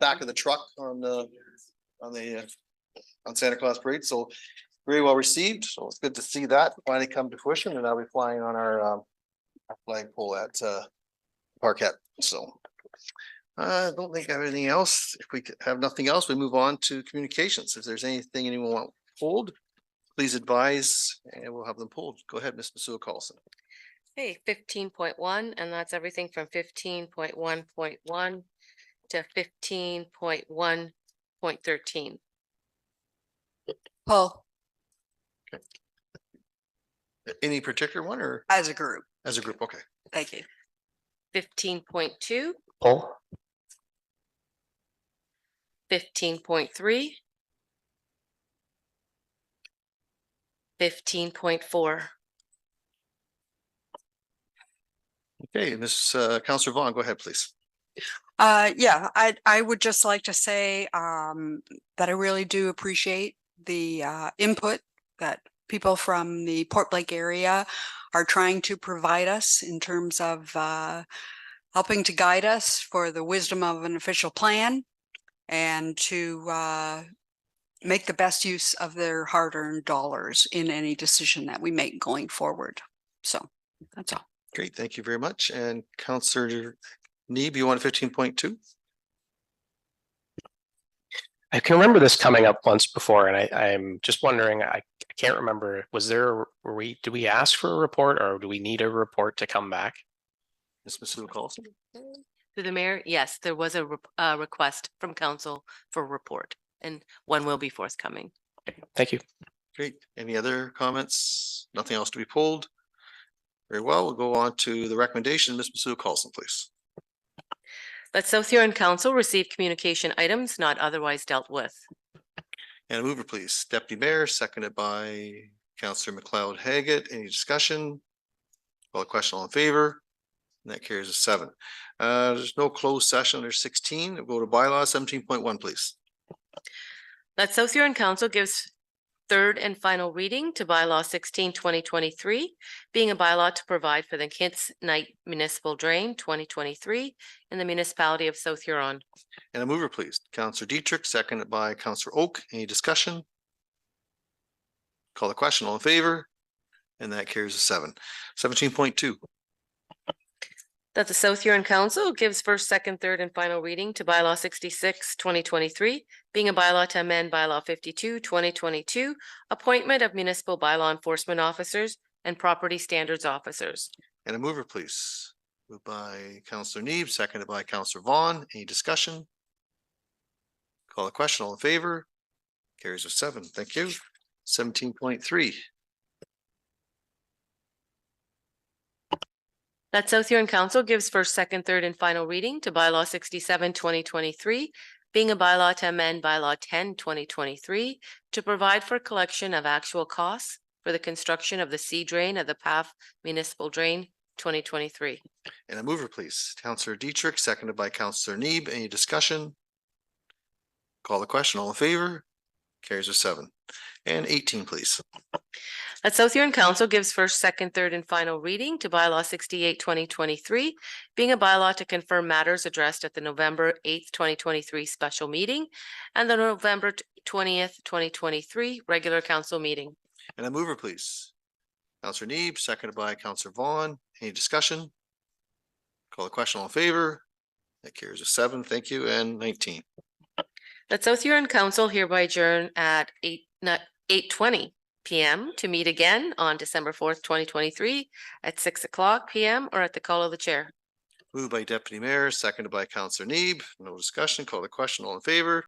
back of the truck on Santa Claus Parade. So very well received. So it's good to see that finally come to fruition, and I'll be flying on our flagpole at Parkette. So I don't think I have anything else. If we have nothing else, we move on to communications. If there's anything anyone want pulled, please advise and we'll have them pulled. Go ahead, Ms. Masua Carlson. Hey, 15.1, and that's everything from 15.1.1 to 15.1.13. Paul, Any particular one or as a group, as a group? Okay. thank you. 15.2, Pull. 15.3, 15.4. Okay, Ms. Councillor Vaughn, go ahead, please. Yeah, I would just like to say that I really do appreciate the input that people from the Port Blake area are trying to provide us in terms of helping to guide us for the wisdom of an official plan and to make the best use of their hard-earned dollars in any decision that we make going forward. So that's all. Great, thank you very much. And Councillor Neeb, you want 15.2? I can remember this coming up once before, and I'm just wondering, I can't remember, did we ask for a report, or do we need a report to come back? Ms. Masua Carlson? To the mayor, yes, there was a request from council for a report, and one will be forthcoming. Thank you. Great. Any other comments? Nothing else to be pulled? Very well, we'll go on to the recommendation. Ms. Masua Carlson, please. Let South Huron Council receive communication items not otherwise dealt with. And a mover, please. Deputy Mayor, seconded by Councillor McLeod Haggett. Any discussion? Call the question, all in favor? And that carries a 7. There's no closed session under 16. We'll go to bylaw 17.1, please. Let South Huron Council gives third and final reading to bylaw 16/2023, being a bylaw to provide for the Kids Night Municipal Drain 2023 in the municipality of South Huron. And a mover, please. Councillor Dietrich, seconded by Councillor Oak. Any discussion? Call the question, all in favor? And that carries a 7. 17.2. That the South Huron Council gives first, second, third, and final reading to bylaw 66/2023, being a bylaw to amend bylaw 52/2022, appointment of municipal bylaw enforcement officers and property standards officers. And a mover, please. Moved by Councillor Neeb, seconded by Councillor Vaughn. Any discussion? Call the question, all in favor? Carries a 7. Thank you. 17.3. That South Huron Council gives first, second, third, and final reading to bylaw 67/2023, being a bylaw to amend bylaw 10/2023 to provide for collection of actual costs for the construction of the C drain of the PAF Municipal Drain 2023. And a mover, please. Counselor Dietrich, seconded by Counselor Neeb. Any discussion? Call the question. All in favor? Carries with 7. And 18, please. That South Huron Council gives first, second, third, and final reading to bylaw 68, 2023, being a bylaw to confirm matters addressed at the November 8th, 2023 special meeting and the November 20th, 2023 regular council meeting. And a mover, please. Counselor Neeb, seconded by Counselor Vaughn. Any discussion? Call the question. All in favor? That carries with 7. Thank you. And 19. That South Huron Council hereby adjourn at 8:20 p.m. to meet again on December 4th, 2023 at 6 o'clock p.m. or at the call of the chair. Moved by Deputy Mayor, seconded by Counselor Neeb. No discussion. Call the question. All in favor?